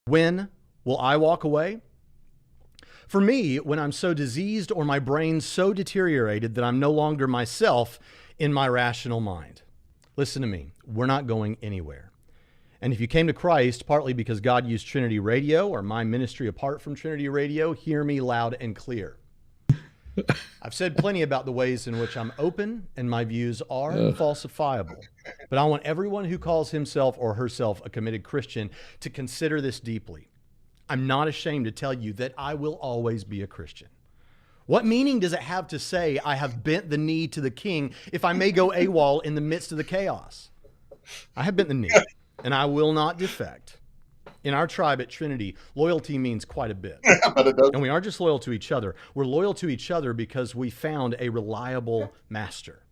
When will I walk away? For me, when I'm so diseased or my brain so deteriorated that I'm no longer myself in my rational mind. Listen to me, we're not going anywhere. And if you came to Christ partly because God used Trinity Radio or my ministry apart from Trinity Radio, hear me loud and clear. I've said plenty about the ways in which I'm open and my views are falsifiable. But I want everyone who calls himself or herself a committed Christian to consider this deeply. I'm not ashamed to tell you that I will always be a Christian. What meaning does it have to say I have bent the knee to the king if I may go AWOL in the midst of the chaos? I have bent the knee, and I will not defect. In our tribe at Trinity, loyalty means quite a bit. And we aren't just loyal to each other. We're loyal to each other because we found a reliable master.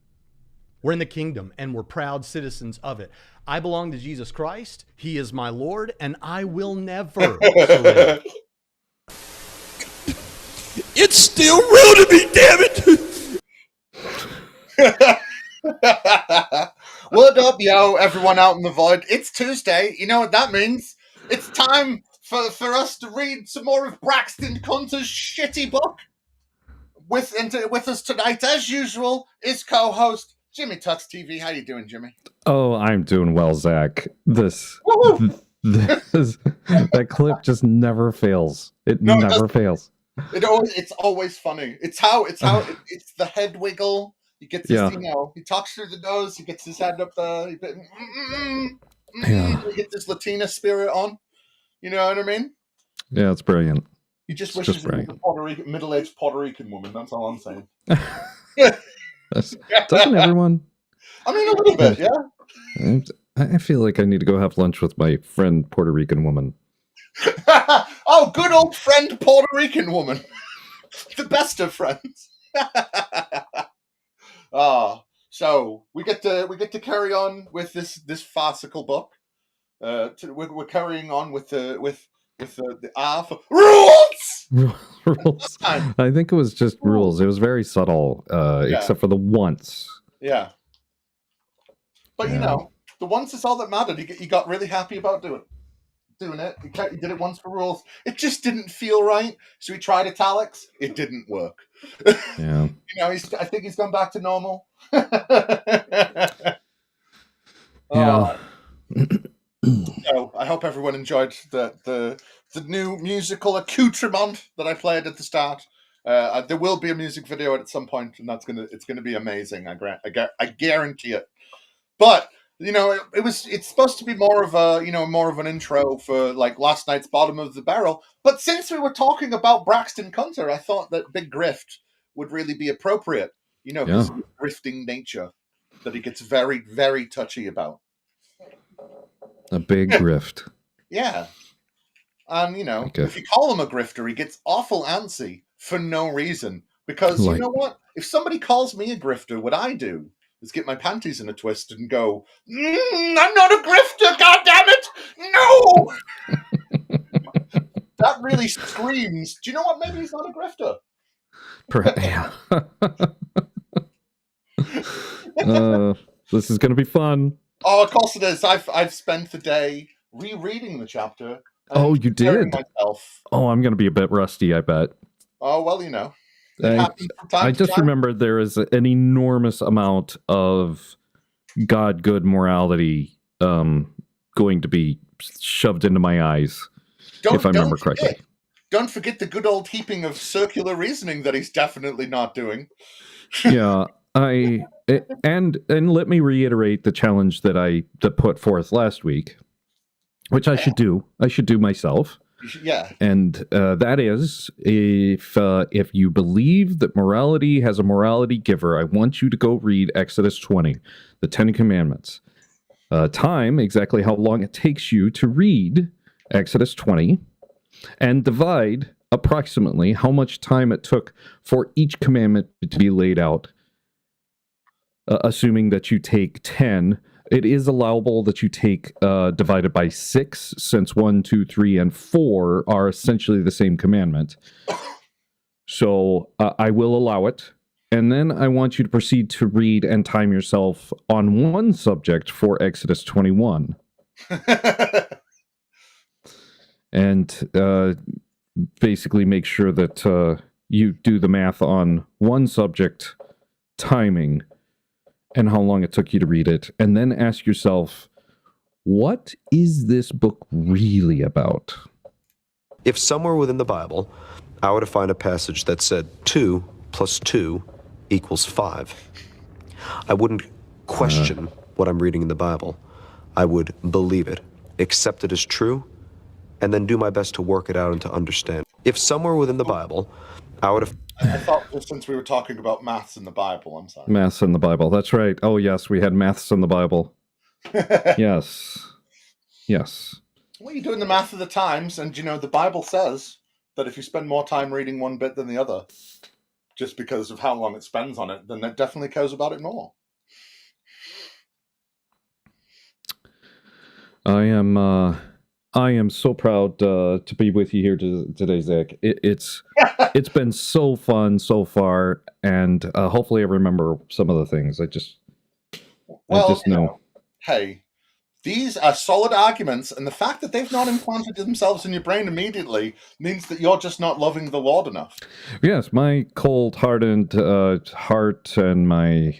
We're in the kingdom, and we're proud citizens of it. I belong to Jesus Christ. He is my Lord, and I will never surrender. It's still real to me, damn it! Word up, yo, everyone out in the void. It's Tuesday. You know what that means? It's time for us to read some more of Braxton Conter's shitty book. With us tonight, as usual, is co-host Jimmy Tux TV. How you doing, Jimmy? Oh, I'm doing well, Zach. That clip just never fails. It never fails. It's always funny. It's the head wiggle. He gets his, he talks through the nose. He gets his head up there. He gets his Latina spirit on. You know what I mean? Yeah, it's brilliant. He just wishes he was a middle-aged Puerto Rican woman. That's all I'm saying. Doesn't everyone? I mean, a little bit, yeah. I feel like I need to go have lunch with my friend Puerto Rican woman. Oh, good old friend Puerto Rican woman. The best of friends. So we get to carry on with this farcical book. We're carrying on with the R for rules. Rules. I think it was just rules. It was very subtle, except for the once. Yeah. But you know, the once is all that mattered. He got really happy about doing it. He did it once for rules. It just didn't feel right, so he tried italics. It didn't work. Yeah. You know, I think he's gone back to normal. Yeah. So I hope everyone enjoyed the new musical accoutrement that I played at the start. There will be a music video at some point, and it's gonna be amazing. I guarantee it. But you know, it's supposed to be more of an intro for like last night's bottom of the barrel. But since we were talking about Braxton Conter, I thought that Big Grift would really be appropriate. You know, his grifting nature that he gets very, very touchy about. A big grift. Yeah. And, you know, if you call him a grifter, he gets awful antsy for no reason. Because, you know what? If somebody calls me a grifter, what I do is get my panties in a twist and go, I'm not a grifter, goddammit! No! That really screams. Do you know what? Maybe he's not a grifter. This is going to be fun. Oh, of course it is. I've spent the day rereading the chapter. Oh, you did? Myself. Oh, I'm going to be a bit rusty, I bet. Oh, well, you know. I just remember there is an enormous amount of good morality going to be shoved into my eyes, if I remember correctly. Don't forget the good old heaping of circular reasoning that he's definitely not doing. Yeah, and let me reiterate the challenge that put forth last week, which I should do. I should do myself. Yeah. And that is, if you believe that morality has a morality giver, I want you to go read Exodus 20, the Ten Commandments. Time, exactly how long it takes you to read Exodus 20, and divide approximately how much time it took for each commandment to be laid out, assuming that you take 10. It is allowable that you take divided by 6, since 1, 2, 3, and 4 are essentially the same commandment. So I will allow it. And then I want you to proceed to read and time yourself on one subject for Exodus 21. and basically make sure that you do the math on one subject, timing, and how long it took you to read it, and then ask yourself, what is this book really about? If somewhere within the Bible I were to find a passage that said 2 plus 2 equals 5, I wouldn't question what I'm reading in the Bible. I would believe it, accept it as true, and then do my best to work it out and to understand. If somewhere within the Bible I would have... I thought since we were talking about maths in the Bible, I'm sorry. Maths in the Bible. That's right. Oh, yes, we had maths in the Bible. Yes. Yes. Well, you're doing the math of the times, and, the Bible says that if you spend more time reading one bit than the other, just because of how long it spends on it, then it definitely cares about it more. I am so proud to be with you here today, Zach. It's been so fun so far, and hopefully I remember some of the things. I just know. Hey, these are solid arguments, and the fact that they've not implanted themselves in your brain immediately means that you're just not loving the Lord enough. Yes, my cold-hardened heart and my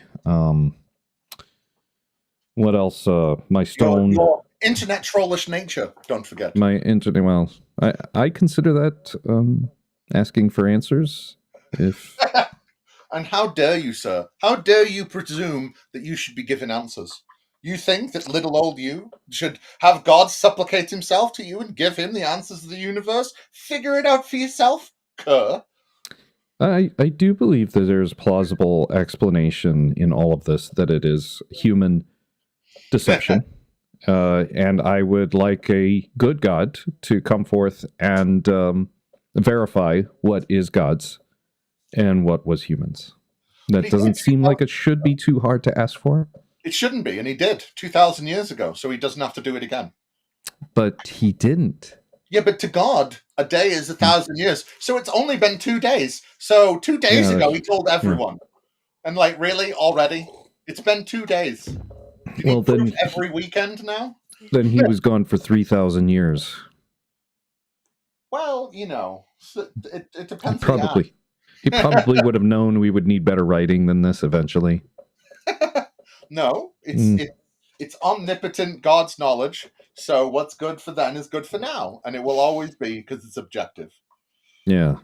what else? My stone. Your internet trollish nature. Don't forget. My internet. Well, I consider that asking for answers. If and how dare you, sir? How dare you presume that you should be given answers? You think that little old you should have God supplicate himself to you and give him the answers of the universe? Figure it out for yourself, cur. I do believe that there's plausible explanation in all of this, that it is human deception. And I would like a good God to come forth and verify what is God's and what was humans. That doesn't seem like it should be too hard to ask for. It shouldn't be, and he did 2,000 years ago, so he doesn't have to do it again. But he didn't. Yeah, but to God, a day is 1,000 years. So it's only been 2 days. So 2 days ago, he told everyone. Yeah. And really, already? It's been 2 days. Well, then every weekend now? Then he was gone for 3,000 years. Well, it depends. He probably would have known we would need better writing than this eventually. No, it's omnipotent God's knowledge. So what's good for then is good for now, and it will always be because it's objective. Yeah,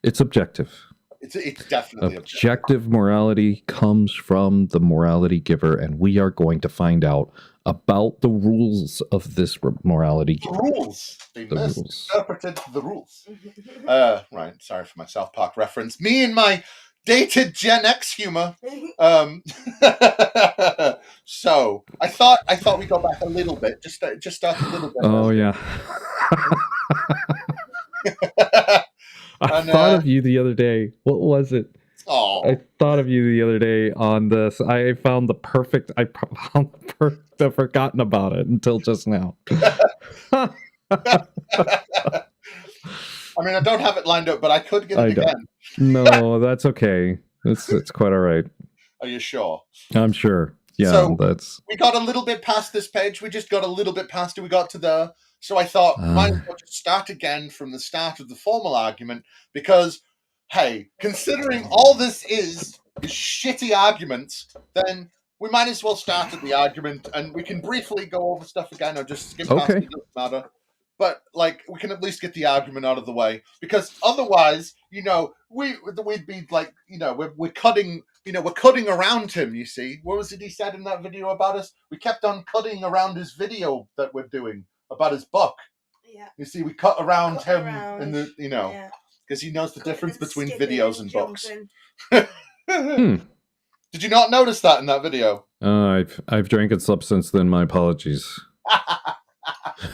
it's objective. It's definitely objective. Morality comes from the morality giver, and we are going to find out about the rules of this morality giver. The rules. They misinterpreted the rules. Right. Sorry for my South Park reference. Me and my dated Gen X humor. So I thought we go back a little bit, just start a little bit. Oh yeah. I thought of you the other day. What was it? Oh, I thought of you the other day on this. I found the perfect. I've forgotten about it until just now. I mean, I don't have it lined up, but I could get it again. No, that's okay. It's quite all right. Are you sure? I'm sure. Yeah, so we got a little bit past this page. We just got a little bit past it. We got to there. So I thought, might as well just start again from the start of the formal argument, because, hey, considering all this is shitty arguments, then we might as well start at the argument, and we can briefly go over stuff again, or just skip past it, doesn't matter. But, we can at least get the argument out of the way, because otherwise, we'd be like, we're cutting around him, you see. What was it he said in that video about us? We kept on cutting around his video that we're doing about his book. Yeah. You see, we cut around him in the, because he knows the difference between videos and books. Did you not notice that in that video? I've drank and slept since then. My apologies.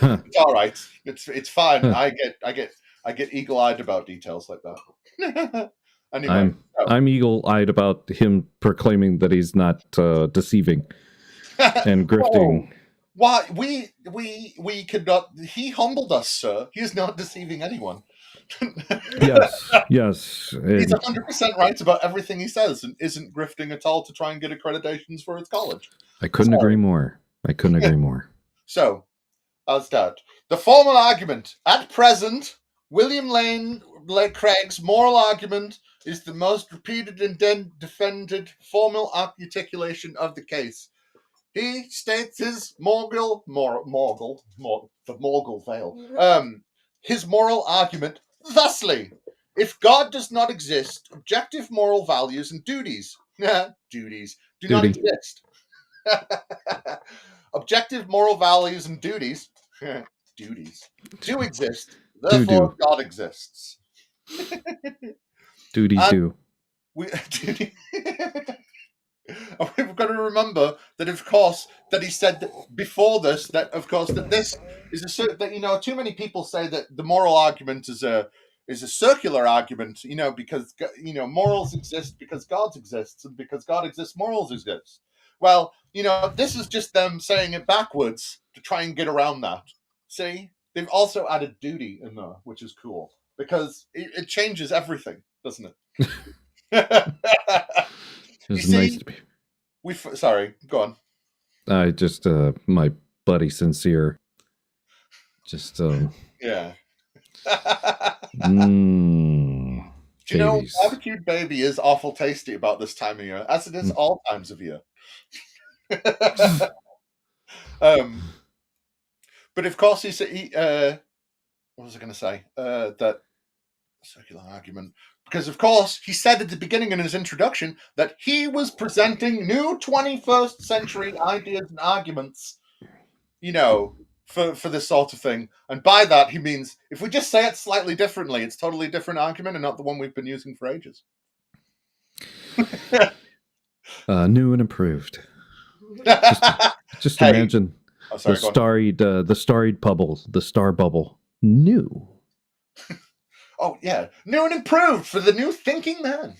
It's all right. It's fine. I get eagle-eyed about details like that. Anyway, I'm eagle-eyed about him proclaiming that he's not deceiving and grifting. Why we could not? He humbled us, sir. He is not deceiving anyone. Yes. He's 100% right about everything he says, and isn't grifting at all to try and get accreditations for his college. I couldn't agree more. So, I'll start. The formal argument. At present, William Lane Craig's moral argument is the most repeated and defended formal articulation of the case. He states his Morgul veil. His moral argument thusly: if God does not exist, objective moral values and duties do not exist. Objective moral values and duties do exist. Therefore, God exists. Duties do. We've got to remember that, of course, that he said that before this, that of course that this is that too many people say that the moral argument is a circular argument, because morals exist because God exists, and because God exists, morals exist. Well, this is just them saying it backwards to try and get around that. See, they've also added duty in there, which is cool because it changes everything, doesn't it? It's nice to be. Sorry, go on. I just my buddy Sincere. Just yeah. Do you know barbecued baby is awful tasty about this time of year, as it is all times of year. But of course what was I going to say? That circular argument. Because, of course, he said at the beginning in his introduction that he was presenting new 21st century ideas and arguments, for this sort of thing. And by that, he means if we just say it slightly differently, it's totally different argument and not the one we've been using for ages. New and improved. Just Hey. imagine the starried bubble, the star bubble. New. Oh, yeah. New and improved for the new thinking man.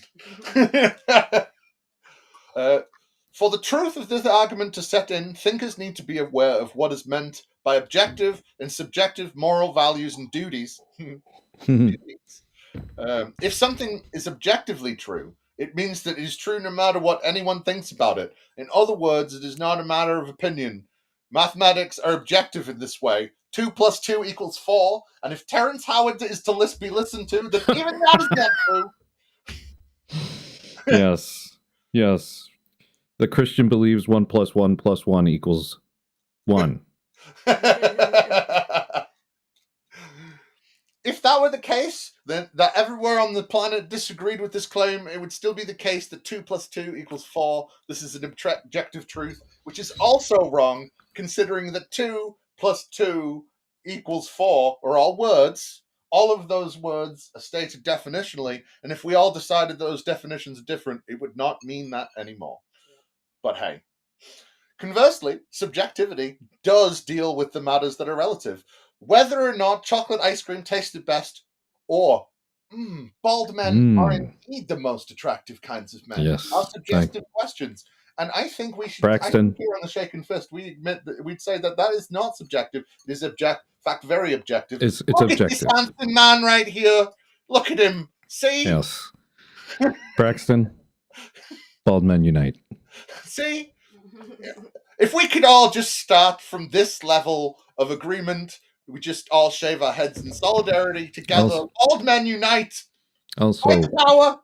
For the truth of this argument to set in, thinkers need to be aware of what is meant by objective and subjective moral values and duties. If something is objectively true, it means that it is true no matter what anyone thinks about it. In other words, it is not a matter of opinion. Mathematics are objective in this way. 2 + 2 = 4, and if Terence Howard is to be listened to, then even that is not true. Yes. The Christian believes 1 + 1 + 1 = 1. If that were the case, then that everywhere on the planet disagreed with this claim, it would still be the case that 2 + 2 = 4. This is an objective truth, which is also wrong, considering that 2 + 2 = 4 are all words. All of those words are stated definitionally, and if we all decided those definitions are different, it would not mean that anymore. But hey. Conversely, subjectivity does deal with the matters that are relative. Whether or not chocolate ice cream tasted best, or bald men are indeed the most attractive kinds of men, are suggestive questions. And I think we should, Braxton. here on the Shaken Fist, we'd say that is not subjective. It is very objective. It's Look objective. at this handsome man right here. Look at him. See? Yes. Braxton, bald men unite. See? If we could all just start from this level of agreement, we just all shave our heads in solidarity together. Bald men unite. Also, White power.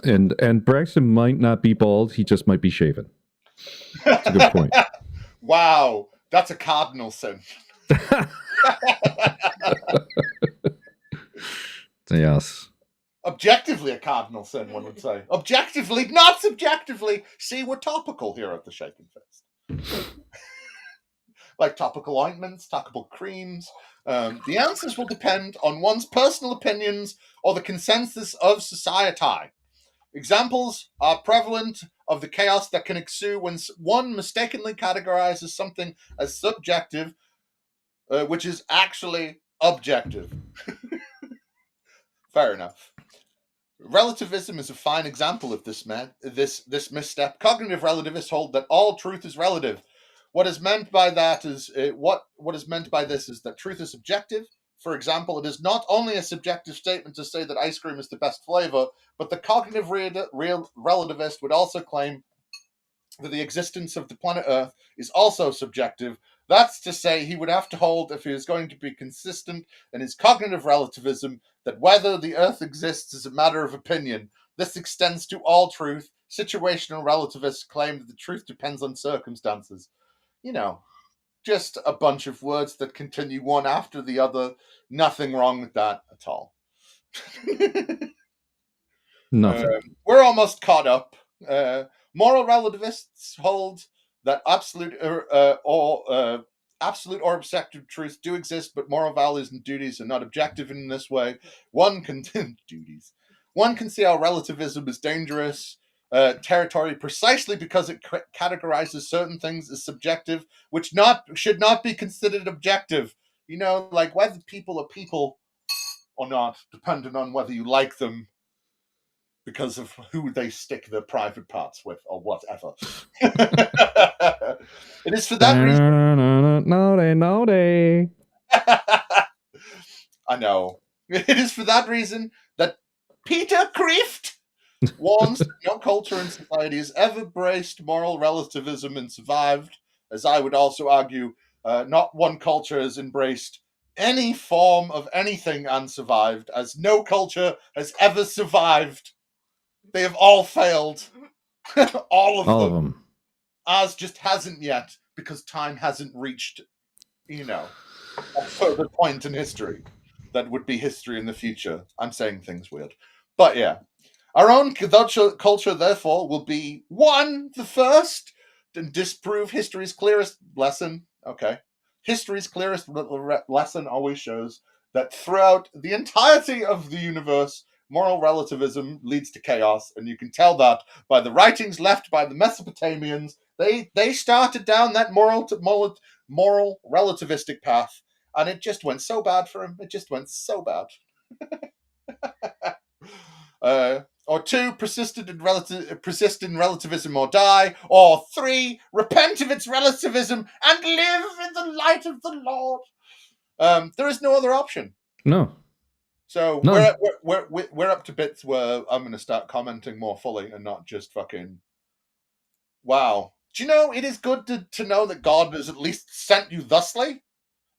And Braxton might not be bald; he just might be shaven. That's a good point. Wow, that's a cardinal sin. Yes. Objectively a cardinal sin, one would say. Objectively, not subjectively. See, we're topical here at the Shaken Fist. Like topical ointments, topical creams. The answers will depend on one's personal opinions or the consensus of society. Examples are prevalent of the chaos that can ensue when one mistakenly categorizes something as subjective, which is actually objective. Fair enough. Relativism is a fine example of this misstep. Cognitive relativists hold that all truth is relative. What is meant by that is what is meant by this is that truth is objective. For example, it is not only a subjective statement to say that ice cream is the best flavor, but the cognitive relativist would also claim that the existence of the planet Earth is also subjective, That's to say, he would have to hold, if he was going to be consistent in his cognitive relativism, that whether the Earth exists is a matter of opinion. This extends to all truth. Situational relativists claim that the truth depends on circumstances. You know, just a bunch of words that continue one after the other. Nothing wrong with that at all. Nothing. We're almost caught up. Moral relativists hold that absolute or objective truth do exist, but moral values and duties are not objective in this way. One can duties. One can see how relativism is dangerous territory precisely because it categorizes certain things as subjective, which should not be considered objective. You know, like whether people are people or not, depending on whether you like them because of who they stick their private parts with or whatever. It is for that reason. Naughty. I know. It is for that reason that Peter Kreeft warns that no culture and society has ever embraced moral relativism and survived. As I would also argue, not one culture has embraced any form of anything and survived, as no culture has ever survived. They have all failed. all of them. Ours just hasn't yet, because time hasn't reached, a further point in history that would be history in the future. I'm saying things weird. But yeah. Our own culture, therefore, will be, one, the first to disprove history's clearest lesson. Okay. History's clearest lesson always shows that throughout the entirety of the universe, moral relativism leads to chaos, and you can tell that by the writings left by the Mesopotamians. They started down that moral relativistic path, and it just went so bad for him. It just went so bad. Or two, persist in relativism or die. Or three, repent of its relativism and live in the light of the Lord. There is no other option. No. So we're up to bits where I'm going to start commenting more fully and not just fucking. Wow. Do you know, it is good to know that God has at least sent you thusly,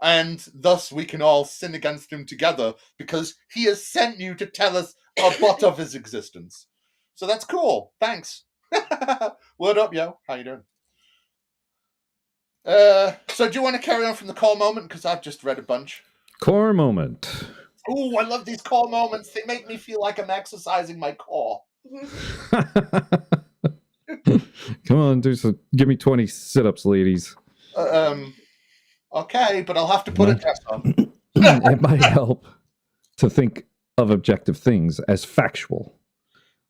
and thus we can all sin against him together because he has sent you to tell us a bit of his existence. So that's cool. Thanks. Word up, yo. How you doing? So do you want to carry on from the core moment? Because I've just read a bunch. Core moment. Ooh, I love these core moments. They make me feel like I'm exercising my core. Come on, give me 20 sit-ups, ladies. Okay, but I'll have to put a dress on. It might help to think of objective things as factual,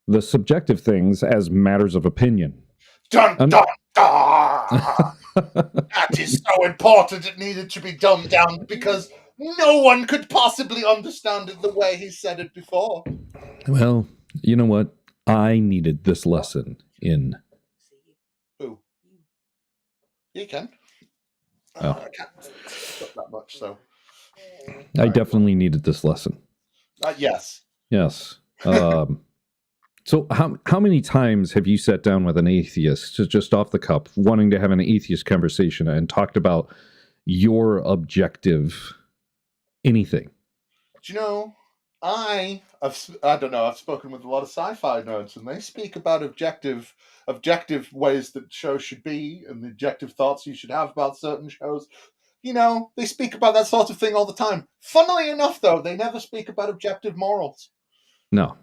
the subjective things as matters of opinion. Dun, dun, dun! That is so important. It needed to be dumbed down because no one could possibly understand it the way he said it before. Well, you know what? I needed this lesson in. Who? You can. Oh. I can't talk that much, so. I definitely needed this lesson. Yes. Yes. So how many times have you sat down with an atheist, just off the cuff, wanting to have an atheist conversation and talked about your objective anything? Do you know, I don't know, I've spoken with a lot of sci-fi nerds, and they speak about objective ways that shows should be and the objective thoughts you should have about certain shows. You know, they speak about that sort of thing all the time. Funnily enough, though, they never speak about objective morals. No.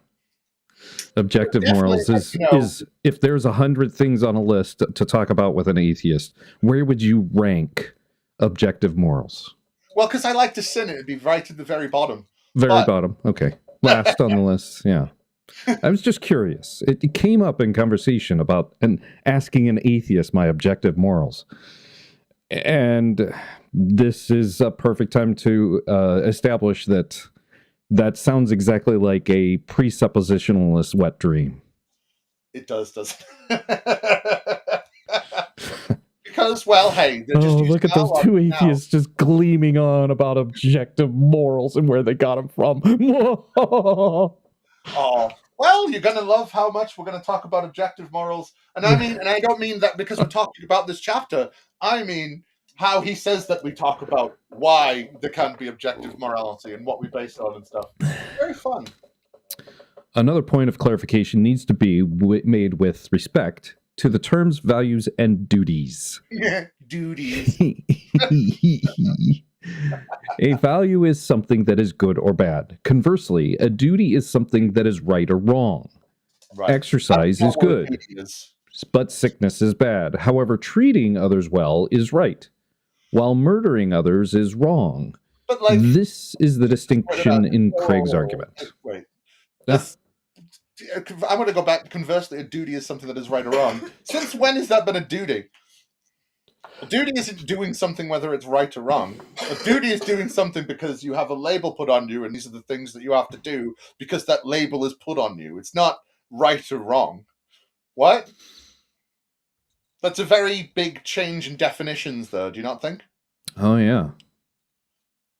Objective morals is if there's 100 things on a list to talk about with an atheist, where would you rank objective morals? Well, because I like to sin, it would be right at the very bottom. Bottom. Okay. Last on the list. Yeah. I was just curious. It came up in conversation about asking an atheist my objective morals. And this is a perfect time to establish that sounds exactly like a presuppositionalist wet dream. It does, doesn't it? Because, well, hey, they're just look at those two atheists just gleaming on about objective morals and where they got them from. Oh, well, you're going to love how much we're going to talk about objective morals. And I don't mean that because we're talking about this chapter. I mean how he says that we talk about why there can't be objective morality and what we base it on and stuff. Very fun. Another point of clarification needs to be made with respect to the terms, values, and duties. Duties. A value is something that is good or bad. Conversely, a duty is something that is right or wrong. Right. Exercise is good, but sickness is bad. However, treating others well is right, while murdering others is wrong. But like, this is the distinction in Craig's argument. Wait. I'm going to go back. Conversely, a duty is something that is right or wrong. Since when has that been a duty? A duty isn't doing something whether it's right or wrong. A duty is doing something because you have a label put on you, and these are the things that you have to do because that label is put on you. It's not right or wrong. What? That's a very big change in definitions, though. Do you not think? Oh, yeah.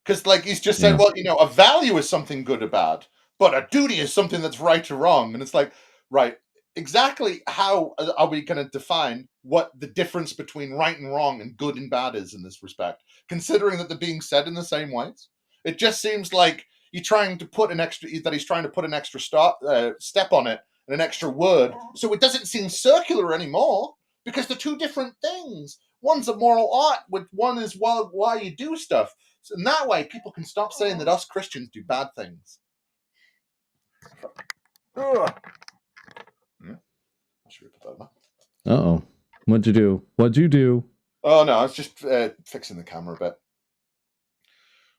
Because, like, he's just saying, well, a value is something good or bad, but a duty is something that's right or wrong. And it's like, right, exactly how are we going to define what the difference between right and wrong and good and bad is in this respect, considering that they're being said in the same ways? It just seems like he's trying to put an extra step on it and an extra word, so it doesn't seem circular anymore, because they're two different things. One's a moral art, one is why you do stuff. So in that way, people can stop saying that us Christians do bad things. Ugh. Yeah. Uh-oh. What'd you do? What'd you do? Oh, no, I was just fixing the camera a bit.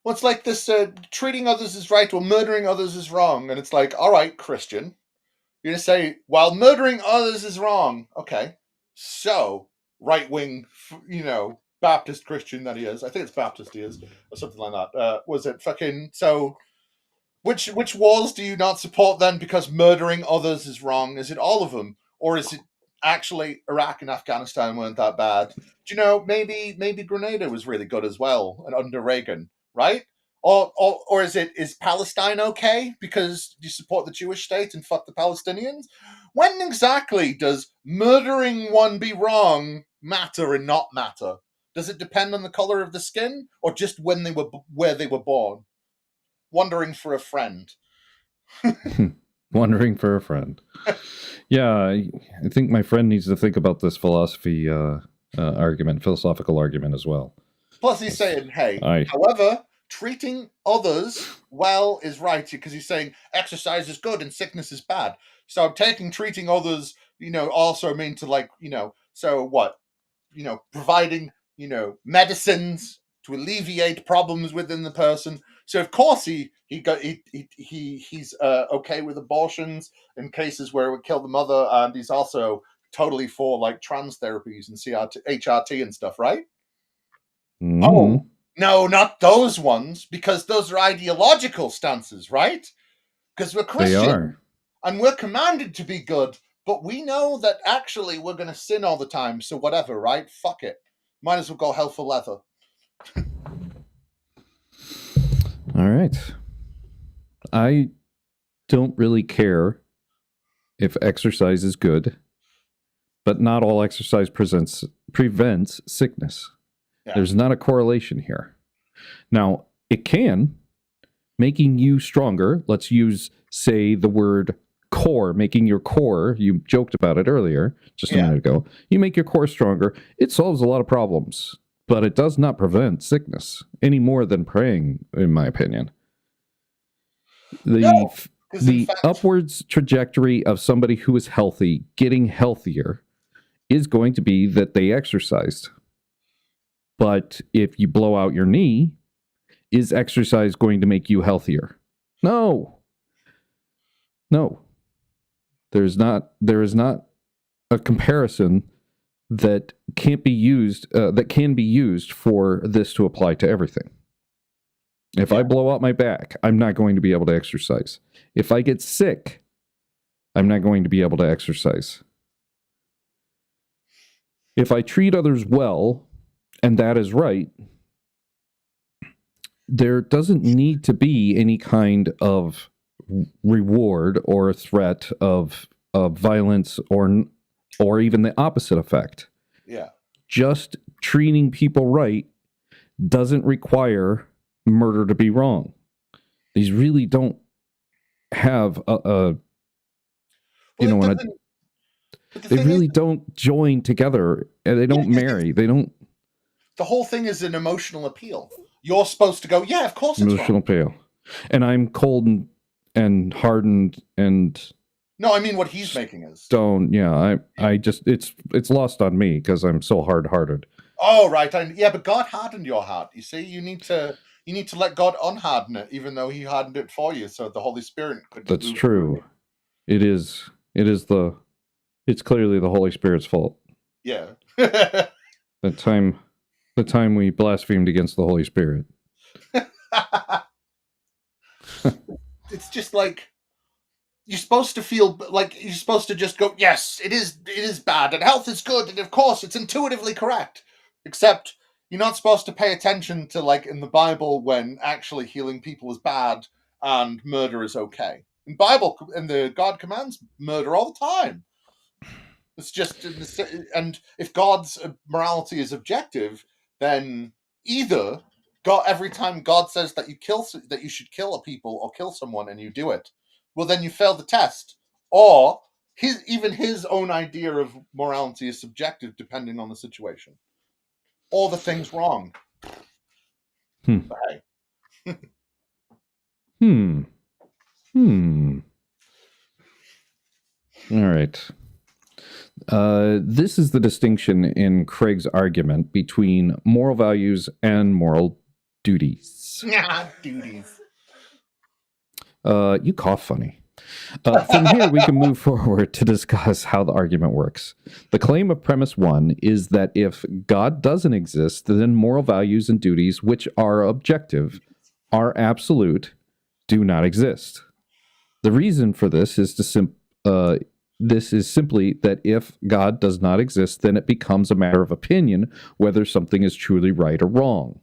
Well, it's like this, treating others is right or murdering others is wrong. And it's like, all right, Christian, you're going to say, while murdering others is wrong. Okay. So, right-wing, Baptist Christian that he is. I think it's Baptist he is, or something like that. Was it fucking... So, which wars do you not support then because murdering others is wrong? Is it all of them? Or is it actually Iraq and Afghanistan weren't that bad? Do you know, maybe Grenada was really good as well, and under Reagan, right? Or is Palestine okay because you support the Jewish state and fuck the Palestinians? When exactly does murdering one be wrong matter and not matter? Does it depend on the color of the skin, or just where they were born? Wondering for a friend. Wondering for a friend. Yeah, I think my friend needs to think about this philosophical argument as well. Plus, he's saying, hey, however, treating others well is right, because he's saying exercise is good and sickness is bad. So I'm taking treating others, also mean to so what? Providing, medicines to alleviate problems within the person. So of course he's okay with abortions in cases where it would kill the mother, and he's also totally for like trans therapies and HRT and stuff, right? Mm. Oh no, not those ones, because those are ideological stances, right? Because we're Christian, they are, and we're commanded to be good, but we know that actually we're going to sin all the time. So whatever, right? Fuck it. Might as well go hell for leather. All right. I don't really care if exercise is good, but not all exercise prevents sickness. Yeah. There's not a correlation here. Now, it can, making you stronger. Let's use, say, the word core, making your core. You joked about it earlier, just a minute ago. You make your core stronger. It solves a lot of problems, but it does not prevent sickness any more than praying, in my opinion. The upwards trajectory of somebody who is healthy, getting healthier, is going to be that they exercised. But if you blow out your knee, is exercise going to make you healthier? No. There is not a comparison that can be used for this to apply to everything. If I blow out my back, I'm not going to be able to exercise. If I get sick, I'm not going to be able to exercise. If I treat others well, and that is right, there doesn't need to be any kind of reward or a threat of violence or even the opposite effect. Yeah. Just treating people right doesn't require murder to be wrong. These really don't have they really don't join together, and they don't marry. They don't. The whole thing is an emotional appeal. You're supposed to go, yeah, of course it's emotional appeal, and I'm cold and hardened and. No, I mean what he's making is stone. Yeah, I just it's lost on me because I'm so hard-hearted. Oh, right. Yeah, but God hardened your heart. You see, you need to let God unharden it, even though He hardened it for you, so the Holy Spirit could. That's true. It's clearly the Holy Spirit's fault. Yeah. the time we blasphemed against the Holy Spirit. It's just like you're supposed to feel like you're supposed to just go, yes, it is bad, and health is good, and of course it's intuitively correct. Except you're not supposed to pay attention to, like, in the Bible, when actually healing people is bad and murder is okay. In the God commands murder all the time. It's just, and if God's morality is objective, then either God, every time God says that you should kill a people or kill someone and you do it, well, then you fail the test. Or even his own idea of morality is subjective depending on the situation. All the things wrong. But hey. All right. This is the distinction in Craig's argument between moral values and moral duties. Duties. You cough funny. From here, we can move forward to discuss how the argument works. The claim of premise 1 is that if God doesn't exist, then moral values and duties, which are objective, are absolute, do not exist. The reason for this is simply that if God does not exist, then it becomes a matter of opinion whether something is truly right or wrong.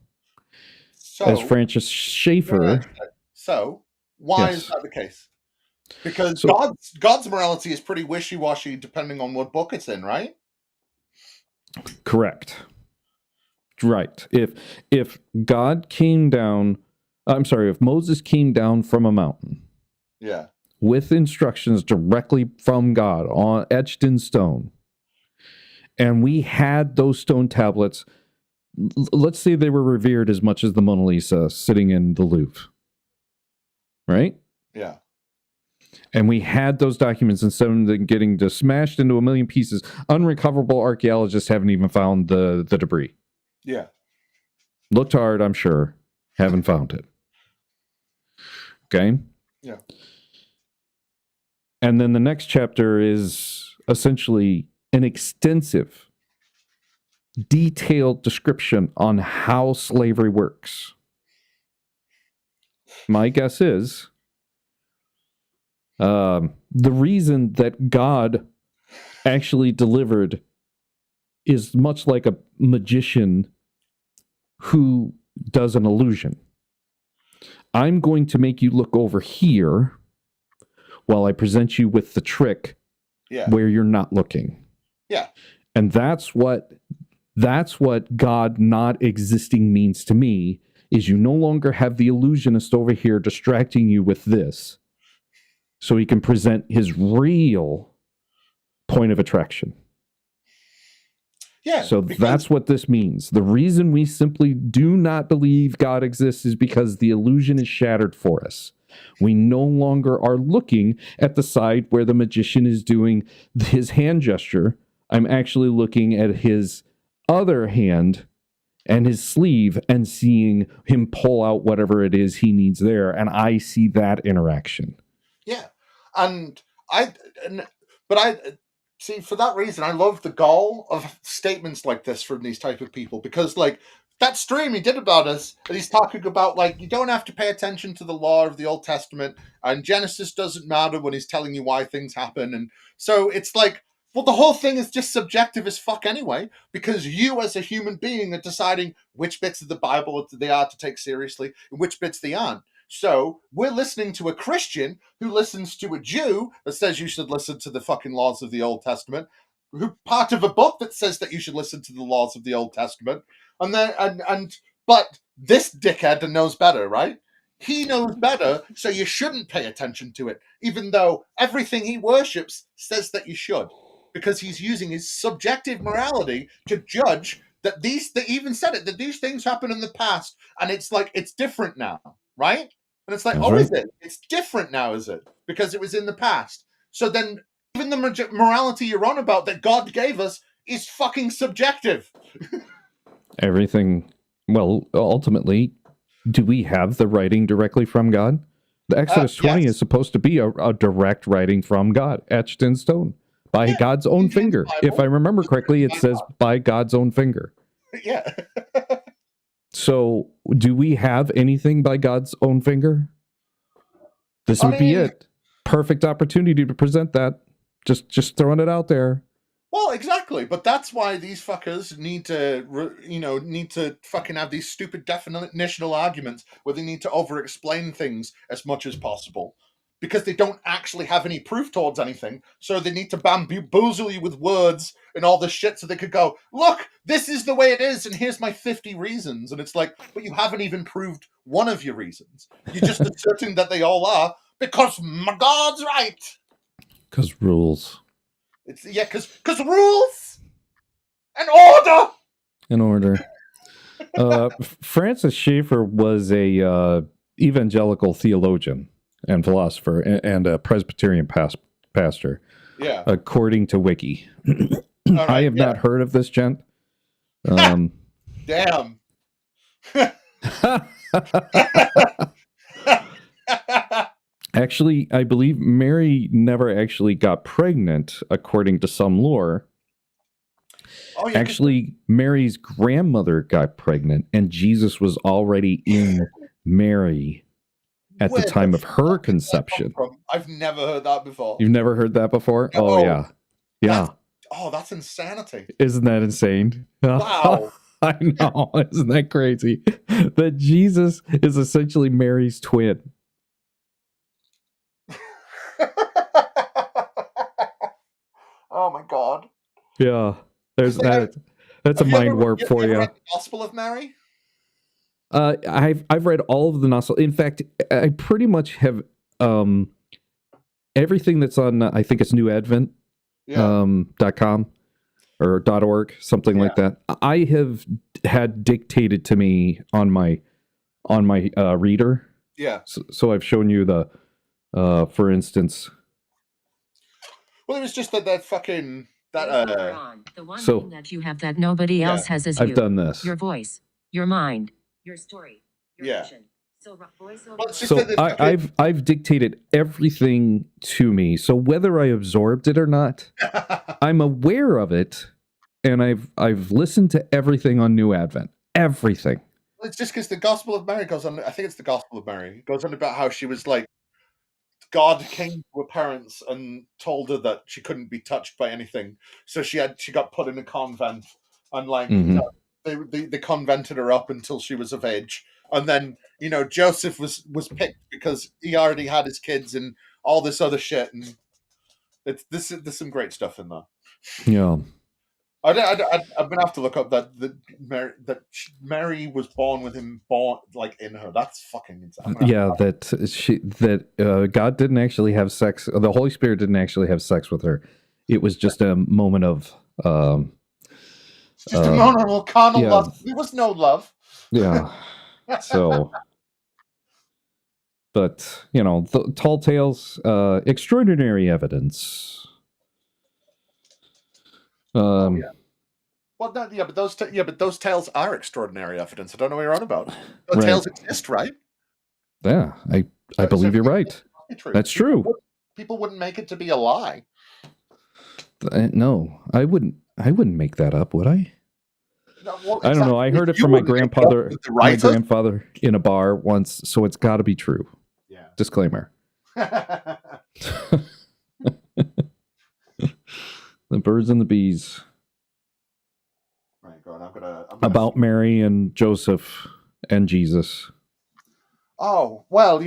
As Francis Schaeffer... So, why is that the case? Because God's morality is pretty wishy-washy depending on what book it's in, right? Correct. Right. If God came down... if Moses came down from a mountain... Yeah. With instructions directly from God, etched in stone, and we had those stone tablets, let's say they were revered as much as the Mona Lisa sitting in the Louvre, right? Yeah. And we had those documents, instead of them getting just smashed into a million pieces, unrecoverable archaeologists haven't even found the debris. Yeah. Looked hard, I'm sure, haven't found it. Okay? Yeah. And then the next chapter is essentially an extensive, detailed description on how slavery works. My guess is the reason that God actually delivered is much like a magician who does an illusion. I'm going to make you look over here while I present you with the trick where you're not looking. Yeah. And that's what God not existing means to me, is you no longer have the illusionist over here distracting you with this so he can present his real point of attraction. Yeah. So that's what this means. The reason we simply do not believe God exists is because the illusion is shattered for us. We no longer are looking at the side where the magician is doing his hand gesture. I'm actually looking at his other hand and his sleeve and seeing him pull out whatever it is he needs there. And I see that interaction. Yeah. And I see, for that reason, I love the goal of statements like this from these type of people, because, like, that stream he did about us, and he's talking about, like, you don't have to pay attention to the law of the Old Testament, and Genesis doesn't matter when he's telling you why things happen. And so it's like, well, the whole thing is just subjective as fuck anyway, because you as a human being are deciding which bits of the Bible they are to take seriously and which bits they aren't. So we're listening to a Christian who listens to a Jew that says you should listen to the fucking laws of the Old Testament. part of a book that says that you should listen to the laws of the Old Testament, but this dickhead knows better, right? He knows better, so you shouldn't pay attention to it, even though everything he worships says that you should, because he's using his subjective morality to judge that they even said it, that these things happened in the past, and it's like, it's different now, right? And it's like, That's oh, right. is it? It's different now, is it? Because it was in the past. So then, even the morality you're on about that God gave us is fucking subjective. Everything. Well, ultimately, do we have the writing directly from God? The Exodus 20 yes. is supposed to be a direct writing from God, etched in stone by God's own Indian finger. Bible. If I remember correctly, it says by God's own finger. Yeah. So, do we have anything by God's own finger? This would be it. Perfect opportunity to present that. Just throwing it out there. Well, exactly, but that's why these fuckers need to fucking have these stupid definitional arguments where they need to over-explain things as much as possible, because they don't actually have any proof towards anything, so they need to bamboozle you with words and all this shit so they could go, look, this is the way it is, and here's my 50 reasons, and it's like, but you haven't even proved one of your reasons. You're just asserting that they all are, because my God's right. Because rules. Because rules and order. In order. Francis Schaeffer was a evangelical theologian and philosopher and a Presbyterian pastor. Yeah. According to Wiki. Right, I have not heard of this gent. Damn. Actually, I believe Mary never actually got pregnant, according to some lore. Oh, yeah, actually, Mary's grandmother got pregnant, and Jesus was already in Mary at the time of her conception. I've never heard that before. You've never heard that before? No. Oh, yeah. Yeah. That's insanity. Isn't that insane? Wow. I know. Isn't that crazy? That Jesus is essentially Mary's twin. Oh my God. Yeah. There's that. That's a mind warp for you. Read the Gospel of Mary? I've read all of the Gospel. In fact, I pretty much have everything that's on. I think it's newadvent. .com or .org, something like that. I have had dictated to me on my reader. Yeah. So I've shown you the, for instance. Well, it was just that fucking that. The one thing that you have that nobody else has is I've done this. Your voice, your mind, your story, your vision. So I've dictated everything to me. So whether I absorbed it or not, I'm aware of it, and I've listened to everything on New Advent. Everything. It's just because the Gospel of Mary goes on. I think it's the Gospel of Mary. It goes on about how she was like, God came to her parents and told her that she couldn't be touched by anything, so she got put in a convent, and like they convented her up until she was of age. And then, Joseph was picked because he already had his kids and all this other shit. And there's some great stuff in there. Yeah. I'm gonna have to look up that Mary was born with him in her. That's fucking insane. Yeah, that God didn't actually have sex. The Holy Spirit didn't actually have sex with her. It was just a moment of just a moment of carnal love. There was no love. Yeah. So, but the tall tales, extraordinary evidence. Well, no, but those tales are extraordinary evidence. I don't know what you're on about. Those tales exist, right? Yeah, I believe you're right. That's true. People wouldn't make it to be a lie. No, I wouldn't make that up, would I? No, well, I don't know. I heard it from my grandfather. My grandfather in a bar once, so it's got to be true. Yeah. Disclaimer. The birds and the bees. Right, go on. I'm gonna about Mary and Joseph and Jesus. Oh well,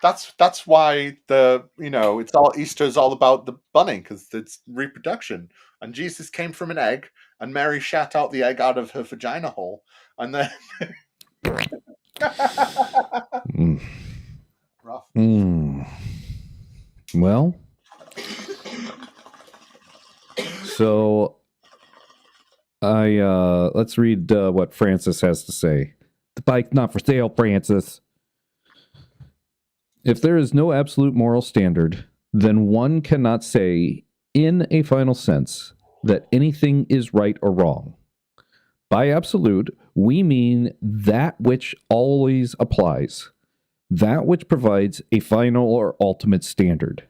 that's why it's all Easter's all about the bunny, because it's reproduction. And Jesus came from an egg, and Mary shat out the egg out of her vagina hole, and then rough. Well, so let's read what Francis has to say. The bike's not for sale, Francis. If there is no absolute moral standard, then one cannot say, in a final sense, that anything is right or wrong. By absolute, we mean that which always applies, that which provides a final or ultimate standard.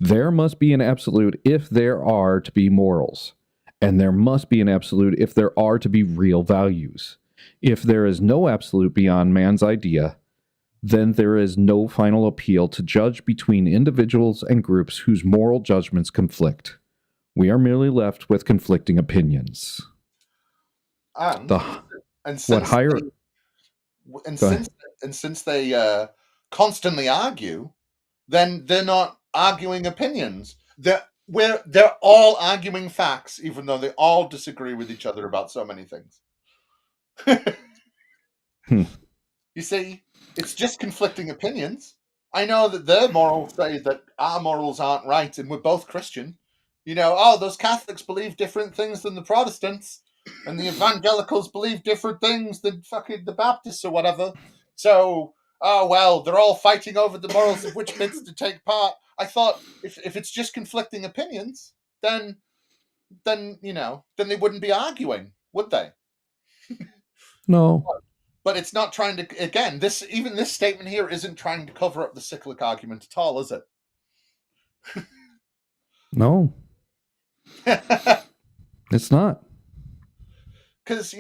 There must be an absolute if there are to be morals, and there must be an absolute if there are to be real values. If there is no absolute beyond man's idea, then there is no final appeal to judge between individuals and groups whose moral judgments conflict. We are merely left with conflicting opinions. Since they constantly argue, then they're not arguing opinions. They're all arguing facts, even though they all disagree with each other about so many things. You see, it's just conflicting opinions. I know that their morals say that our morals aren't right, and we're both Christian. Those Catholics believe different things than the Protestants, and the evangelicals believe different things than fucking the Baptists or whatever. So, they're all fighting over the morals of which bits to take part. I thought if it's just conflicting opinions, then they wouldn't be arguing, would they? No. But it's not trying to, again, this statement here isn't trying to cover up the cyclic argument at all, is it? No. It's not. Because,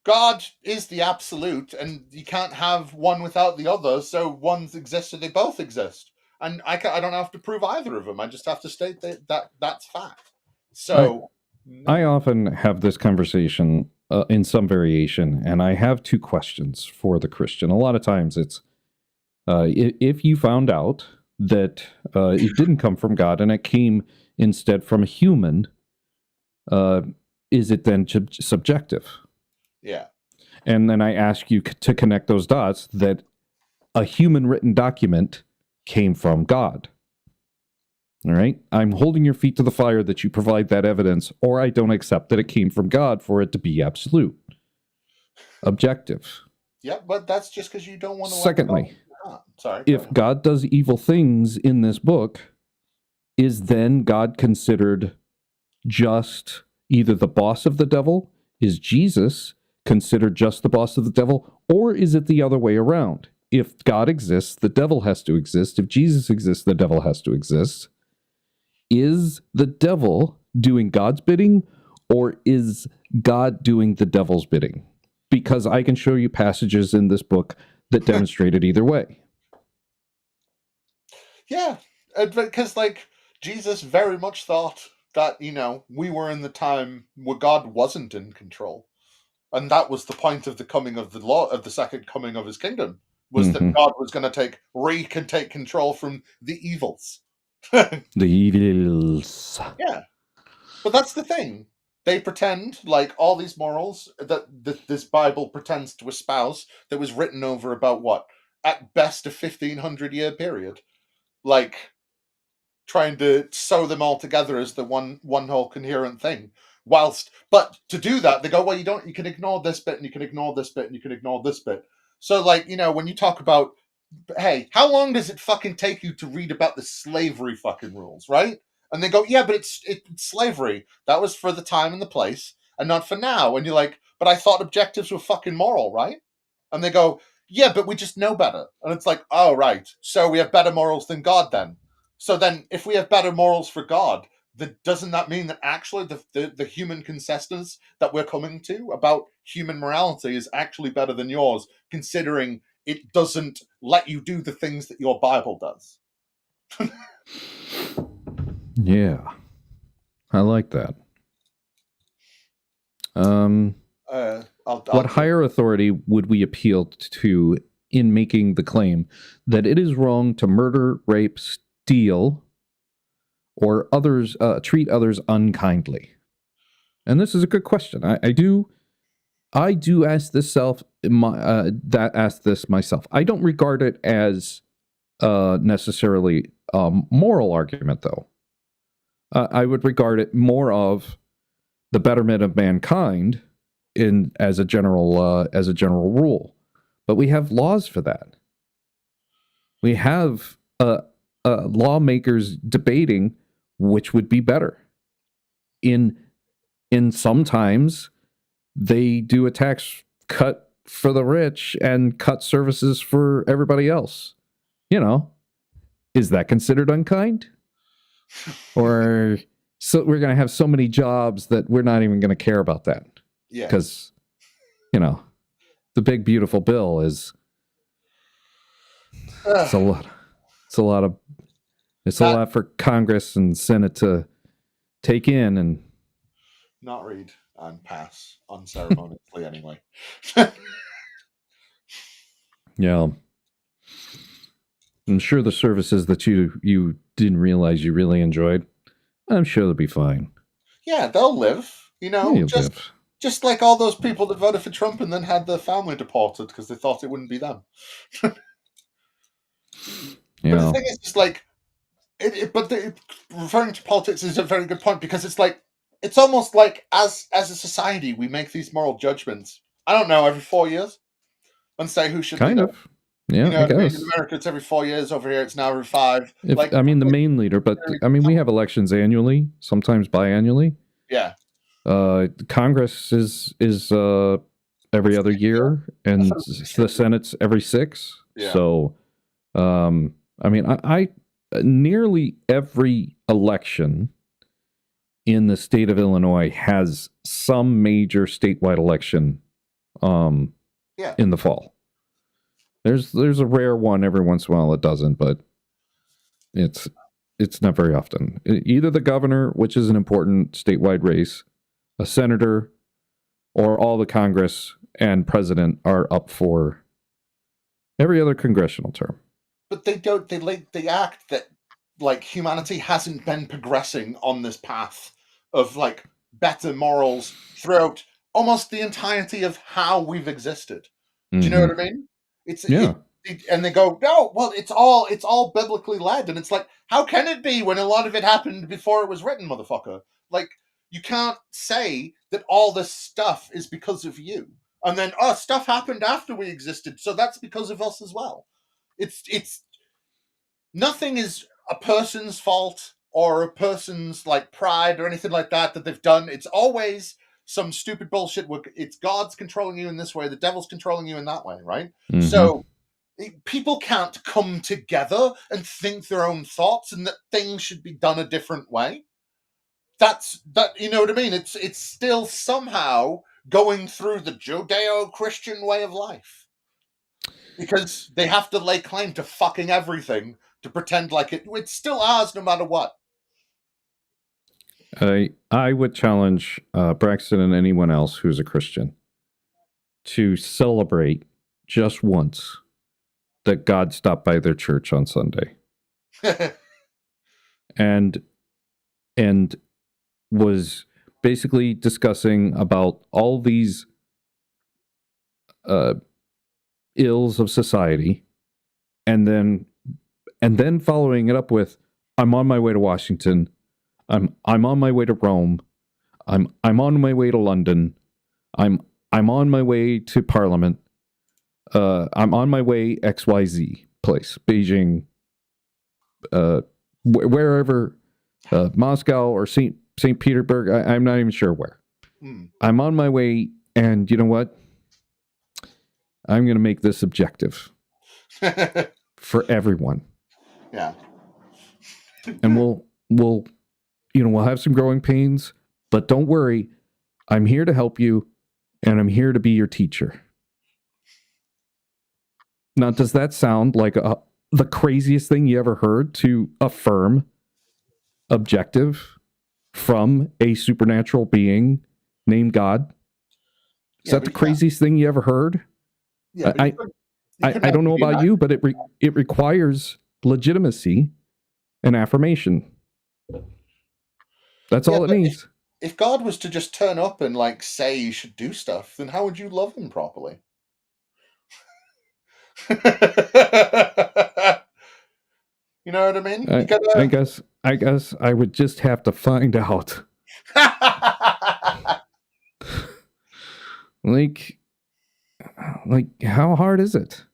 God is the absolute, and you can't have one without the other, so one's exist, so they both exist. And I don't have to prove either of them. I just have to state that's fact. So I often have this conversation in some variation, and I have two questions for the Christian. A lot of times it's, if you found out that it didn't come from God and it came instead from a human, is it then subjective? Yeah. And then I ask you to connect those dots that a human written document came from God. All right? I'm holding your feet to the fire that you provide that evidence, or I don't accept that it came from God for it to be absolute. Objective. Yeah, but that's just because you don't want to. Secondly, sorry. If God does evil things in this book, is then God considered just either the boss of the devil? Is Jesus considered just the boss of the devil? Or is it the other way around? If God exists, the devil has to exist. If Jesus exists, the devil has to exist. Is the devil doing God's bidding, or is God doing the devil's bidding? Because I can show you passages in this book that demonstrate it either way. Yeah, because Jesus very much thought that, we were in the time where God wasn't in control. And that was the point of the coming of the second coming of his kingdom, was that God was going to take control from the evils. The evils. Yeah. But that's the thing. They pretend, all these morals that this Bible pretends to espouse, that was written over about what? At best a 1,500-year period. Trying to sew them all together as the one whole coherent thing. But to do that, they go, well, you can ignore this bit, and you can ignore this bit, and you can ignore this bit. So, when you talk about, hey, how long does it fucking take you to read about the slavery fucking rules, right? And they go, yeah, but it's slavery. That was for the time and the place, and not for now. And you're like, but I thought objectives were fucking moral, right? And they go, yeah, but we just know better. And it's like, oh, right. So we have better morals than God then. So then, if we have better morals for God, doesn't that mean that actually the human consensus that we're coming to about human morality is actually better than yours, considering it doesn't let you do the things that your Bible does? Yeah. I like that. What higher authority would we appeal to in making the claim that it is wrong to murder, rape, steal, or treat others unkindly? And this is a good question. I do ask this myself. I don't regard it as necessarily moral argument, though. I would regard it more of the betterment of mankind as a general rule. But we have laws for that. We have lawmakers debating which would be better. In sometimes they do a tax cut for the rich and cut services for everybody else. Is that considered unkind? Or so we're going to have so many jobs that we're not even going to care about that? Yeah. Because, the big beautiful bill is it's a lot. It's a lot for Congress and Senate to take in and not read and pass unceremoniously anyway. Yeah. I'm sure the services that you didn't realize you really enjoyed, I'm sure they'll be fine. Yeah, they'll live. They'll live. Just like all those people that voted for Trump and then had their family deported because they thought it wouldn't be them. But the thing is, just like, referring to politics is a very good point, because it's almost like as a society we make these moral judgments. I don't know, every 4 years, and say who should kind of. Yeah, I guess. In America, it's every 4 years. Over here, it's now every 5. The main leader, but we have elections annually, sometimes biannually. Yeah. Congress is every other year, and the Senate's every 6. Yeah. So, I nearly every election in the state of Illinois has some major statewide election in the fall. There's a rare one every once in a while that doesn't, but it's not very often. Either the governor, which is an important statewide race, a senator, or all the Congress and president are up for every other congressional term. But they act that like humanity hasn't been progressing on this path of like better morals throughout almost the entirety of how we've existed. Do you know what I mean? And they go, no, well, it's all biblically led, and it's like, how can it be when a lot of it happened before it was written, motherfucker? Like, you can't say that all this stuff is because of you, and then stuff happened after we existed, so that's because of us as well. It's nothing is a person's fault or a person's like pride or anything like that they've done. It's always some stupid bullshit where it's God's controlling you in this way, the devil's controlling you in that way, right? Mm-hmm. So people can't come together and think their own thoughts and that things should be done a different way. You know what I mean? It's still somehow going through the Judeo-Christian way of life, because they have to lay claim to fucking everything to pretend like it's still ours no matter what. I would challenge Braxton and anyone else who's a Christian to celebrate just once that God stopped by their church on Sunday and was basically discussing about all these ills of society, and then following it up with, I'm on my way to Washington, I'm on my way to Rome, I'm on my way to London, I'm on my way to Parliament, I'm on my way XYZ place, Beijing, wherever, Moscow or St. Petersburg, I'm not even sure where. I'm on my way, and you know what? I'm going to make this objective for everyone. Yeah. And we'll have some growing pains, but don't worry. I'm here to help you, and I'm here to be your teacher. Now, does that sound like the craziest thing you ever heard to affirm objective from a supernatural being named God? Is that the craziest thing you ever heard? Yeah, I don't know about you, but it requires legitimacy and affirmation. That's all it needs. If God was to just turn up and like say you should do stuff, then how would you love him properly? You know what I mean? I guess I would just have to find out. like how hard is it?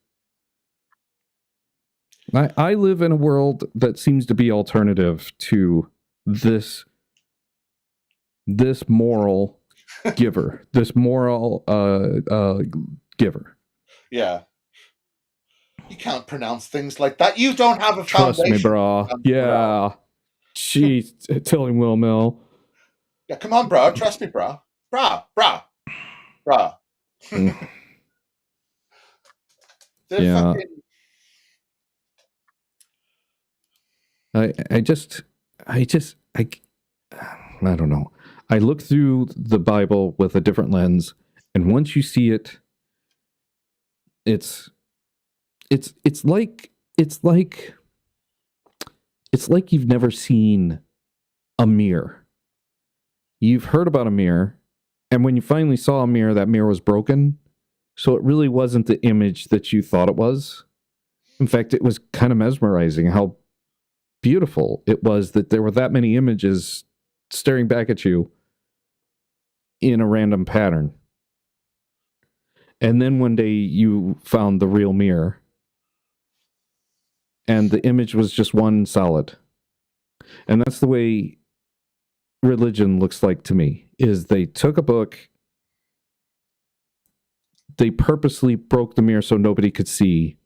I live in a world that seems to be alternative to this moral giver, this moral giver. Yeah. You can't pronounce things like that. You don't have a foundation. Trust me, bro. Yeah. Jeez, telling Will Mill. Yeah, come on, bro. Trust me, bro. Bro. Yeah. I don't know. I look through the Bible with a different lens, and once you see it, it's like you've never seen a mirror. You've heard about a mirror, and when you finally saw a mirror, that mirror was broken. So it really wasn't the image that you thought it was. In fact, it was kind of mesmerizing how beautiful it was that there were that many images staring back at you in a random pattern. And then one day you found the real mirror, and the image was just one solid. And that's the way religion looks like to me, is they took a book, they purposely broke the mirror so nobody could see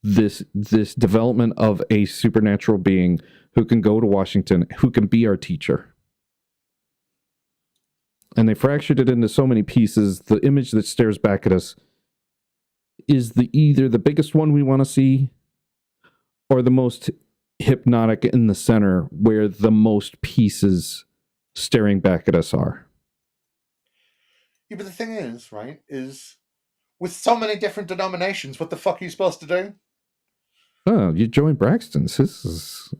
this development of a supernatural being who can go to Washington, who can be our teacher. And they fractured it into so many pieces. The image that stares back at us is either the biggest one we want to see, or the most hypnotic in the center, where the most pieces staring back at us are. Yeah, but the thing is, right, is with so many different denominations, what the fuck are you supposed to do? Oh, you join Braxtons. This is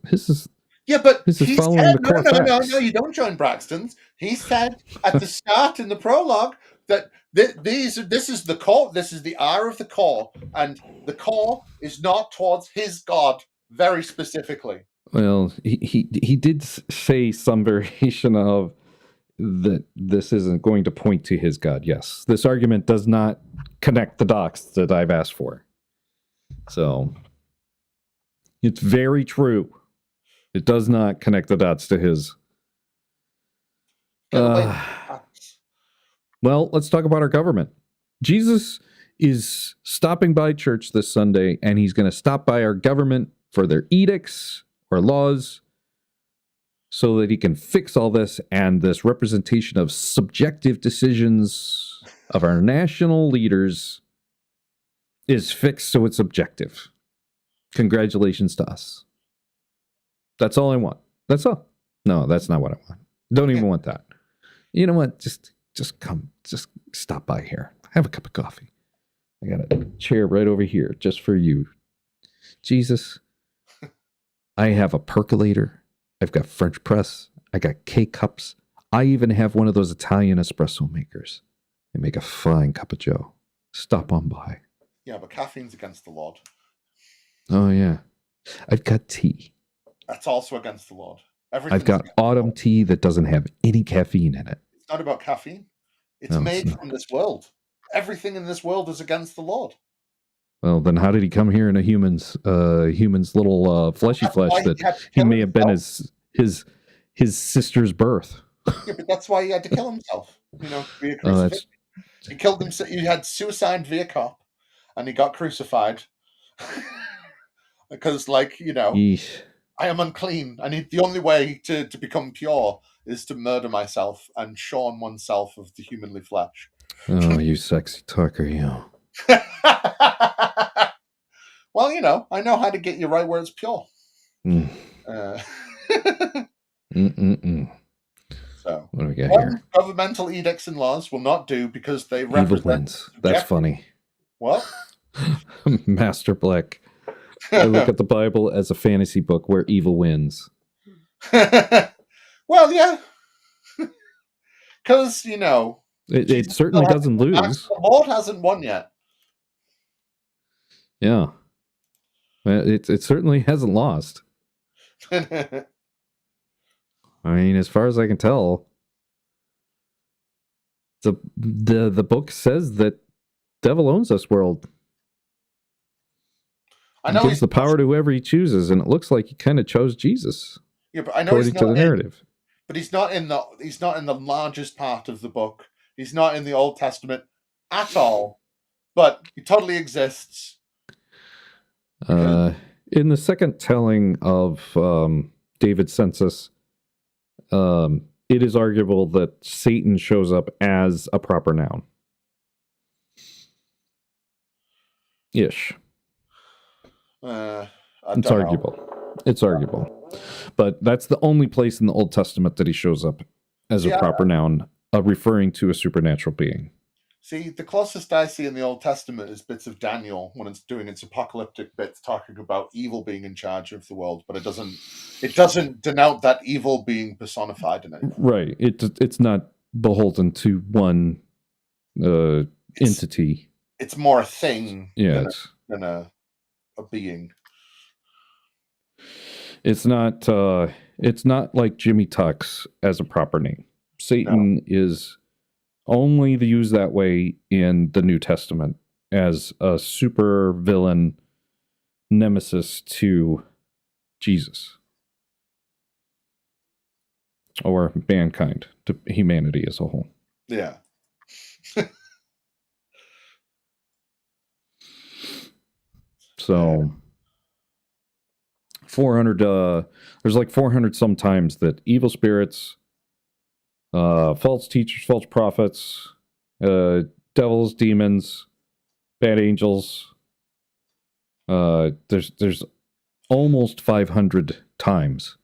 yeah, but this is he following said, the core facts. No, you don't join Braxtons. He said at the start in the prologue that this is the core, this is the hour of the core, and the core is not towards his God very specifically. Well, he did say some variation of that this isn't going to point to his God. Yes, this argument does not connect the dots that I've asked for. So it's very true. It does not connect the dots to his. Well, let's talk about our government. Jesus is stopping by church this Sunday, and he's going to stop by our government for their edicts or laws so that he can fix all this, and this representation of subjective decisions of our national leaders is fixed so it's objective. Congratulations to us. That's all I want. That's all. No, that's not what I want. Don't even want that. You know what? Just come. Just stop by here. Have a cup of coffee. I got a chair right over here just for you. Jesus, I have a percolator. I've got French press. I got K-cups. I even have one of those Italian espresso makers. They make a fine cup of joe. Stop on by. Yeah, but caffeine's against the Lord. Oh, yeah. I've got tea. That's also against the Lord. I've got autumn tea that doesn't have any caffeine in it. It's not about caffeine. It's made from this world. Everything in this world is against the Lord. Well, then how did he come here in a human's little fleshy flesh that he may have been his sister's birth? Yeah, but that's why he had to kill himself. You know, via crucifixion. He killed himself. He had suicide via cop, and he got crucified because, like, you know, Yeesh. I am unclean. I need the only way to become pure is to murder myself and shorn oneself of the humanly flesh. Oh, you sexy talker, you. Well, you know, I know how to get you right where it's pure. Mm. So, what do we got here? Governmental edicts and laws will not do because they Evil represent wins. That's funny. What? Master Black. I look at the Bible as a fantasy book where evil wins. Well, yeah. Because, It certainly doesn't lose. The Lord hasn't won yet. Yeah. It certainly hasn't lost. I mean, as far as I can tell, the book says that devil owns this world. I know he gives the power to whoever he chooses, and it looks like he kind of chose Jesus. Yeah, but I know according to the narrative. But he's not in the largest part of the book. He's not in the Old Testament at all. But he totally exists. In the second telling of David's census, it is arguable that Satan shows up as a proper noun. Ish. It's arguable. It's arguable. But that's the only place in the Old Testament that he shows up as a proper noun, referring to a supernatural being. See, the closest I see in the Old Testament is bits of Daniel when it's doing its apocalyptic bits, talking about evil being in charge of the world, but it doesn't denote that evil being personified in it. Right. It's not beholden to one entity. It's more a thing than a being. It's not like Jimmy Tux as a proper name. Satan is only used that way in the New Testament as a super villain nemesis to Jesus or mankind, to humanity as a whole. Yeah. So 400 there's like 400 sometimes that evil spirits, false teachers, false prophets, devils, demons, bad angels, there's almost 500 times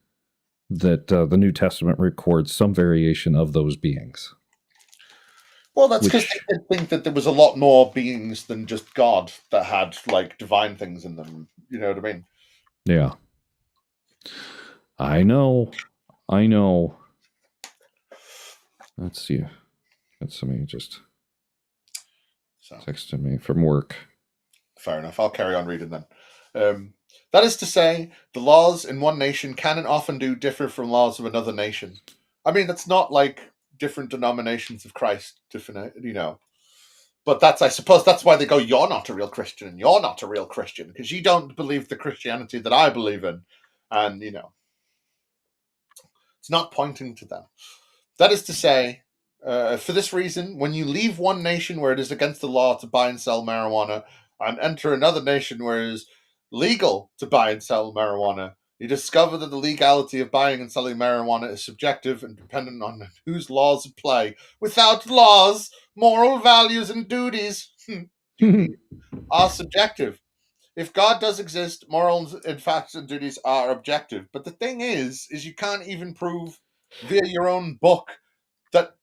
that the New Testament records some variation of those beings. Well, that's because they did think that there was a lot more beings than just God that had like divine things in them. You know what I mean? Yeah. I know. Let's see. Got somebody just texted me from work. Fair enough. I'll carry on reading then. That is to say, the laws in one nation can and often do differ from laws of another nation. I mean, that's not like different denominations of Christ, different, But I suppose that's why they go, you're not a real Christian and you're not a real Christian, because you don't believe the Christianity that I believe in. And, it's not pointing to them. That is to say, for this reason, when you leave one nation where it is against the law to buy and sell marijuana and enter another nation where it is legal to buy and sell marijuana, you discover that the legality of buying and selling marijuana is subjective and dependent on whose laws apply. Without laws, moral values and duties are subjective. If God does exist, morals and facts and duties are objective. But the thing is you can't even prove via your own book that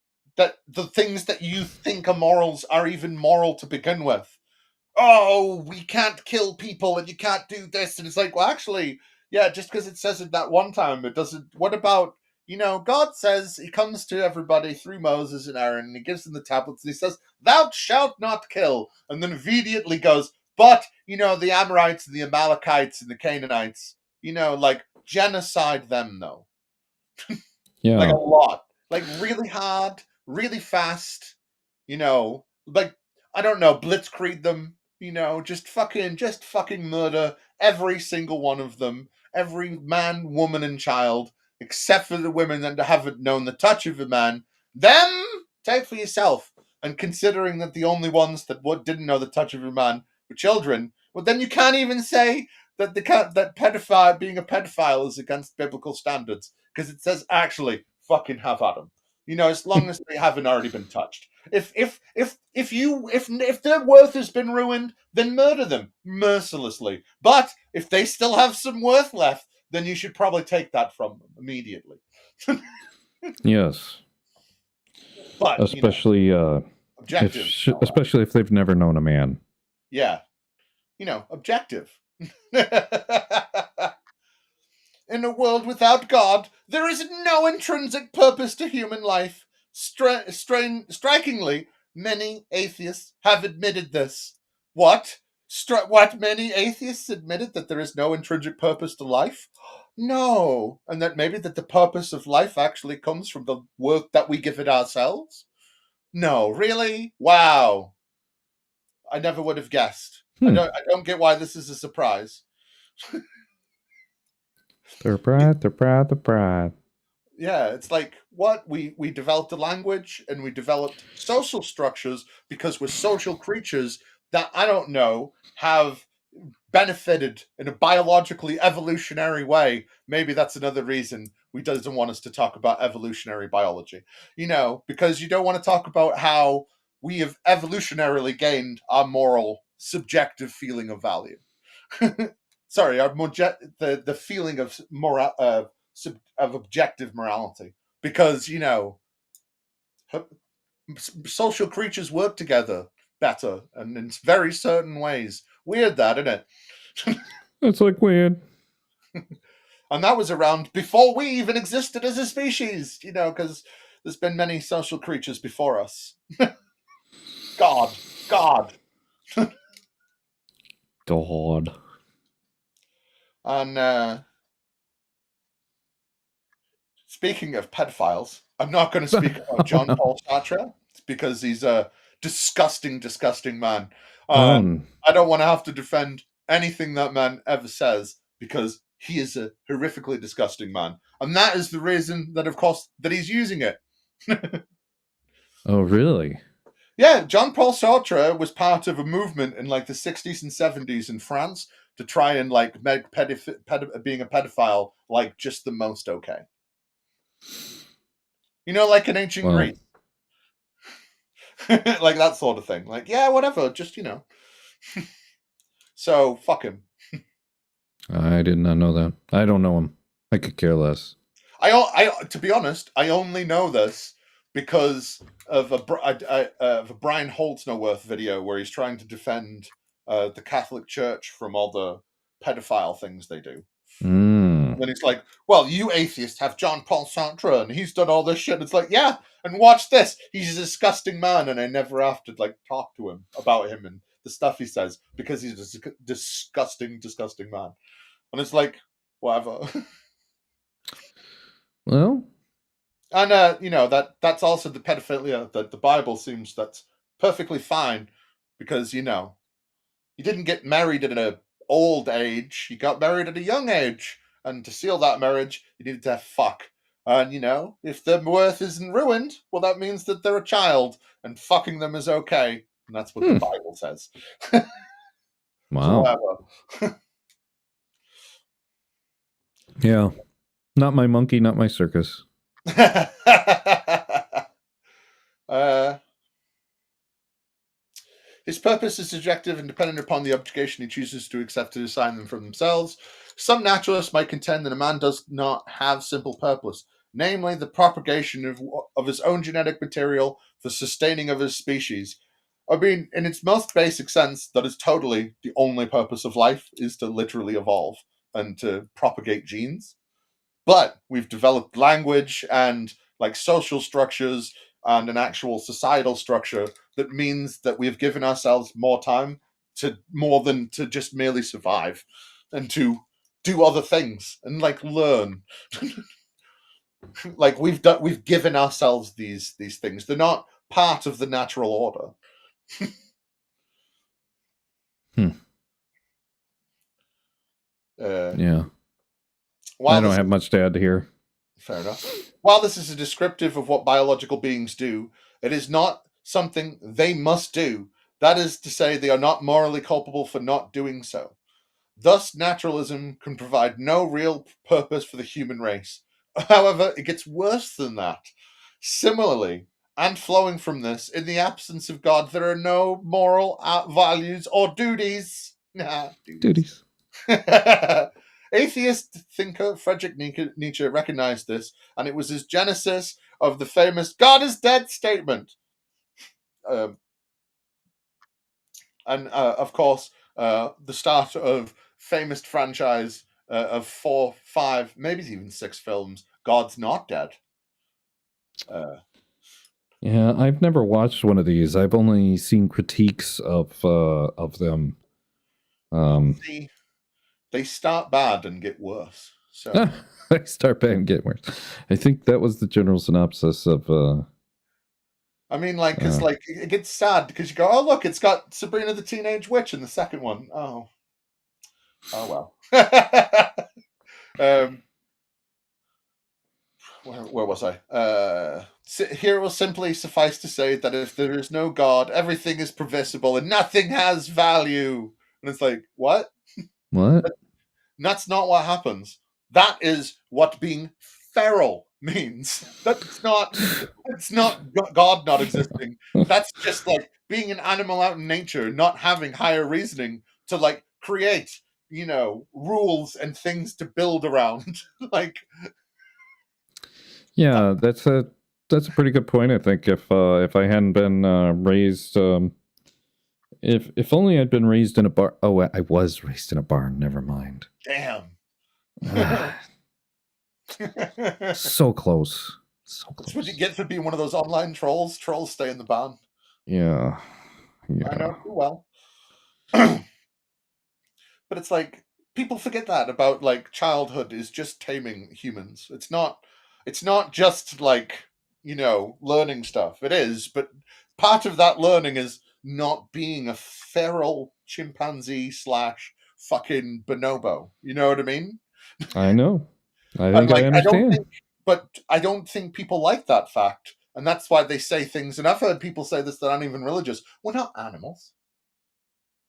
the things that you think are morals are even moral to begin with. Oh, we can't kill people and you can't do this. And it's like, well, actually, yeah, just because it says it that one time, it doesn't. What about, God says he comes to everybody through Moses and Aaron and he gives them the tablets and he says, thou shalt not kill. And then immediately goes, but, the Amorites and the Amalekites and the Canaanites, like genocide them though. Yeah. Like a lot. Like really hard, really fast, like, I don't know, blitzkrieg them, just fucking murder every single one of them, every man, woman, and child, except for the women that haven't known the touch of a man. Them, take for yourself. And considering that the only ones that didn't know the touch of a man were children, well, then you can't even say that that being a pedophile is against biblical standards, because it says actually fucking have at them. As long as they haven't already been touched. If their worth has been ruined, then murder them mercilessly. But if they still have some worth left, then you should probably take that from them immediately. Yes. But especially objective. especially if they've never known a man. Yeah. Objective. In a world without God, there is no intrinsic purpose to human life. Strikingly, many atheists have admitted this. What? What? Many atheists admitted that there is no intrinsic purpose to life? No. And that maybe that the purpose of life actually comes from the work that we give it ourselves? No. Really? Wow. I never would have guessed. I don't get why this is a surprise. They're proud. Yeah, it's like what we developed a language and we developed social structures because we're social creatures that I don't know have benefited in a biologically evolutionary way. Maybe that's another reason we doesn't want us to talk about evolutionary biology. Because you don't want to talk about how we have evolutionarily gained our moral subjective feeling of value. Sorry, the feeling of moral of objective morality, because social creatures work together better and in very certain ways. Weird, that, isn't it? It's like weird. And that was around before we even existed as a species, because there's been many social creatures before us. God. God. And speaking of pedophiles, I'm not going to speak about John Paul Sartre. It's because he's a disgusting, disgusting man. I don't want to have to defend anything that man ever says because he is a horrifically disgusting man. And that is the reason that, of course, that he's using it. Oh, really? Yeah, John Paul Sartre was part of a movement in like the 60s and 70s in France to try and like make being a pedophile like just the most okay. Like in ancient Greece. Like that sort of thing. Like, yeah, whatever, just, So, fuck him. I did not know that. I don't know him. I could care less. To be honest, I only know this because of a Brian Holtznerworth video where he's trying to defend the Catholic Church from all the pedophile things they do. And then he's like, well, you atheists have John Paul Sartre and he's done all this shit. It's like, yeah, and watch this. He's a disgusting man and I never have to like talk to him about him and the stuff he says because he's a disgusting, disgusting man. And it's like, whatever. Well, and that's also the pedophilia that the Bible seems that's perfectly fine because he didn't get married at an old age, he got married at a young age, and to seal that marriage, you needed to have fuck. And if their worth isn't ruined, well, that means that they're a child, and fucking them is okay, and that's what the Bible says. Wow. Yeah. Not my monkey, not my circus. His purpose is subjective and dependent upon the objective he chooses to accept to assign them for themselves. Some naturalists might contend that a man does not have simple purpose, namely the propagation of his own genetic material for sustaining of his species. I mean, in its most basic sense, that is totally the only purpose of life, is to literally evolve and to propagate genes. But we've developed language and like social structures and an actual societal structure that means that we've given ourselves more time to more than to just merely survive and to do other things and like learn. Like we've given ourselves these things. They're not part of the natural order. Yeah. I don't have much to add here. Fair enough. While this is a descriptive of what biological beings do, it is not something they must do. That is to say, they are not morally culpable for not doing so. Thus, naturalism can provide no real purpose for the human race. However, it gets worse than that. Similarly, and flowing from this, in the absence of God, there are no moral values or duties. Duties. Atheist thinker Friedrich Nietzsche recognized this, and it was his genesis of the famous "God is dead" statement. And of course, the start of famous franchise of 4, 5, maybe even 6 films. God's Not Dead. Yeah, I've never watched one of these. I've only seen critiques of them. See, they start bad and get worse. So I start bad and get worse. I think that was the general synopsis of. I mean, like, because like it gets sad because you go, oh look, it's got Sabrina the Teenage Witch in the second one. Oh well. Where was I? Here it will simply suffice to say that if there is no God, everything is permissible and nothing has value. And it's like, what? What? That's not what happens. That is what being feral means. It's not God not existing. That's just like being an animal out in nature, not having higher reasoning to like create, rules and things to build around. Like, yeah, that's a pretty good point. I think if I hadn't been raised, if only I'd been raised in a bar. Oh, I was raised in a barn. Never mind. damn. So close. So close. That's what you get for being one of those online trolls. Trolls stay in the barn. Yeah. I know too well. But it's like people forget that about like childhood is just taming humans. It's not just like, learning stuff. It is, but part of that learning is not being a feral chimpanzee / fucking bonobo. You know what I mean? I know. I think I understand. I don't think people like that fact. And that's why they say things, and I've heard people say this that aren't even religious. We're not animals.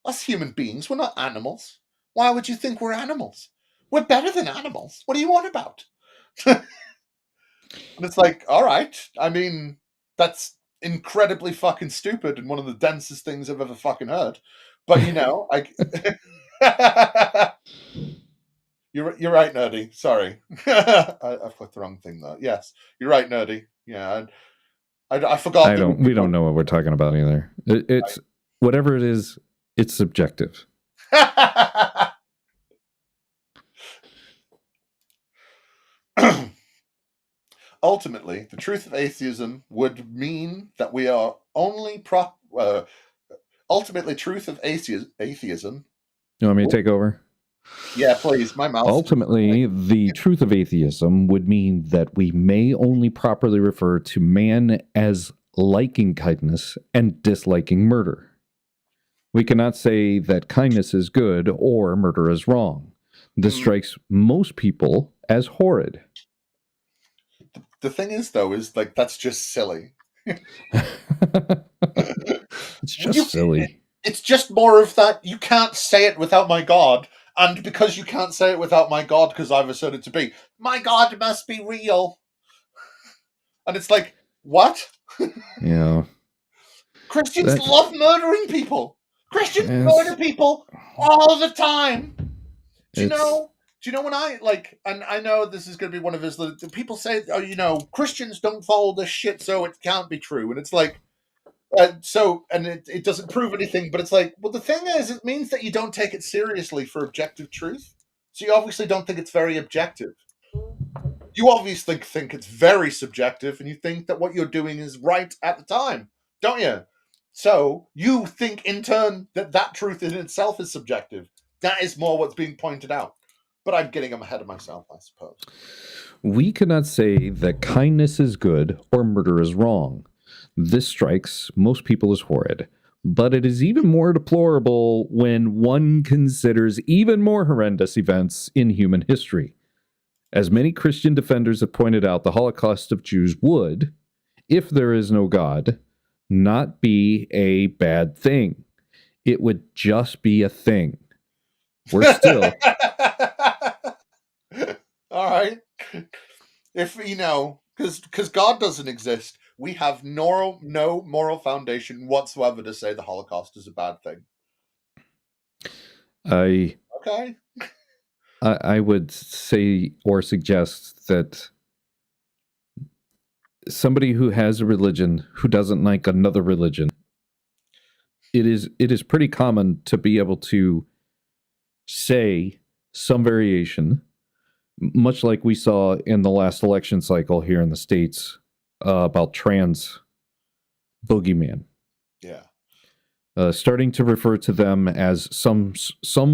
Us human beings, we're not animals. Why would you think we're animals? We're better than animals. What do you want about? And it's like, all right. I mean, that's incredibly fucking stupid and one of the densest things I've ever fucking heard. But You're right, Nerdy. Sorry. I clicked the wrong thing there. Yes, you're right, Nerdy. Yeah, I forgot. We don't know what we're talking about either. It's whatever it is. It's subjective. Ultimately, the truth of atheism would mean that we are only ultimately, truth of atheism. You want me to take over? Yeah, please. My mouth. Ultimately, the truth of atheism would mean that we may only properly refer to man as liking kindness and disliking murder. We cannot say that kindness is good or murder is wrong. This strikes most people as horrid. The thing is, though, is like that's just silly. It's just silly. It's just more of that. You can't say it without my God. And because you can't say it without my God, because I've asserted to be, my God must be real. And it's like, what? Yeah. Christians love murdering people. Christians murder people all the time. Do you know when I like, and I know this is going to be one of his, people say, oh, Christians don't follow this shit, so it can't be true. And it's like, it doesn't prove anything, but it's like, well, the thing is, it means that you don't take it seriously for objective truth. So you obviously don't think it's very objective. You obviously think it's very subjective, and you think that what you're doing is right at the time, don't you? So you think in turn that truth in itself is subjective. That is more what's being pointed out. But I'm getting ahead of myself, I suppose. We cannot say that kindness is good or murder is wrong. This strikes most people as horrid, but it is even more deplorable when one considers even more horrendous events in human history. As many Christian defenders have pointed out, the Holocaust of Jews would, if there is no God, not be a bad thing. It would just be a thing. We're still... All right. If, because God doesn't exist, we have no moral foundation whatsoever to say the Holocaust is a bad thing. Okay. I would say or suggest that somebody who has a religion who doesn't like another religion it is pretty common to be able to say some variation, much like we saw in the last election cycle here in the States about trans boogeyman. Yeah. Starting to refer to them as some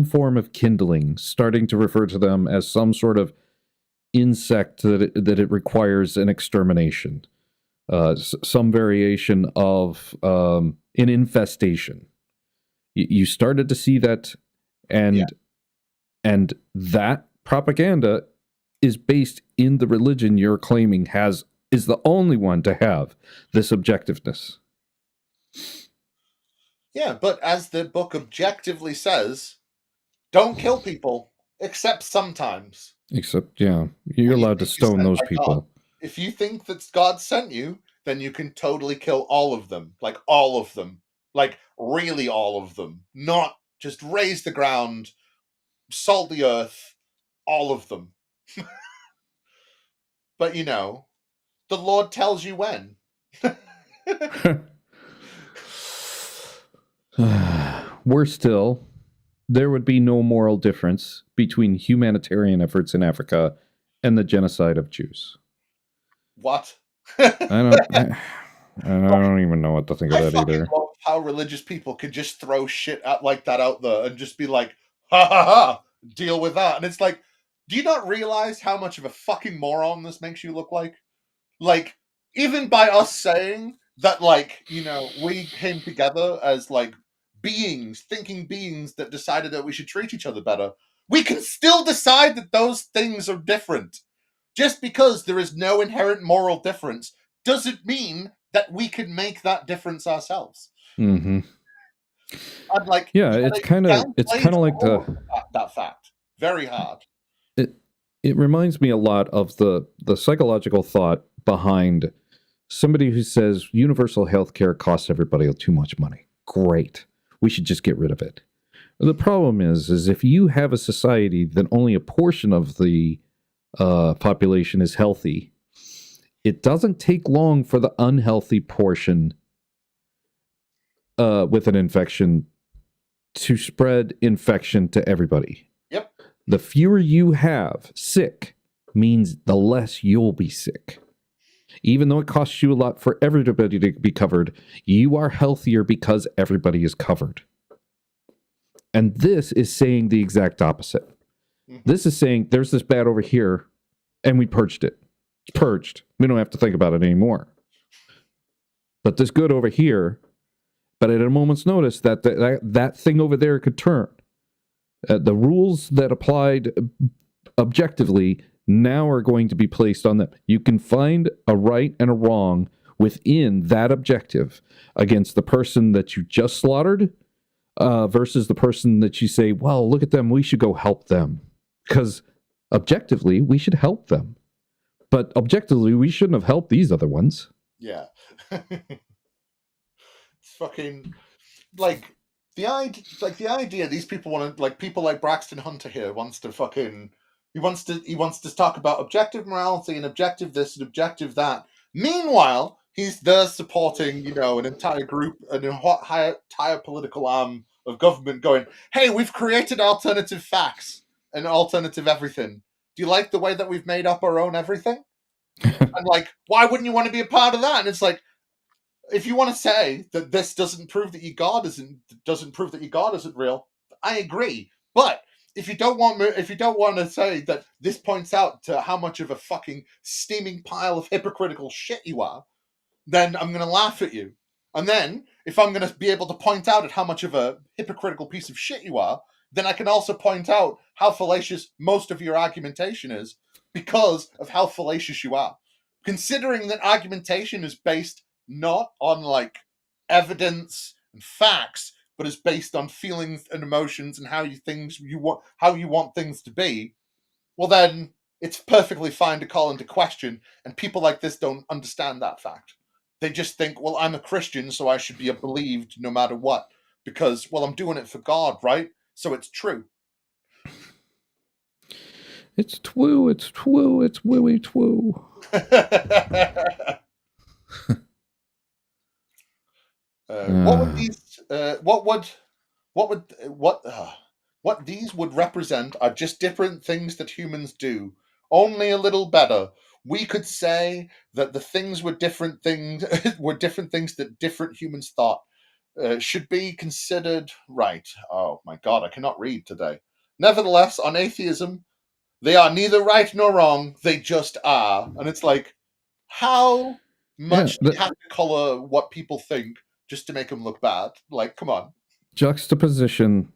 form of kindling, starting to refer to them as some sort of insect that it requires an extermination, some variation of an infestation. You started to see that, and that propaganda is based in the religion you're claiming is the only one to have this objectiveness. Yeah, but as the book objectively says, don't kill people, except sometimes. Except, yeah, you're allowed to stone those people. If you think that God sent you, then you can totally kill all of them. Like, all of them. Like, really all of them. Not just raise the ground, salt the earth, all of them. But, the Lord tells you when. Worse still, there would be no moral difference between humanitarian efforts in Africa and the genocide of Jews. What? I don't even know what to think of that either. Love how religious people can just throw shit like that out there and just be like, ha ha ha, deal with that. And it's like, do you not realize how much of a fucking moron this makes you look like? Like, even by us saying that, like, we came together as, like, thinking beings that decided that we should treat each other better, we can still decide that those things are different. Just because there is no inherent moral difference doesn't mean that we can make that difference ourselves. Mm-hmm. And, like, it's kind of like that fact very hard. It reminds me a lot of the psychological thought behind somebody who says universal health care costs everybody too much money. Great. We should just get rid of it. The problem is if you have a society that only a portion of the population is healthy, it doesn't take long for the unhealthy portion with an infection to spread infection to everybody. Yep. The fewer you have sick means the less you'll be sick. Even though it costs you a lot for everybody to be covered, you are healthier because everybody is covered. And this is saying the exact opposite. Mm-hmm. This is saying there's this bad over here, and we purged it. It's purged. We don't have to think about it anymore. But this good over here, but at a moment's notice, that thing over there could turn. The rules that applied objectively now are going to be placed on them. You can find a right and a wrong within that objective against the person that you just slaughtered versus the person that you say, well, look at them, we should go help them. Because objectively, we should help them. But objectively, we shouldn't have helped these other ones. Yeah. It's fucking, like, the idea these people want to, like, people like Braxton Hunter here wants to fucking, he wants to talk about objective morality and objective this and objective that. Meanwhile, he's there supporting, an entire group, an entire political arm of government going, hey, we've created alternative facts and alternative everything. Do you like the way that we've made up our own everything? And, like, why wouldn't you want to be a part of that? And it's like, if you want to say that this doesn't prove that your God isn't real, I agree. But if you don't want to say that this points out to how much of a fucking steaming pile of hypocritical shit you are, then I'm going to laugh at you. And then if I'm going to be able to point out at how much of a hypocritical piece of shit you are, then I can also point out how fallacious most of your argumentation is because of how fallacious you are. Considering that argumentation is based not on, like, evidence and facts, but is based on feelings and emotions and how you want things to be, well, then it's perfectly fine to call into question. And people like this don't understand that fact. They just think, well, I'm a Christian, so I should be believed no matter what, because, well, I'm doing it for God, right? So it's true. It's twoo, it's wooey twoo. What would these what these would represent are just different things that humans do, only a little better. We could say that the things were different things were different things that different humans thought should be considered right. Oh my God, I cannot read today. Nevertheless, on atheism, they are neither right nor wrong. They just are, and it's like, how much do you have to color what people think just to make them look bad? Like, come on. Juxtaposition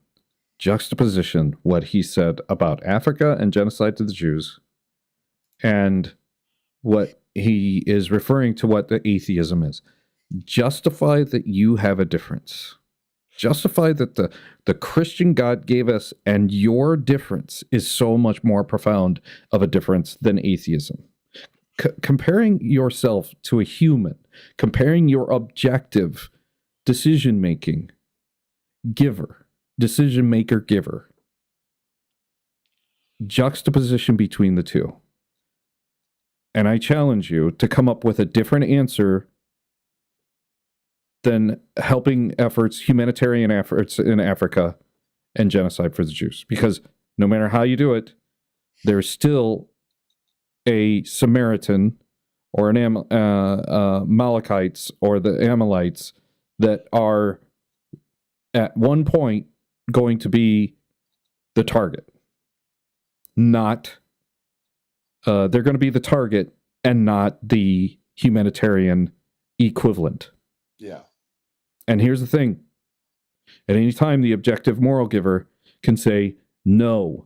what he said about Africa and genocide to the Jews, and what he is referring to what the atheism is. Justify that you have a difference. Justify that the Christian God gave us and your difference is so much more profound of a difference than atheism. Comparing yourself to a human, comparing your objective decision-making giver, decision maker giver, juxtaposition between the two. And I challenge you to come up with a different answer than helping efforts, humanitarian efforts in Africa and genocide for the Jews. Because no matter how you do it, there's still a Samaritan or an Amalekites or the Amalekites that are at one point going to be the target. Not, they're going to be the target and not the humanitarian equivalent. Yeah. And here's the thing. At any time, the objective moral giver can say, no,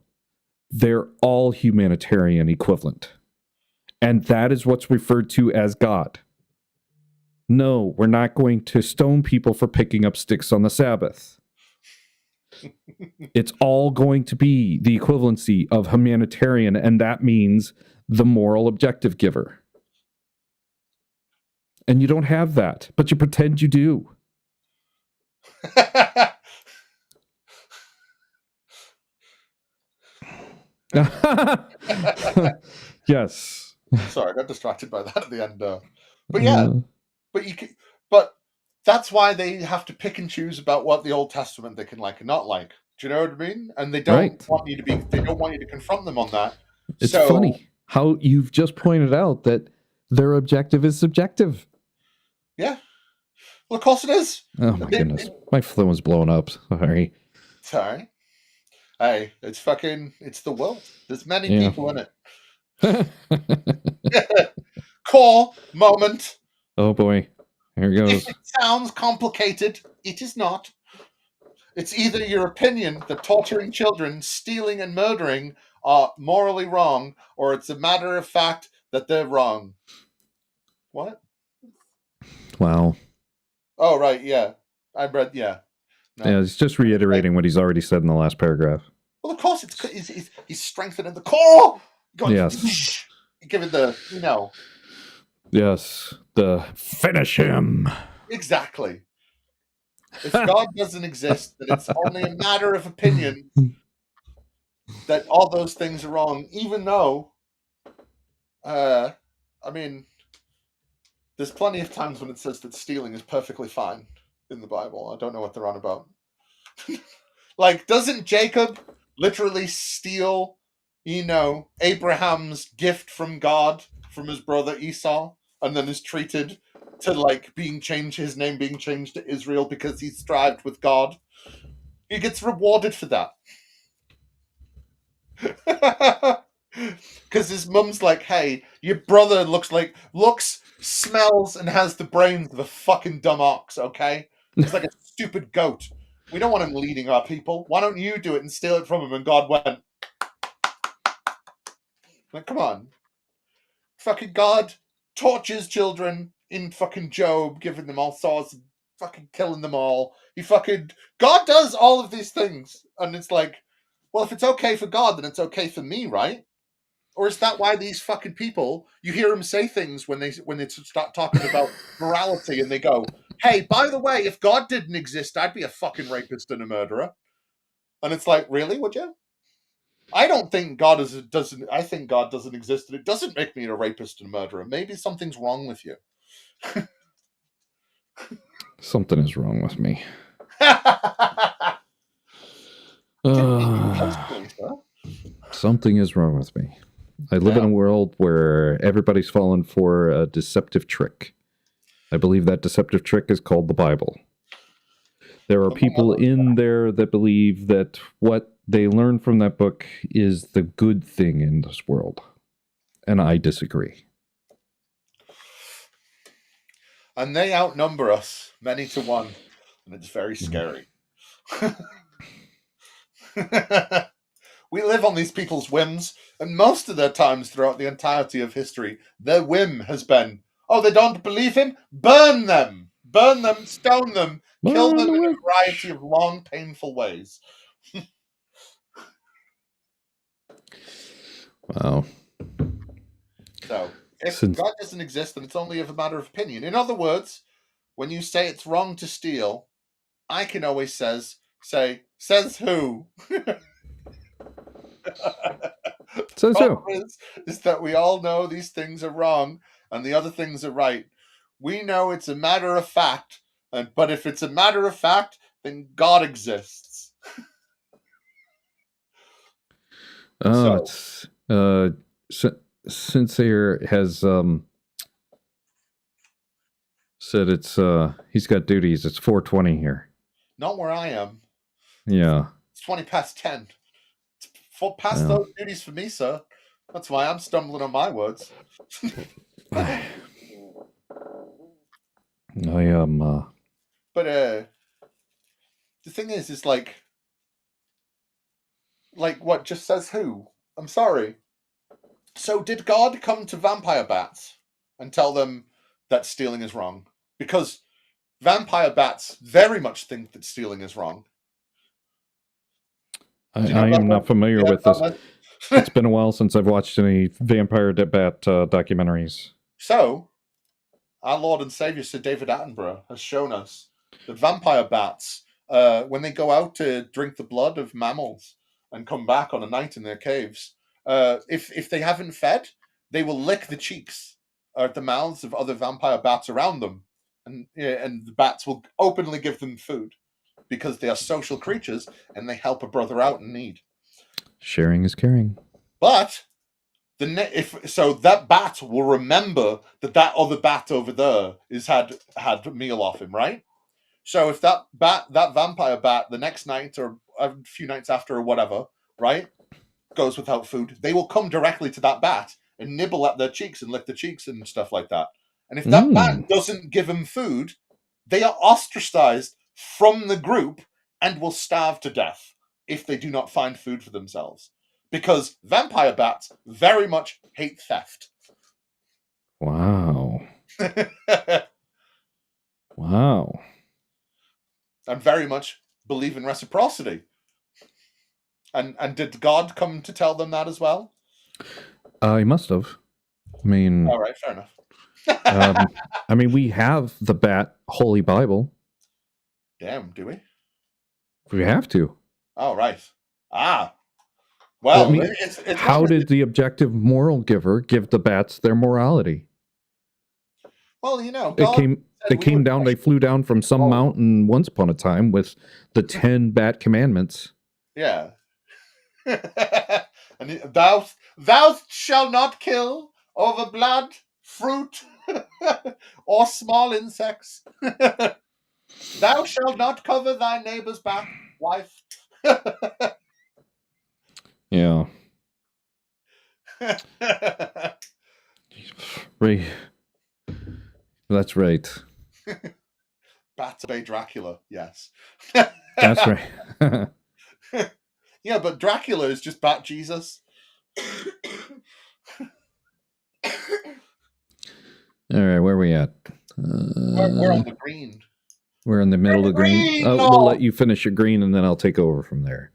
they're all humanitarian equivalent. And that is what's referred to as God. No, we're not going to stone people for picking up sticks on the Sabbath. It's all going to be the equivalency of humanitarian, and that means the moral objective giver. And you don't have that, but you pretend you do. Yes. Sorry, I got distracted by that at the end. But yeah, but that's why they have to pick and choose about what the Old Testament they can like and not like. Do you know what I mean? And they don't want you to be. They don't want you to confront them on that. It's funny how you've just pointed out that their objective is subjective. Yeah. Well, of course it is. Oh my goodness, my phone was blowing up. Sorry. Sorry. Hey, it's the world. There's many people in it. Core moment. Oh boy. Here it goes. If it sounds complicated, it is not. It's either your opinion that torturing children, stealing and murdering are morally wrong, or it's a matter of fact that they're wrong. What? Wow. Oh, right, yeah. I read, yeah. No. Yeah, he's just reiterating what he's already said in the last paragraph. Well, of course, he's strengthening the core. Yes. Give it the, Yes, the finish him. Exactly. If God doesn't exist, then it's only a matter of opinion that all those things are wrong, even though, there's plenty of times when it says that stealing is perfectly fine in the Bible. I don't know what they're on about. Like, doesn't Jacob literally steal, Abraham's gift from God, from his brother Esau, and then is treated to, like, his name being changed to Israel because he strived with God? He gets rewarded for that. Because his mum's like, hey, your brother looks, smells, and has the brains of a fucking dumb ox, okay? He's like a stupid goat. We don't want him leading our people. Why don't you do it and steal it from him? And God went, like, come on. Fucking God tortures children in fucking Job, giving them all sorts, fucking killing them all. God does all of these things. And it's like, well, if it's okay for God, then it's okay for me, right? Or is that why these fucking people, you hear them say things when they start talking about morality, and they go, hey, by the way, if God didn't exist, I'd be a fucking rapist and a murderer. And it's like, really, would you? I don't think I think God doesn't exist, and it doesn't make me a rapist and a murderer. Maybe something's wrong with you. Something is wrong with me. Something is wrong with me. I live in a world where everybody's fallen for a deceptive trick. I believe that deceptive trick is called the Bible. There are people in there that believe that what they learn from that book is the good thing in this world. And I disagree. And they outnumber us many to one. And it's very scary. We live on these people's whims, and most of their times throughout the entirety of history, their whim has been, oh, they don't believe him? Burn them! Burn them, stone them, kill them in a variety of long, painful ways. Wow. So, if God doesn't exist, then it's only a matter of opinion. In other words, when you say it's wrong to steal, I can always say, says who? Says who? Is that we all know these things are wrong and the other things are right. We know it's a matter of fact, but if it's a matter of fact, then God exists. Sincere has said it's he's got duties. It's 4:20 here. Not where I am. Yeah. It's 20 past 10. It's past those duties for me, sir. That's why I'm stumbling on my words. I am. But the thing is like what just says who? I'm sorry. So did God come to vampire bats and tell them that stealing is wrong? Because vampire bats very much think that stealing is wrong. I am not familiar with this. It's been a while since I've watched any vampire bat documentaries. So, our Lord and Savior Sir David Attenborough has shown us that vampire bats, when they go out to drink the blood of mammals and come back on a night in their caves, if they haven't fed, they will lick the cheeks or the mouths of other vampire bats around them, and the bats will openly give them food because they are social creatures and they help a brother out in need. Sharing is caring. But that bat will remember that other bat over there is had a meal off him, right? So if that vampire bat the next night or a few nights after or whatever, right, goes without food, they will come directly to that bat and nibble at their cheeks and lick the cheeks and stuff like that. And if that bat doesn't give them food, they are ostracized from the group and will starve to death if they do not find food for themselves. Because vampire bats very much hate theft. Wow. Wow. And very much believe in reciprocity. And did God come to tell them that as well? He must have. I mean... All right, fair enough. I mean, we have the Bat Holy Bible. Damn, do we? We have to. Oh, right. Well, I mean, how did the objective moral giver give the bats their morality? Well, they flew down from some mountain once upon a time with the 10 bat commandments. Yeah. And thou shalt not kill over blood, fruit, or small insects. Thou shalt not cover thy neighbor's back, wife. Yeah. Right. That's right. Bats obey Dracula, yes. That's right. Yeah, but Dracula is just Bat Jesus. All right, where are we at? We're on the green. We're in the middle of the green. We'll let you finish your green, and then I'll take over from there.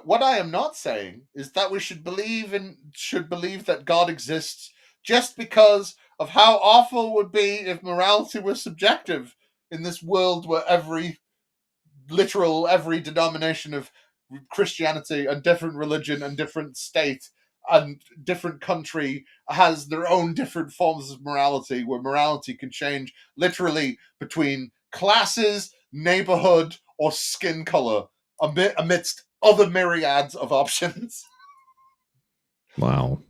What I am not saying is that we should believe that God exists just because of how awful it would be if morality was subjective in this world where every denomination of Christianity and different religion and different state and different country has their own different forms of morality, where morality can change literally between classes, neighborhood, or skin color amidst other myriads of options. Wow.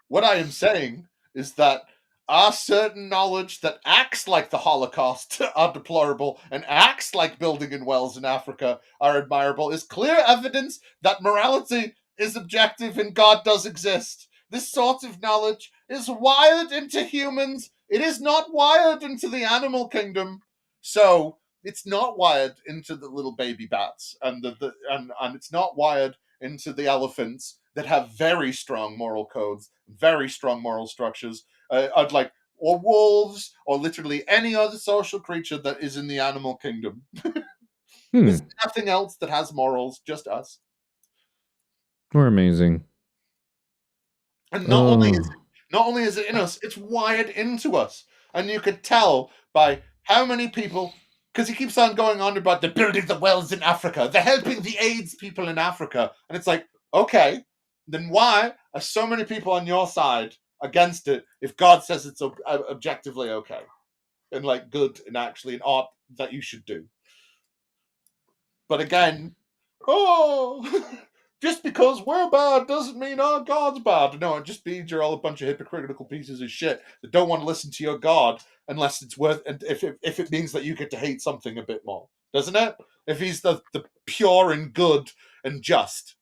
What I am saying is that our certain knowledge that acts like the Holocaust are deplorable and acts like building in wells in Africa are admirable is clear evidence that morality is objective and God does exist. This sort of knowledge is wired into humans. It is not wired into the animal kingdom. So it's not wired into the little baby bats and and it's not wired into the elephants that have very strong moral codes, very strong moral structures, or wolves, or literally any other social creature that is in the animal kingdom. There's nothing else that has morals, just us. We're amazing. And not only is it in us, it's wired into us. And you could tell by how many people, because he keeps on going on about they're building the wells in Africa, they're helping the AIDS people in Africa. And it's like, okay, then why are so many people on your side against it if God says it's objectively okay and like good and actually an art that you should do? But again, just because we're bad doesn't mean our God's bad. No, it just means you're all a bunch of hypocritical pieces of shit that don't want to listen to your God unless it's worth, and if it means that you get to hate something a bit more, doesn't it? If he's the pure and good and just.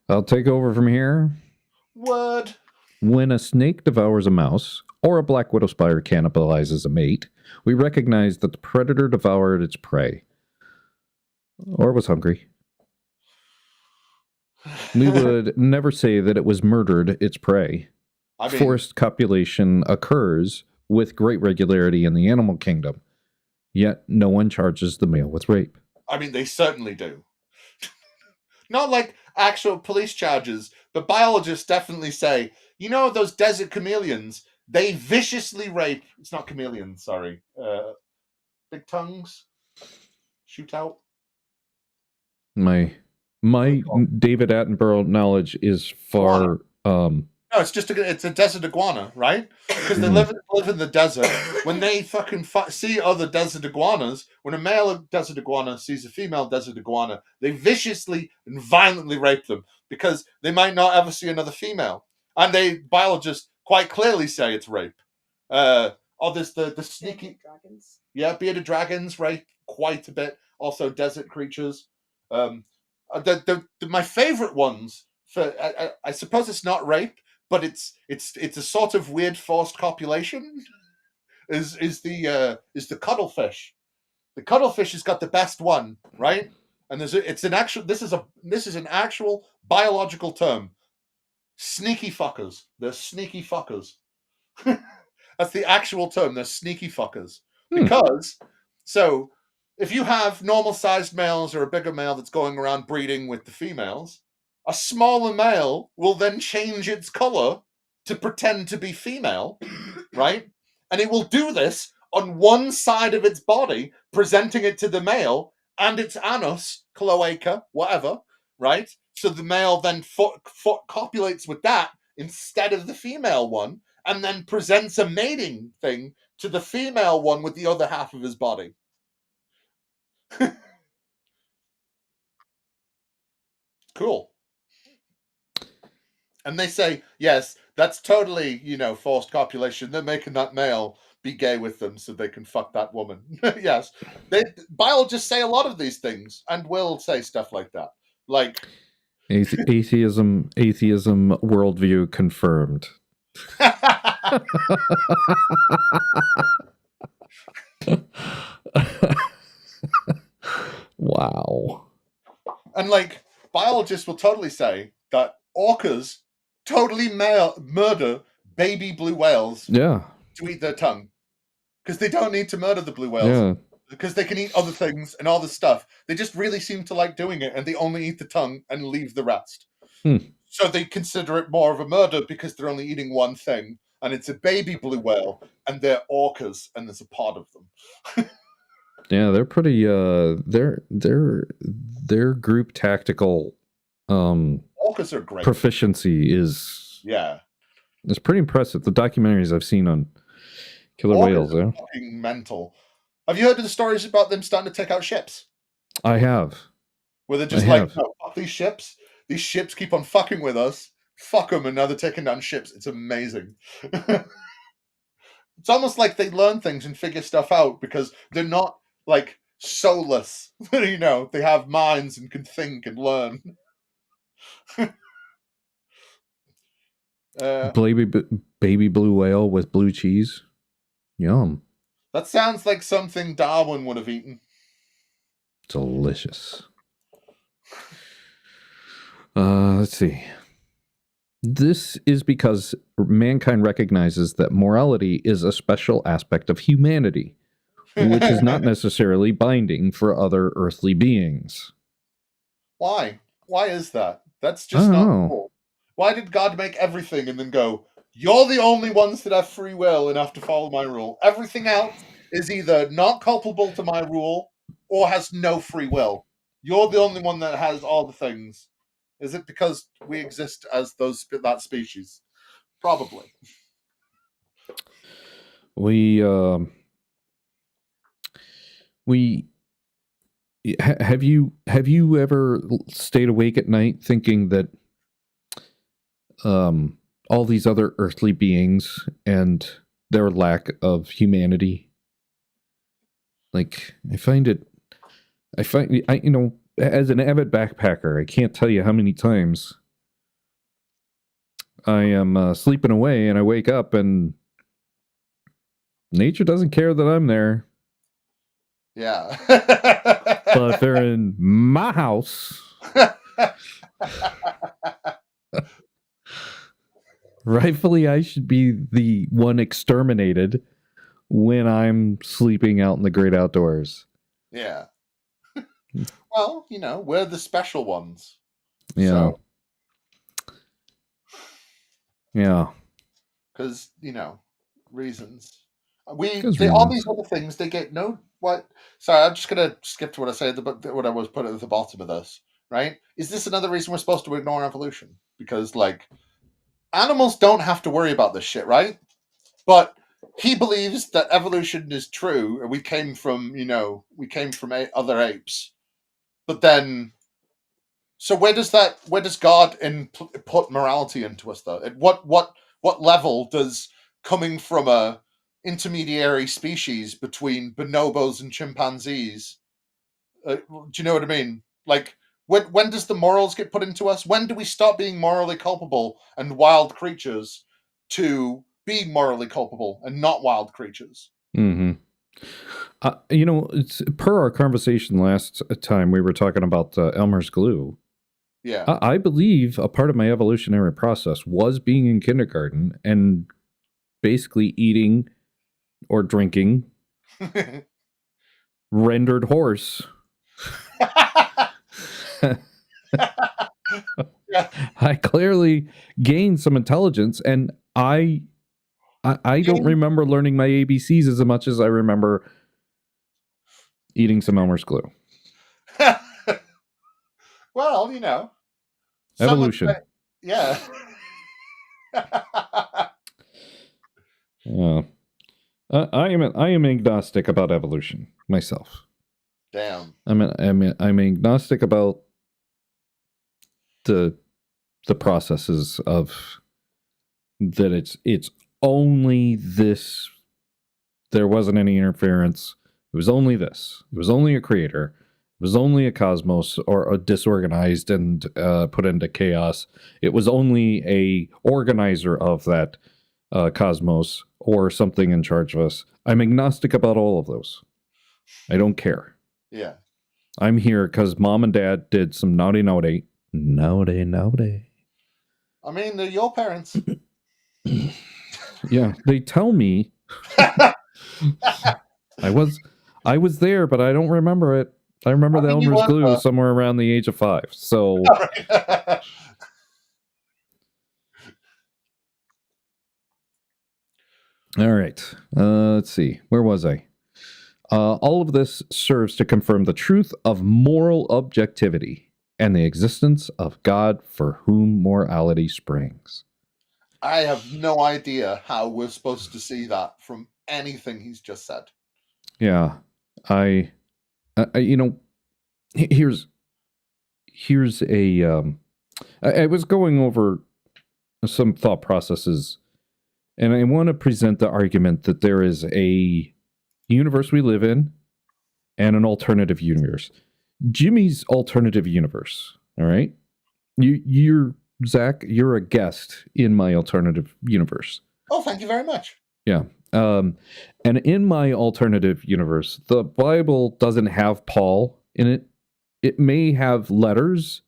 I'll take over from here. Word. When a snake devours a mouse, or a black widow spider cannibalizes a mate, we recognize that the predator devoured its prey, or was hungry. We would never say that it was murdered its prey. I mean, forced copulation occurs with great regularity in the animal kingdom, yet no one charges the male with rape. I mean, they certainly do. Not like actual police charges, but biologists definitely say, you know, those desert chameleons, they viciously rape. It's not chameleons, sorry. Big tongues. Shootout. My David Attenborough knowledge is far. No, it's just it's a desert iguana, right? Because they live in the desert. When they fucking see other desert iguanas, when a male desert iguana sees a female desert iguana, they viciously and violently rape them because they might not ever see another female. And biologists quite clearly say it's rape. There's the sneaky dragons. Yeah, bearded dragons rape quite a bit. Also, desert creatures. My favorite ones for I suppose it's not rape, but it's a sort of weird forced copulation. Is the cuttlefish. The cuttlefish has got the best one, right? And this is an actual biological term. Sneaky fuckers. They're sneaky fuckers. That's the actual term. They're sneaky fuckers. Because so if you have normal sized males or a bigger male that's going around breeding with the females, a smaller male will then change its color to pretend to be female, right? And it will do this on one side of its body, presenting it to the male and its anus, cloaca, whatever, right? So the male then copulates with that instead of the female one, and then presents a mating thing to the female one with the other half of his body. Cool. And they say, yes, that's totally, forced copulation. They're making that male be gay with them so they can fuck that woman. Yes. Biologists say a lot of these things and will say stuff like that. Like atheism worldview confirmed. Wow. And biologists will totally say that orcas totally murder baby blue whales to eat their tongue. Because they don't need to murder the blue whales. Yeah. Because they can eat other things and all this stuff. They just really seem to like doing it, and they only eat the tongue and leave the rest. So they consider it more of a murder because they're only eating one thing, and it's a baby blue whale, and they're orcas, and there's a pod of them. Yeah, they're pretty. Their group tactical. Orcas are great. Proficiency is. Yeah. It's pretty impressive. The documentaries I've seen on Killer whales, Orcas are yeah. fucking mental. Have you heard of the stories about them starting to take out ships? I have. Where they're just like, no, fuck these ships. These ships keep on fucking with us. Fuck them, and now they're taking down ships. It's amazing. It's almost like they learn things and figure stuff out because they're not like soulless. You know, they have minds and can think and learn. Baby blue whale with blue cheese. Yum. That sounds like something Darwin would have eaten. Delicious. Let's see. This is because mankind recognizes that morality is a special aspect of humanity, which is not necessarily binding for other earthly beings. Why? Why is that? That's just not cool. Why did God make everything and then go, you're the only ones that have free will and have to follow my rule? Everything else is either not culpable to my rule or has no free will. You're the only one that has all the things. Is it because we exist as that species? Probably. Have you ever stayed awake at night thinking that all these other earthly beings and their lack of humanity, like I find you know, as an avid backpacker, I can't tell you how many times I am sleeping away and I wake up and nature doesn't care that I'm there. Yeah. But if they're in my house, rightfully I should be the one exterminated when I'm sleeping out in the great outdoors. Yeah. Well, you know, we're the special ones. Yeah. So. Yeah. Because, you know, reasons. All these other things, they get no... What? Sorry, I'm just going to skip to what I said, what I was put at the bottom of this, right? Is this another reason we're supposed to ignore evolution? Because, like, animals don't have to worry about this shit, right? But he believes that evolution is true, and we came from other apes. But then, so where does God put morality into us, though? At what level does coming from a intermediary species between bonobos and chimpanzees? Do you know what I mean? Like, when does the morals get put into us? When do we stop being morally culpable and wild creatures to being morally culpable and not wild creatures? Mm-hmm. You know, it's per our conversation last time we were talking about Elmer's glue. Yeah. I believe a part of my evolutionary process was being in kindergarten and basically eating or drinking rendered horse. Yeah. I clearly gained some intelligence, and I don't remember learning my ABCs as much as I remember eating some Elmer's glue. Well, you know, evolution. Yeah. Yeah. I am agnostic about evolution myself. Damn. I'm agnostic about the processes of that. It's only this. There wasn't any interference. It was only this. It was only a creator. It was only a cosmos or a disorganized and put into chaos. It was only a organizer of that cosmos or something in charge of us. I'm agnostic about all of those. I don't care. Yeah. I'm here because mom and dad did some naughty. I mean, they're your parents. Yeah, they tell me. I was there, but I don't remember it. I remember the Elmer's glue somewhere around the age of 5. So. All right. Let's see. Where was I? All of this serves to confirm the truth of moral objectivity and the existence of God for whom morality springs. I have no idea how we're supposed to see that from anything he's just said. Yeah, I here's a I was going over some thought processes, and I want to present the argument that there is a universe we live in and an alternative universe. Jimmy's alternative universe. All right, you're Zach. You're a guest in my alternative universe. Oh, thank you very much. Yeah. And in my alternative universe, the Bible doesn't have Paul in it. It may have letters,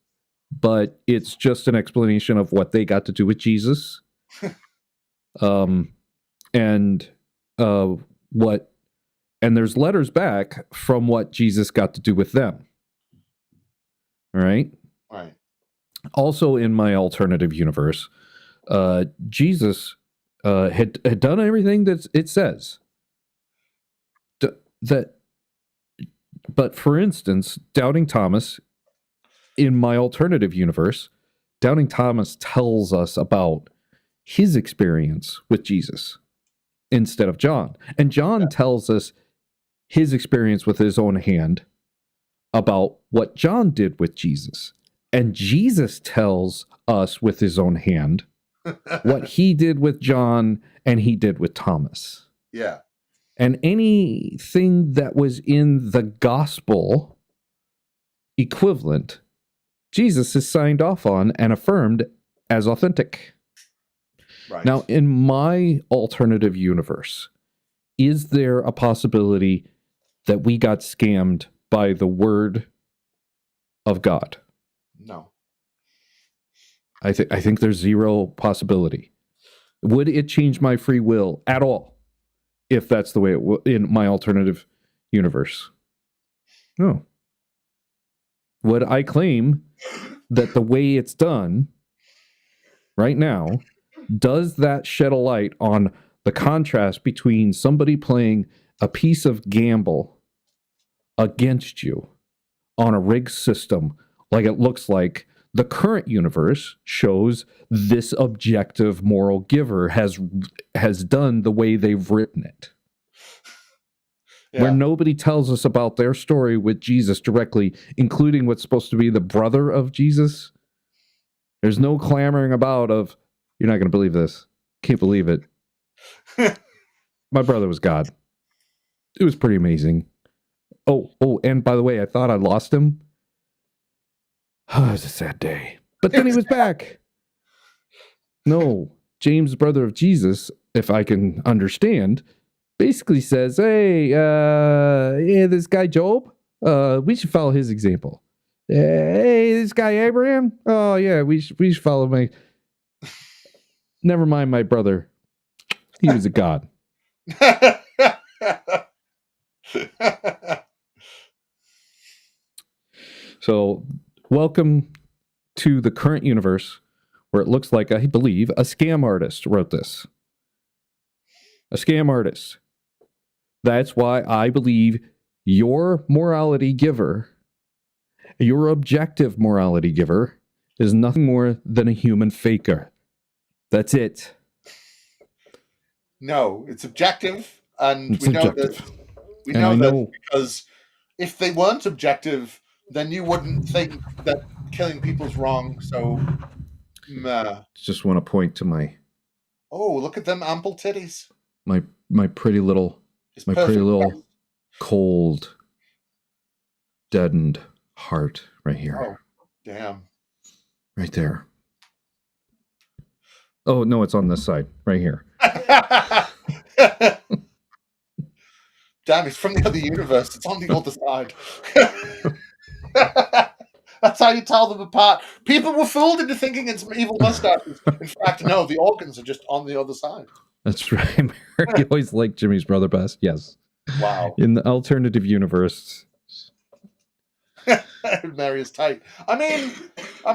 but it's just an explanation of what they got to do with Jesus. And there's letters back from what Jesus got to do with them. All right. Right. Also in my alternative universe, Jesus had done everything that it says. But for instance, Doubting Thomas, in my alternative universe, Doubting Thomas tells us about his experience with Jesus instead of John. And John tells us his experience with his own hand about what John did with Jesus. And Jesus tells us with his own hand what he did with John and he did with Thomas. Yeah. And anything that was in the gospel equivalent, Jesus is signed off on and affirmed as authentic. Right. Now, in my alternative universe, is there a possibility that we got scammed by the word of God? No. I think there's zero possibility. Would it change my free will at all if that's the way it in my alternative universe? No. Would I claim that the way it's done right now, does that shed a light on the contrast between somebody playing a piece of gamble against you on a rigged system like it looks like the current universe shows this objective moral giver has done the way they've written it? Yeah. Where nobody tells us about their story with Jesus directly, including what's supposed to be the brother of Jesus. There's no clamoring about of, you're not going to believe this. Can't believe it. My brother was God. It was pretty amazing. Oh, and by the way, I thought I lost him. Oh, it was a sad day. But then he was back. No, James, brother of Jesus, if I can understand, basically says, hey, this guy Job, we should follow his example. Hey, this guy Abraham, oh yeah, we should follow my. Never mind my brother. He was a god. So, welcome to the current universe where it looks like, I believe, a scam artist wrote this. A scam artist. That's why I believe your morality giver, your objective morality giver, is nothing more than a human faker. That's it. No, it's objective, and it's objective. We know that because if they weren't objective, then you wouldn't think that killing people's wrong. So, just want to point to my. Oh, look at them ample titties. My pretty little, cold, deadened heart right here. Oh, damn. Right there. Oh no, it's on this side, right here. Damn, it's from the other universe. It's on the other side. That's how you tell them apart. People were fooled into thinking it's evil mustaches. In fact, no, the organs are just on the other side. That's right. Mary always liked Jimmy's brother best. Yes. Wow. In the alternative universe. Mary is tight. I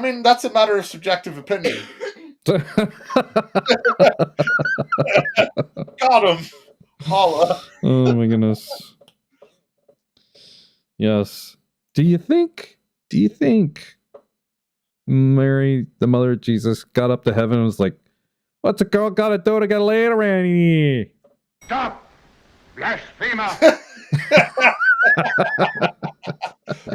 mean, that's a matter of subjective opinion. Got him. Holla. Oh my goodness. Yes. Do you think Mary, the mother of Jesus, got up to heaven and was like, What's a girl got to do to get laid around here? Stop! Blasphemer!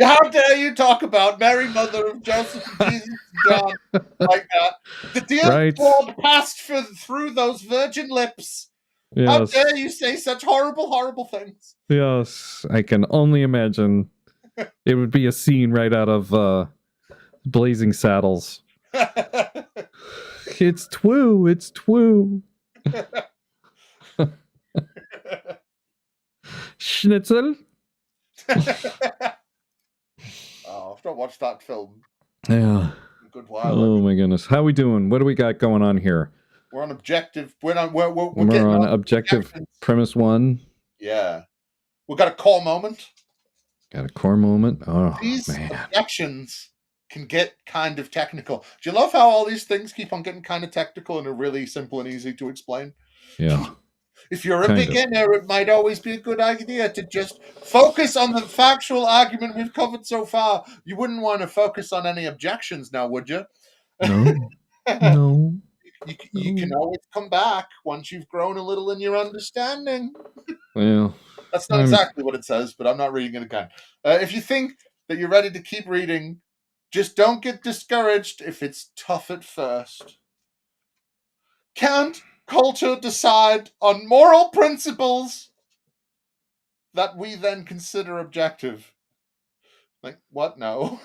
How dare you talk about Mary, mother of Joseph and Jesus and John like that? The dear Right. Lord passed through those virgin lips. How Yes. dare you say such horrible, horrible things? Yes. I can only imagine. It would be a scene right out of Blazing Saddles. It's twoo. It's twoo. Schnitzel. Oh, I've not watched that film Yeah. in a good while. Oh my goodness. How we doing? What do we got going on here? We're on objective. We're We're on objective objectives. premise 1. Yeah. We've got a core moment. Got a core moment. Oh, These man. objections can get kind of technical. Do you love how all these things keep on getting kind of technical and are really simple and easy to explain? Yeah. If you're a Kind of. beginner, it might always be a good idea to just focus on the factual argument we've covered so far. You wouldn't want to focus on any objections now, would you? No. No. You can always come back once you've grown a little in your understanding. Well, That's not exactly what it says, but I'm not reading it again. If you think that you're ready to keep reading, just don't get discouraged if it's tough at first. Can't culture decide on moral principles that we then consider objective? Like, what? No.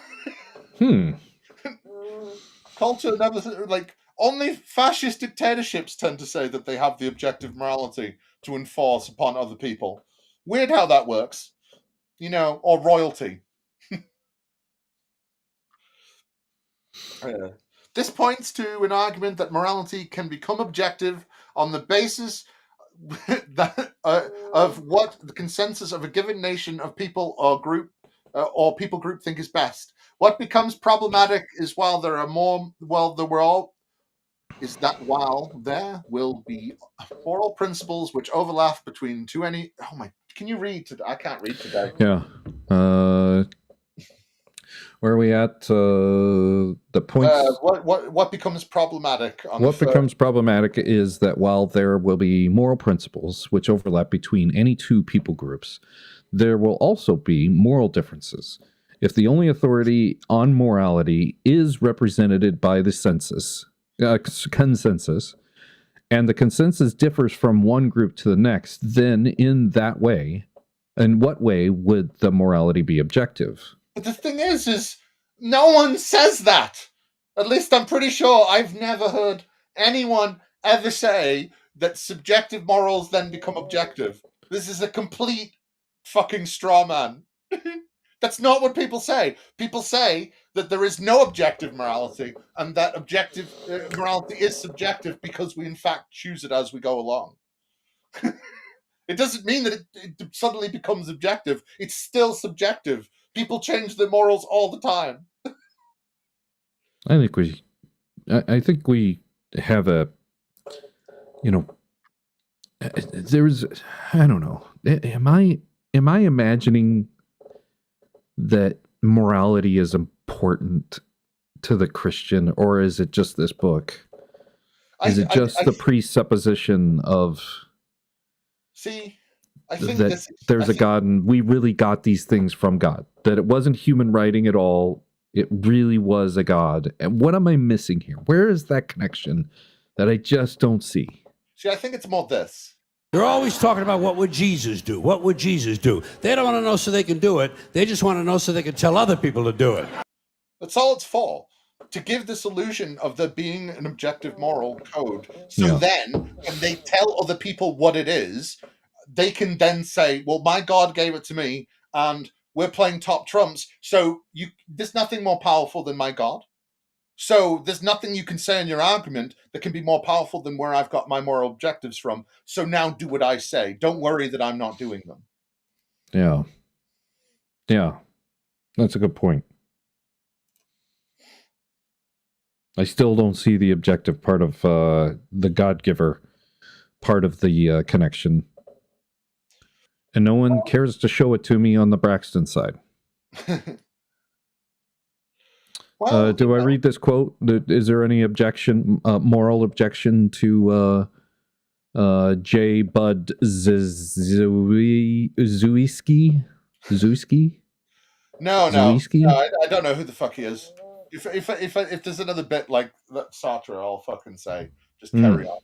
Culture never, like, only fascist dictatorships tend to say that they have the objective morality to enforce upon other people. Weird how that works. You know, or royalty. This points to an argument that morality can become objective on the basis of what the consensus of a given nation of people or group people group think is best. What becomes problematic is while there will be moral principles which overlap between can you read today? I can't read today. yeah. Where are we at? The points. What becomes problematic? What becomes problematic is that while there will be moral principles which overlap between any two people groups, there will also be moral differences. If the only authority on morality is represented by the consensus, and the consensus differs from one group to the next, then in what way would the morality be objective? But the thing is no one says that. At least I'm pretty sure I've never heard anyone ever say that subjective morals then become objective. This is a complete fucking straw man. That's not what people say. People say that there is no objective morality and that objective morality is subjective because we in fact choose it as we go along. It doesn't mean that it suddenly becomes objective. It's still subjective. People change their morals all the time. I think we have a, there's, I don't know. Am I imagining that morality is important to the Christian, or is it just this book? Is it just the presupposition of I think that there's a God and we really got these things from God? That it wasn't human writing at all. It really was a God. And what am I missing here? Where is that connection that I just don't see? See, I think it's more this. They're always talking about what would Jesus do? What would Jesus do? They don't want to know so they can do it. They just want to know so they can tell other people to do it. That's all it's for. To give this illusion of there being an objective moral code. So then, when they tell other people what it is, they can then say, well, my God gave it to me, and we're playing top trumps, so there's nothing more powerful than my God. So there's nothing you can say in your argument that can be more powerful than where I've got my moral objectives from. So now do what I say. Don't worry that I'm not doing them. Yeah. Yeah. That's a good point. I still don't see the objective part of the God-giver part of the connection. And no one cares to show it to me on the Braxton side. Well, do I read this quote? Is there any objection, moral objection to J. Bud Zuiski? No, Zuiski? I don't know who the fuck he is. If there's another bit like that Sartre, I'll fucking say, just carry on.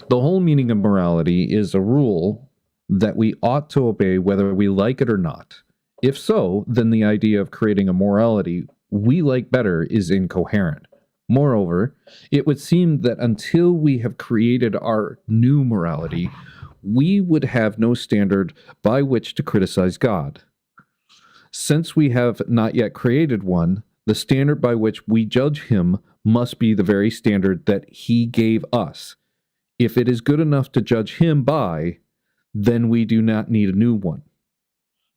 The whole meaning of morality is a rule that we ought to obey whether we like it or not. If so, then the idea of creating a morality we like better is incoherent. Moreover, it would seem that until we have created our new morality, we would have no standard by which to criticize God. Since we have not yet created one, the standard by which we judge him must be the very standard that he gave us. If it is good enough to judge him by, then we do not need a new one.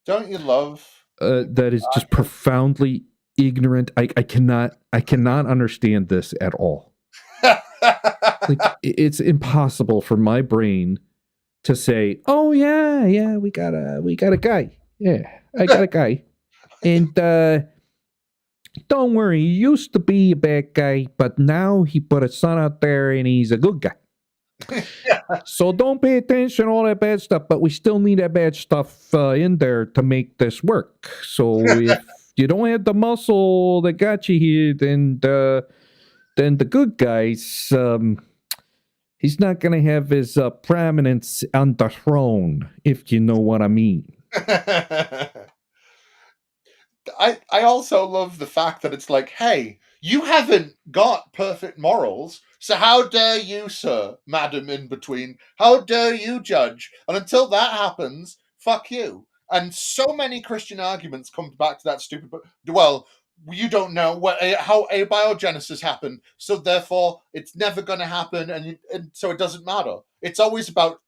Don't you love? That is just profoundly ignorant. I cannot understand this at all. Like, it's impossible for my brain to say, "Oh yeah, we got a guy. Yeah, I got a guy, and don't worry, he used to be a bad guy, but now he put a son out there, and he's a good guy." So don't pay attention to all that bad stuff, but we still need that bad stuff in there to make this work. So if you don't have the muscle that got you here, then the good guys, he's not going to have his prominence on the throne, if you know what I mean. I also love the fact that it's like, hey, you haven't got perfect morals, so how dare you, sir, madam in between? How dare you judge? And until that happens, fuck you. And so many Christian arguments come back to that stupid. Well, you don't know how abiogenesis happened, so therefore it's never going to happen, and so it doesn't matter. It's always about.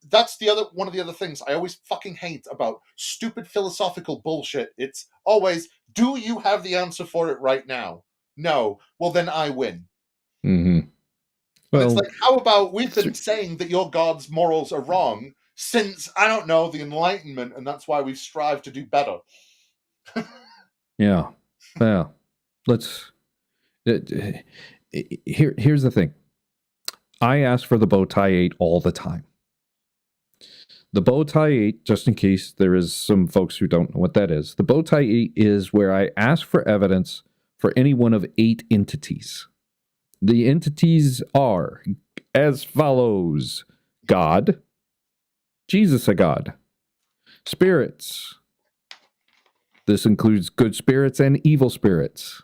That's one of the other things I always fucking hate about stupid philosophical bullshit. It's always, do you have the answer for it right now? No. Well, then I win. Mm-hmm. Well, it's like, how about we've been saying that your God's morals are wrong since, I don't know, the Enlightenment, and that's why we strive to do better. Yeah. Let's. Here's the thing. I ask for the bow tie 8 all the time. The bow tie 8, just in case there is some folks who don't know what that is, the bow tie 8 is where I ask for evidence for any one of 8 entities. The entities are as follows: God, Jesus a God, spirits. This includes good spirits and evil spirits.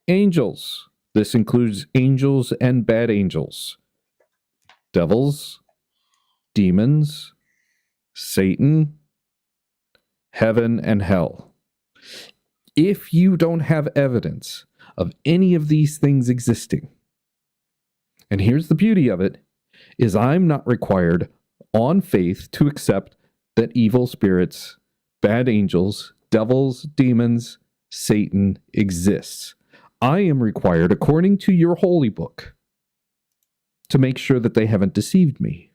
Angels. This includes angels and bad angels. Devils, demons, Satan, heaven, and hell. If you don't have evidence of any of these things existing, and here's the beauty of it, is I'm not required on faith to accept that evil spirits, bad angels, devils, demons, Satan exists. I am required, according to your holy book, to make sure that they haven't deceived me.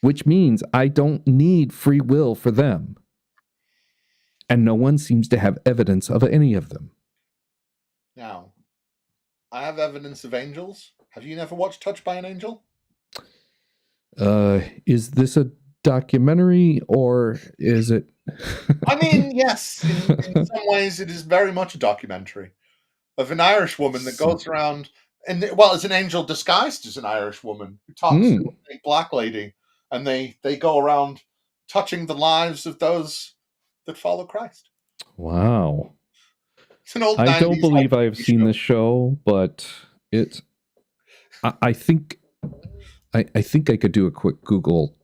Which means I don't need free will for them. And no one seems to have evidence of any of them. Now, I have evidence of angels. Have you never watched Touched by an Angel? Is this a documentary or is it... I mean, yes. In some ways, it is very much a documentary of an Irish woman that goes around, as an angel disguised as an Irish woman who talks to a black lady. And they go around touching the lives of those that follow Christ. Wow. It's an old I don't believe I've show. seen this show, but it's... I think I could do a quick Google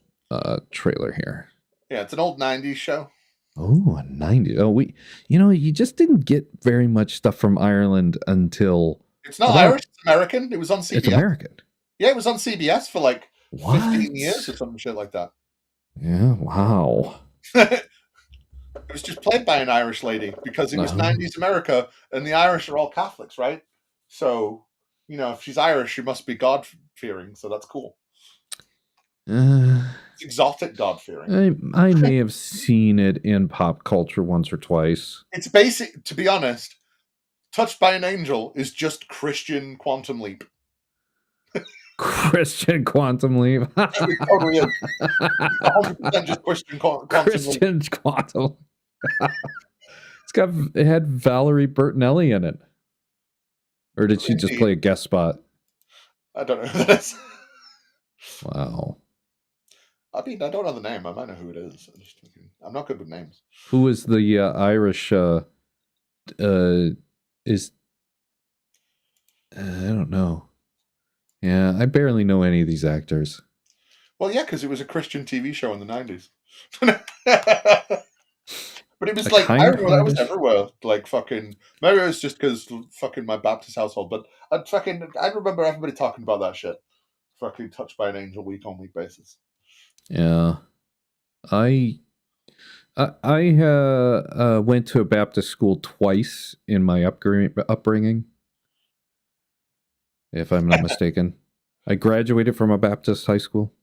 trailer here. Yeah, it's an old 90s show. Oh, a 90s. Oh, you just didn't get very much stuff from Ireland until... It's not Irish, it's American. It was on CBS. It's American. Yeah, it was on CBS for like... What? 15 years or some shit like that. Yeah, wow. It was just played by an Irish lady because it was 90s America and the Irish are all Catholics, right? So, if she's Irish, she must be God-fearing, so that's cool. It's exotic God-fearing. I may have seen it in pop culture once or twice. It's basic, to be honest. Touched by an Angel is just Christian Quantum Leap. Christian Quantum Leap. It totally is. 100% just Christian Quantum Leap. Christian Quantum. It had Valerie Bertinelli in it. Or did she just play a guest spot? I don't know who that is. Wow. I mean, I don't know the name. I might know who it is. I'm not good with names. Who is the Irish? I don't know. Yeah, I barely know any of these actors. Well, yeah, because it was a Christian TV show in the 90s. But it was like, I remember that was everywhere. Like, fucking, maybe it was just because fucking my Baptist household, but I remember everybody talking about that shit. Fucking Touched by an Angel week on week basis. Yeah. I went to a Baptist school twice in my upbringing, if I'm not mistaken. I graduated from a Baptist high school.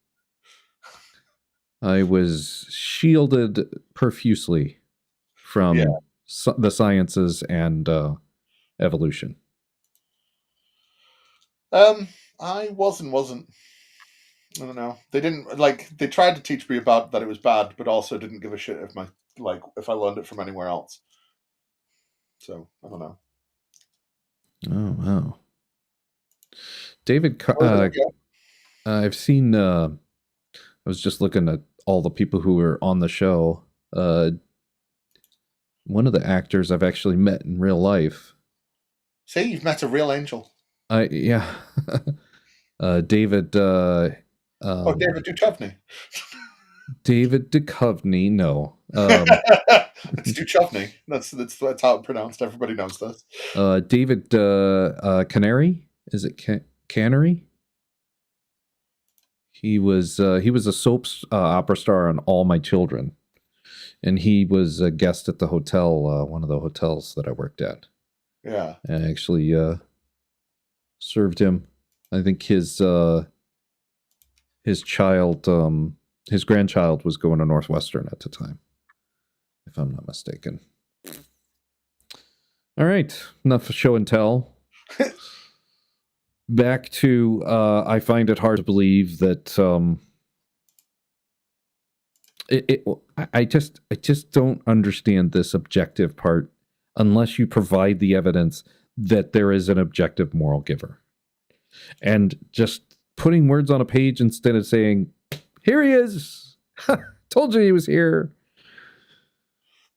I was shielded profusely from the sciences and evolution. I wasn't. I don't know. They didn't they tried to teach me about that it was bad, but also didn't give a shit if I learned it from anywhere else. So I don't know. Oh wow, David. I've seen. I was just looking at all the people who were on the show. One of the actors I've actually met in real life. See, you've met a real angel. Yeah. David. David Duchovny. David Duchovny. No. It's Duchovny. That's how it's pronounced. Everybody knows this. David Canary. Is it Canary? He was a soap opera star on All My Children. And he was a guest at the hotel, one of the hotels that I worked at. Yeah. And I actually served him. I think his child, his grandchild was going to Northwestern at the time, if I'm not mistaken. All right. Enough show and tell. Back to, I find it hard to believe that... I just don't understand this objective part unless you provide the evidence that there is an objective moral giver. And just putting words on a page instead of saying, here he is. Told you he was here.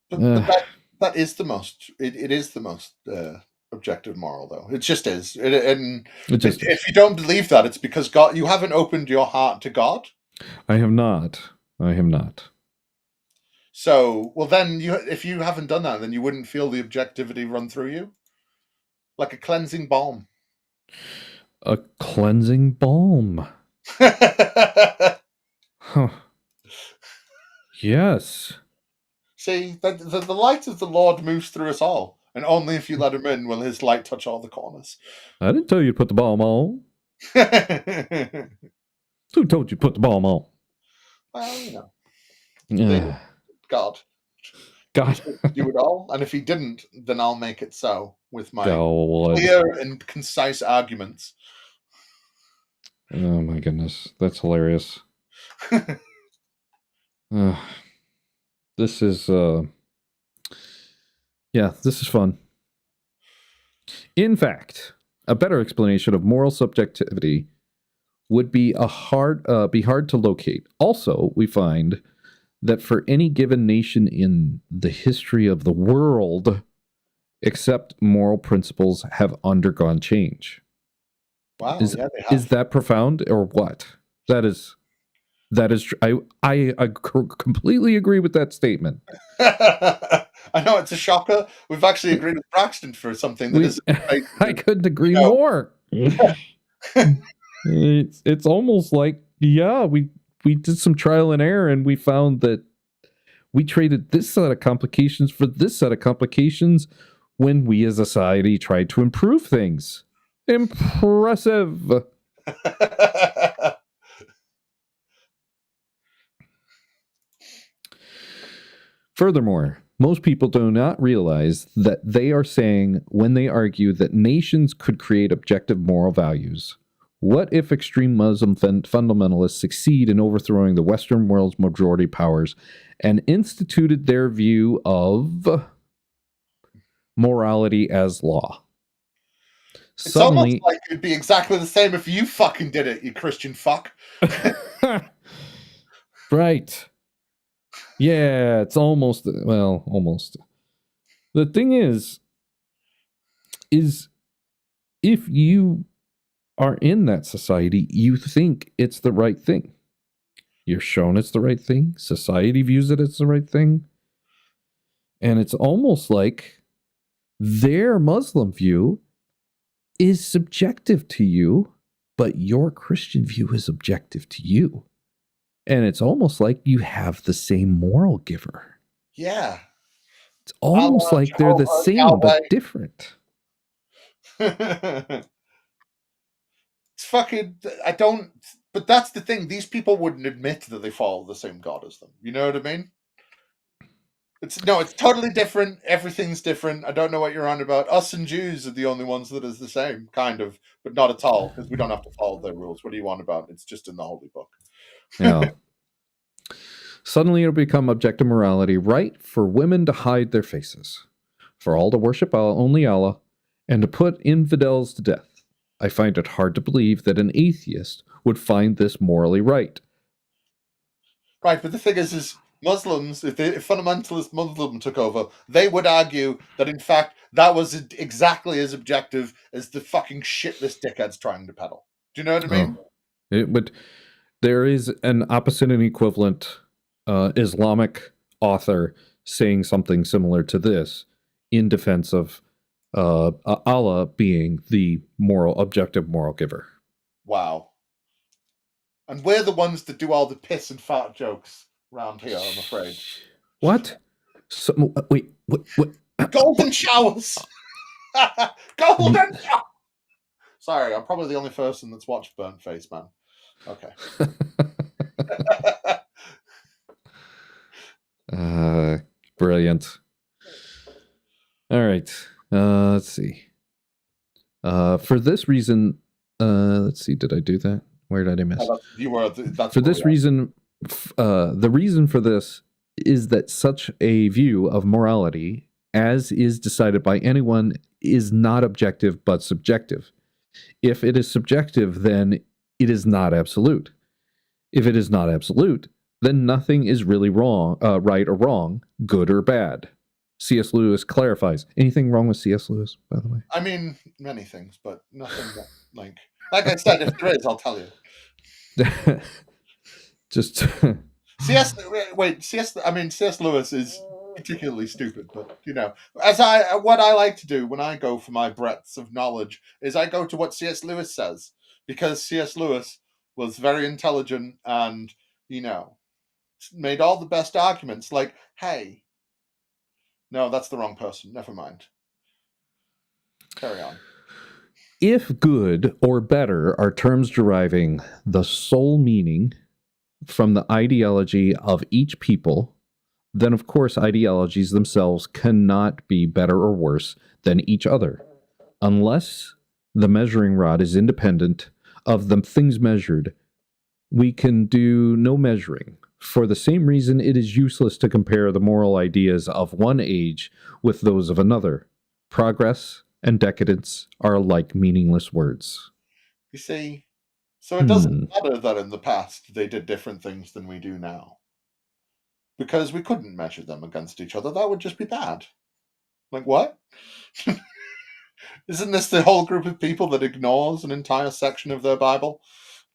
But that is the most, it is the most objective moral, though. It just is. If you don't believe that, it's because you haven't opened your heart to God. I have not. So, well, then, if you haven't done that, then you wouldn't feel the objectivity run through you? Like a cleansing balm. A cleansing balm. Huh. Yes. See, the light of the Lord moves through us all, and only if you let him in will his light touch all the corners. I didn't tell you to put the balm on. Who told you to put the balm on? Well, you know. Yeah. God. Do it all, and if he didn't, then I'll make it so with my clear and concise arguments. Oh my goodness, that's hilarious. This is this is fun. In fact, a better explanation of moral subjectivity would be hard to locate. Also, we find that for any given nation in the history of the world, except moral principles have undergone change. Wow, they have. Is that profound or what? That is I completely agree with that statement. I know it's a shocker. We've actually agreed with Braxton for something that is. I couldn't agree more. It's almost like we did some trial and error, and we found that we traded this set of complications for this set of complications when we as a society tried to improve things. Impressive. Furthermore, most people do not realize that they are saying when they argue that nations could create objective moral values. What if extreme Muslim fundamentalists succeed in overthrowing the Western world's majority powers and instituted their view of morality as law? It's Suddenly, almost like it'd be exactly the same if you fucking did it, you Christian fuck. right. Yeah, it's almost, well, almost. The thing is if you are in that society, you think it's the right thing. You're shown it's the right thing. Society views it as the right thing. And it's almost like their Muslim view is subjective to you, but your Christian view is objective to you. And it's almost like you have the same moral giver. Yeah. It's almost like they're the same, but different. It's fucking, but that's the thing. These people wouldn't admit that they follow the same God as them. You know what I mean? It's totally different. Everything's different. I don't know what you're on about. Us and Jews are the only ones that is the same, kind of, but not at all, because we don't have to follow their rules. What do you want about? It's just in the Holy Book. Yeah. Suddenly it'll become objective morality, right for women to hide their faces, for all to worship only Allah, and to put infidels to death. I find it hard to believe that an atheist would find this morally right. Right, but the thing is Muslims, if fundamentalist Muslim took over, they would argue that in fact that was exactly as objective as the fucking shit this dickhead's trying to peddle. Do you know what I mean? It would. There is an opposite and equivalent Islamic author saying something similar to this in defense of Allah being the objective moral giver. Wow. And we're the ones that do all the piss and fart jokes around here, I'm afraid. What? Wait, what? Golden showers! Golden showers! Sorry, I'm probably the only person that's watched Burnt Face, man. Okay. Brilliant. All right. Let's see. For this reason, let's see. Did I do that? Where did I miss? For this reason, the reason for this is that such a view of morality, as is decided by anyone, is not objective but subjective. If it is subjective, then it is not absolute. If it is not absolute, then nothing is really wrong, right or wrong, good or bad. C.S. Lewis clarifies. Anything wrong with C.S. Lewis, by the way? I mean, many things, but nothing that, like I said, if there is, I'll tell you. Just C.S. Lewis is particularly stupid, but what I like to do when I go for my breadths of knowledge is I go to what C.S. Lewis says, because C.S. Lewis was very intelligent and made all the best arguments. Like, hey, no, that's the wrong person. Never mind. Carry on. If good or better are terms deriving the sole meaning from the ideology of each people, then of course ideologies themselves cannot be better or worse than each other, unless the measuring rod is independent of the things measured. We can do no measuring. For the same reason, it is useless to compare the moral ideas of one age with those of another. Progress and decadence are alike meaningless words. You see, so it doesn't matter that in the past they did different things than we do now. Because we couldn't measure them against each other. That would just be bad. Like, what? Isn't this the whole group of people that ignores an entire section of their Bible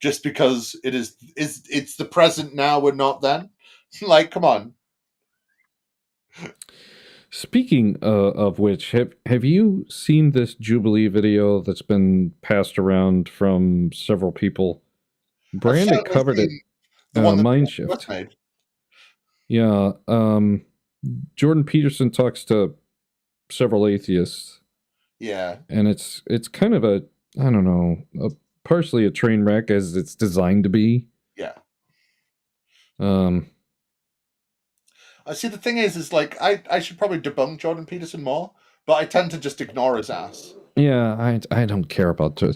just because it's the present now and not then? Like, come on. Speaking of which, have you seen this Jubilee video that's been passed around from several people? Brandon covered it. Mindshift. Yeah. Jordan Peterson talks to several atheists. Yeah. And it's kind of partially a train wreck as it's designed to be. Yeah. see, the thing is like I should probably debunk Jordan Peterson more, but I tend to just ignore his ass. Yeah, I don't care about this.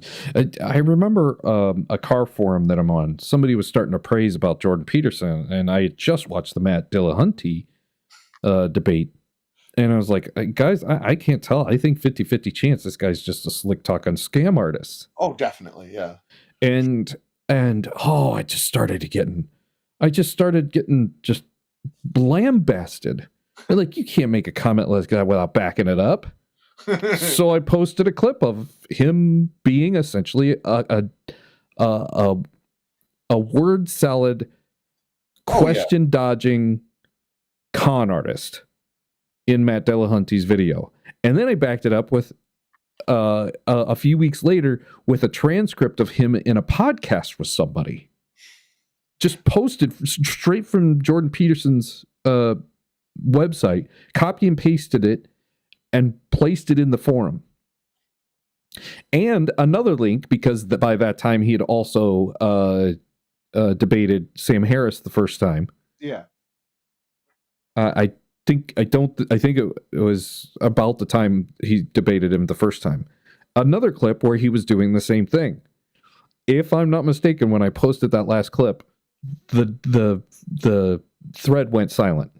I remember a car forum that I'm on. Somebody was starting to praise about Jordan Peterson, and I had just watched the Matt Dillahunty debate. And I was like, guys, I can't tell. I think 50-50 chance this guy's just a slick talk on scam artist. Oh, definitely, yeah. And I just started getting just lambasted. They're like, you can't make a comment like that without backing it up. So I posted a clip of him being essentially a word salad, question dodging con artist in Matt Dillahunty's video, and then I backed it up with a few weeks later with a transcript of him in a podcast with somebody, just posted straight from Jordan Peterson's website, copy and pasted it, and placed it in the forum. And another link, because by that time he had also debated Sam Harris the first time. Yeah. I think it was about the time he debated him the first time. Another clip where he was doing the same thing. If I'm not mistaken, when I posted that last clip, the thread went silent.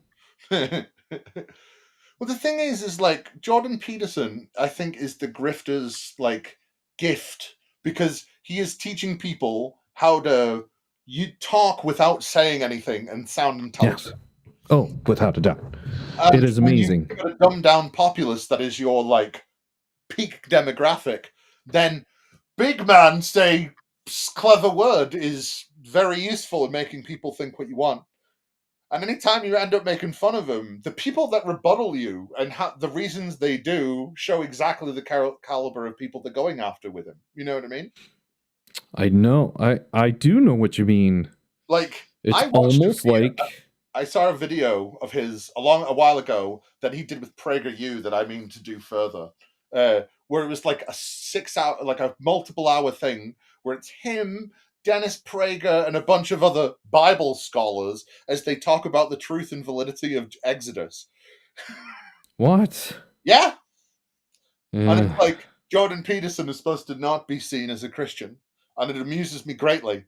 Well, the thing is like Jordan Peterson, I think, is the grifter's like gift, because he is teaching people how to talk without saying anything and sound intelligent. Yes. Oh, without a doubt. It is amazing. When you've got a dumbed down populace that is your like peak demographic, then big man say clever word is very useful in making people think what you want. And anytime you end up making fun of them, the people that rebuttal you and the reasons they do show exactly the caliber of people they're going after with him. You know what I mean? I know. I do know what you mean. Like, it's almost like I saw a video of his a while ago that he did with PragerU that I mean to do further, where it was like a 6 hour, like a multiple hour thing where it's him, Dennis Prager, and a bunch of other Bible scholars as they talk about the truth and validity of Exodus. What? Yeah. And it's like Jordan Peterson is supposed to not be seen as a Christian, and it amuses me greatly.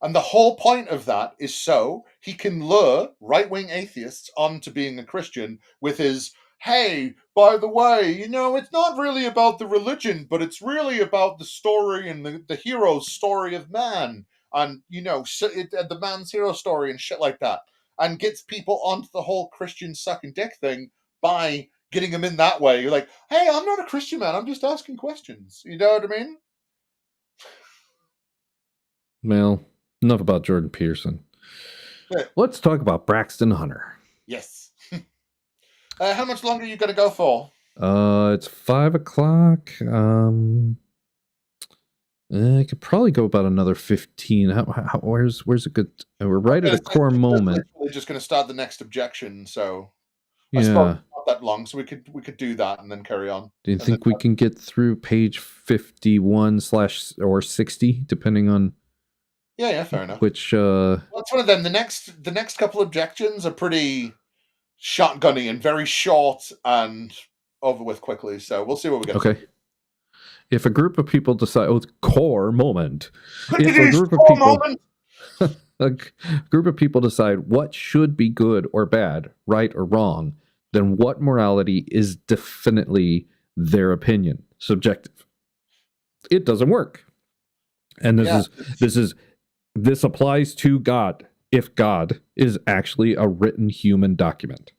And the whole point of that is so he can lure right-wing atheists onto being a Christian with his, hey, by the way, it's not really about the religion, but it's really about the story and the hero's story of man. And, the man's hero story and shit like that. And gets people onto the whole Christian sucking dick thing by getting them in that way. You're like, hey, I'm not a Christian, man. I'm just asking questions. You know what I mean? Well, enough about Jordan Peterson. Yeah. Let's talk about Braxton Hunter. Yes. How much longer are you going to go for? It's 5 o'clock. I could probably go about another 15. Where's a good? We're right at a core moment. We're just going to start the next objection, so yeah, I suppose it's not that long, so we could do that and then carry on. Do you think we can get through page 51 / or 60, depending on? Yeah, fair enough. Which well, it's one of them. The next couple objections are pretty shotgunny and very short and over with quickly. So we'll see what we get. Okay. If a group of people decide, core moment. If a group of people decide what should be good or bad, right or wrong, then what morality is definitely their opinion, subjective. It doesn't work. And this applies to God, if God is actually a written human document.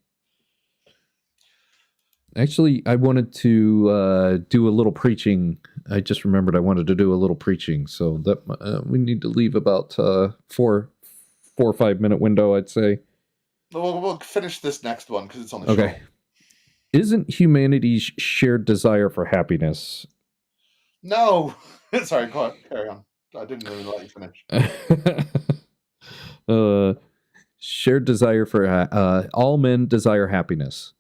Actually, I wanted to do a little preaching. I just remembered I wanted to do a little preaching, so that we need to leave about 4 or 5 minute window, I'd say. We'll finish this next one because it's on the show. Isn't humanity's shared desire for happiness? No. Sorry, go on, carry on. I didn't really let you finish. Shared desire for all men desire happiness.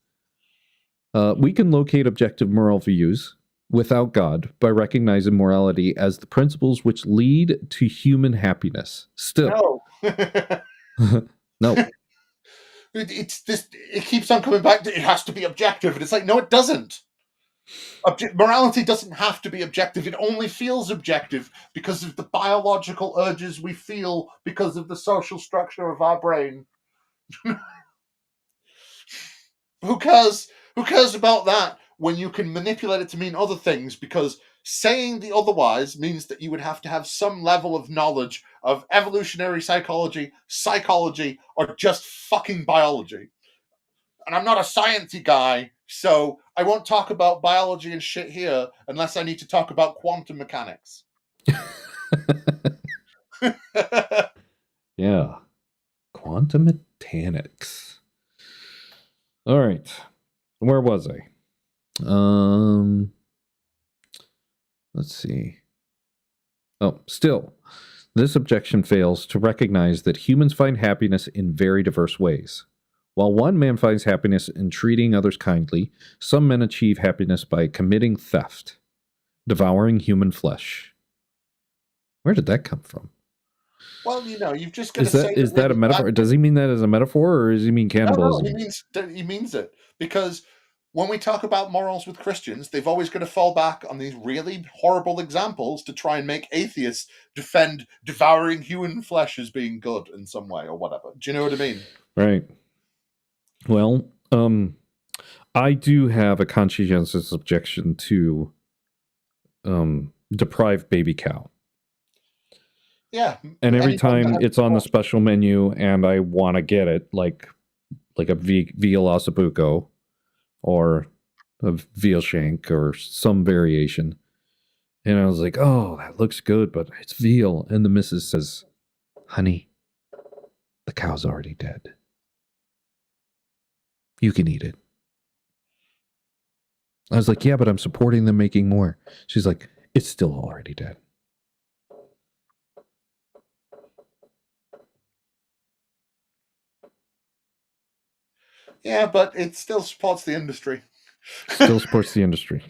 We can locate objective moral views without God by recognizing morality as the principles which lead to human happiness. Still. No. No. It's this. It keeps on coming back to it has to be objective, and it's like, no, it doesn't. Morality doesn't have to be objective. It only feels objective because of the biological urges we feel because of the social structure of our brain. Who cares? Who cares about that when you can manipulate it to mean other things? Because saying the otherwise means that you would have to have some level of knowledge of evolutionary psychology, or just fucking biology. And I'm not a sciencey guy, so I won't talk about biology and shit here unless I need to talk about quantum mechanics. Yeah. Quantum mechanics. All right. Where was I? Let's see. Oh, still, this objection fails to recognize that humans find happiness in very diverse ways. While one man finds happiness in treating others kindly, some men achieve happiness by committing theft, devouring human flesh. Where did that come from? Well, you've just got to say is that a metaphor? Does he mean that as a metaphor, or does he mean cannibalism? No, he means it, because when we talk about morals with Christians, they've always got to fall back on these really horrible examples to try and make atheists defend devouring human flesh as being good in some way or whatever. Do you know what I mean? Right. Well, I do have a conscientious objection to deprived baby cow. Yeah. And every time it's on the special menu and I want to get it, like a veal ossobuco or a veal shank or some variation. And I was like, oh, that looks good, but it's veal. And the missus says, honey, the cow's already dead. You can eat it. I was like, yeah, but I'm supporting them making more. She's like, it's still already dead. Yeah, but it still supports the industry. Still supports the industry.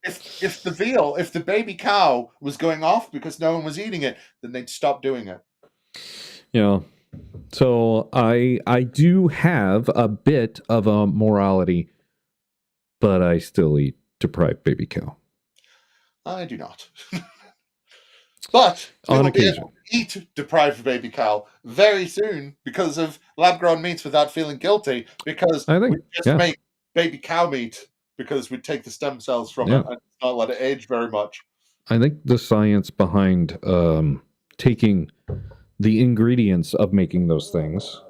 if the baby cow was going off because no one was eating it, then they'd stop doing it. Yeah. So I do have a bit of a morality, but I still eat deprived baby cow. I do not. But on occasion, eat deprived baby cow very soon because of lab-grown meats without feeling guilty. Because we just make baby cow meat because we take the stem cells from it and not let it age very much. I think the science behind taking the ingredients of making those things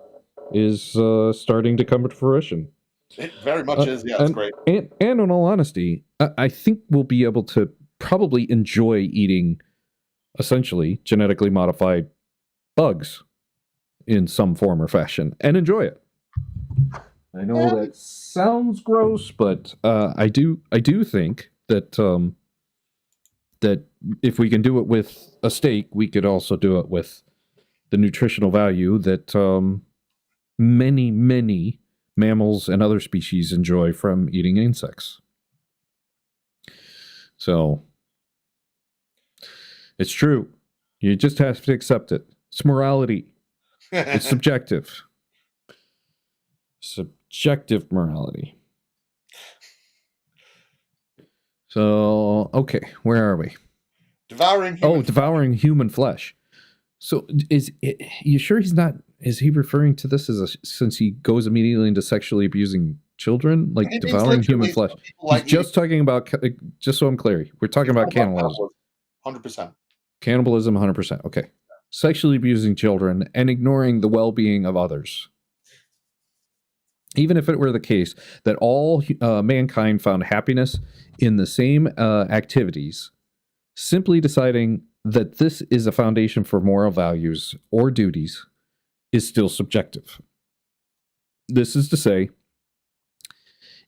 is starting to come to fruition. It very much is. Yeah, it's great. And in all honesty, I think we'll be able to probably enjoy eating essentially genetically modified bugs in some form or fashion and enjoy it. I know that sounds gross, but I do think that that if we can do it with a steak, we could also do it with the nutritional value that many mammals and other species enjoy from eating insects. So it's true. You just have to accept it. It's morality. It's subjective. Subjective morality. So, okay, where are we? Devouring human flesh. So, you sure he's not? Is he referring to this since he goes immediately into sexually abusing children, like devouring human flesh? He's just talking about. Just so I'm clear, we're talking about cannibalism. 100%. Cannibalism, 100%. Okay, sexually abusing children and ignoring the well-being of others. Even if it were the case that all mankind found happiness in the same activities, simply deciding that this is a foundation for moral values or duties is still subjective. This is to say,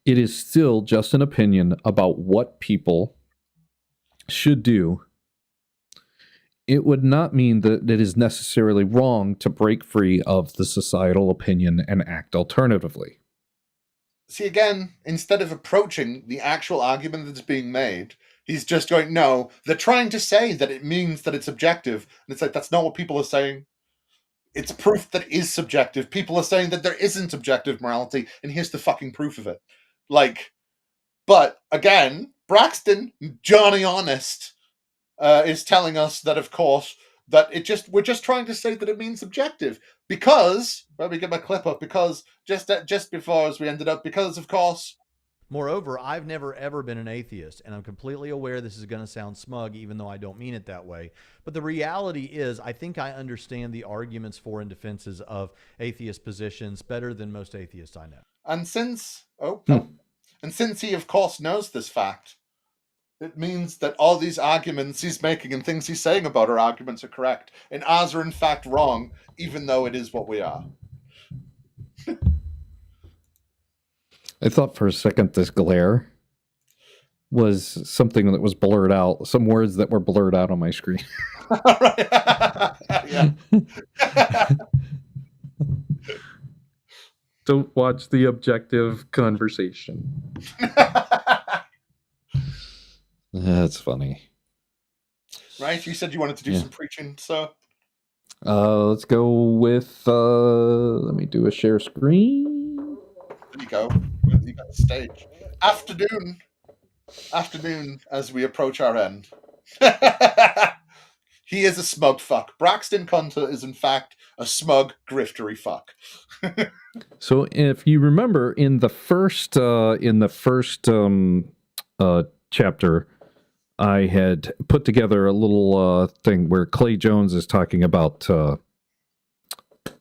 it is still just an opinion about what people should do. It would not mean that it is necessarily wrong to break free of the societal opinion and act alternatively. See, again, instead of approaching the actual argument that's being made, he's just going, no, they're trying to say that it means that it's objective. And it's like, that's not what people are saying. It's proof that is subjective. People are saying that there isn't objective morality, and here's the fucking proof of it. Like, but again, Braxton, Johnny Honest, is telling us that, of course, that we're just trying to say that it means subjective because, let me get my clip up, because just before as we ended up, because of course. Moreover, I've never ever been an atheist, and I'm completely aware this is going to sound smug, even though I don't mean it that way. But the reality is, I think I understand the arguments for and defenses of atheist positions better than most atheists I know. And since and since he, of course, knows this fact, it means that all these arguments he's making and things he's saying about our arguments are correct, and ours are in fact wrong, even though it is what we are. I thought for a second this glare was something that was blurred out, some words that were blurred out on my screen. Yeah. Don't watch the objective conversation. That's funny. Right? You said you wanted to do some preaching, so. Let's go with, let me do a share screen. There you go. You got the stage. Afternoon as we approach our end. He is a smug fuck. Braxton Conter is in fact a smug, griftery fuck. So if you remember in the first chapter, I had put together a little thing where Clay Jones is talking about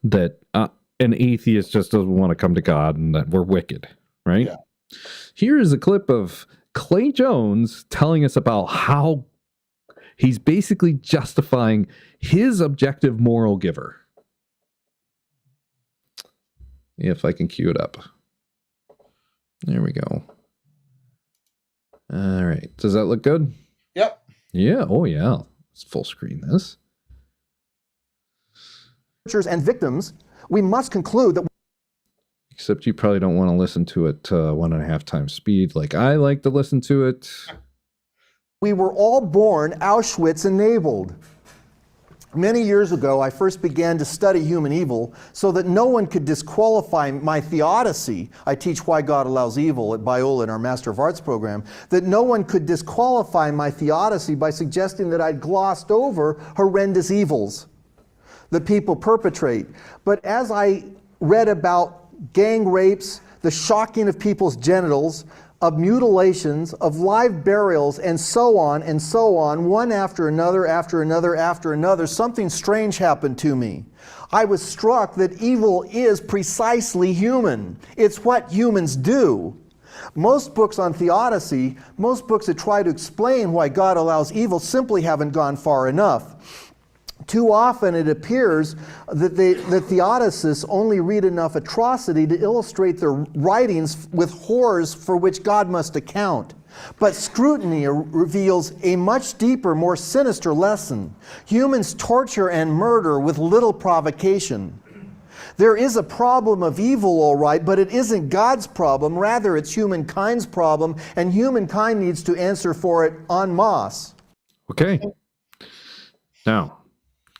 that an atheist just doesn't want to come to God and that we're wicked, right? Yeah. Here is a clip of Clay Jones telling us about how he's basically justifying his objective moral giver. If I can cue it up. There we go. All right. Does that look good? Yep. Yeah. Oh, yeah. Let's full screen this. And victims, we must conclude that. Except you probably don't want to listen to it 1.5 times speed like I like to listen to it. We were all born Auschwitz-enabled. Many years ago, I first began to study human evil so that no one could disqualify my theodicy. I teach Why God Allows Evil at Biola in our Master of Arts program. That no one could disqualify my theodicy by suggesting that I'd glossed over horrendous evils that people perpetrate. But as I read about gang rapes, the shocking of people's genitals, of mutilations, of live burials, and so on, one after another, something strange happened to me. I was struck that evil is precisely human. It's what humans do. Most books on theodicy, most books that try to explain why God allows evil simply haven't gone far enough. Too often it appears that the theodicists only read enough atrocity to illustrate their writings with horrors for which God must account. But scrutiny reveals a much deeper, more sinister lesson. Humans torture and murder with little provocation. There is a problem of evil, all right, but it isn't God's problem. Rather, it's humankind's problem, and humankind needs to answer for it en masse. Okay. Now,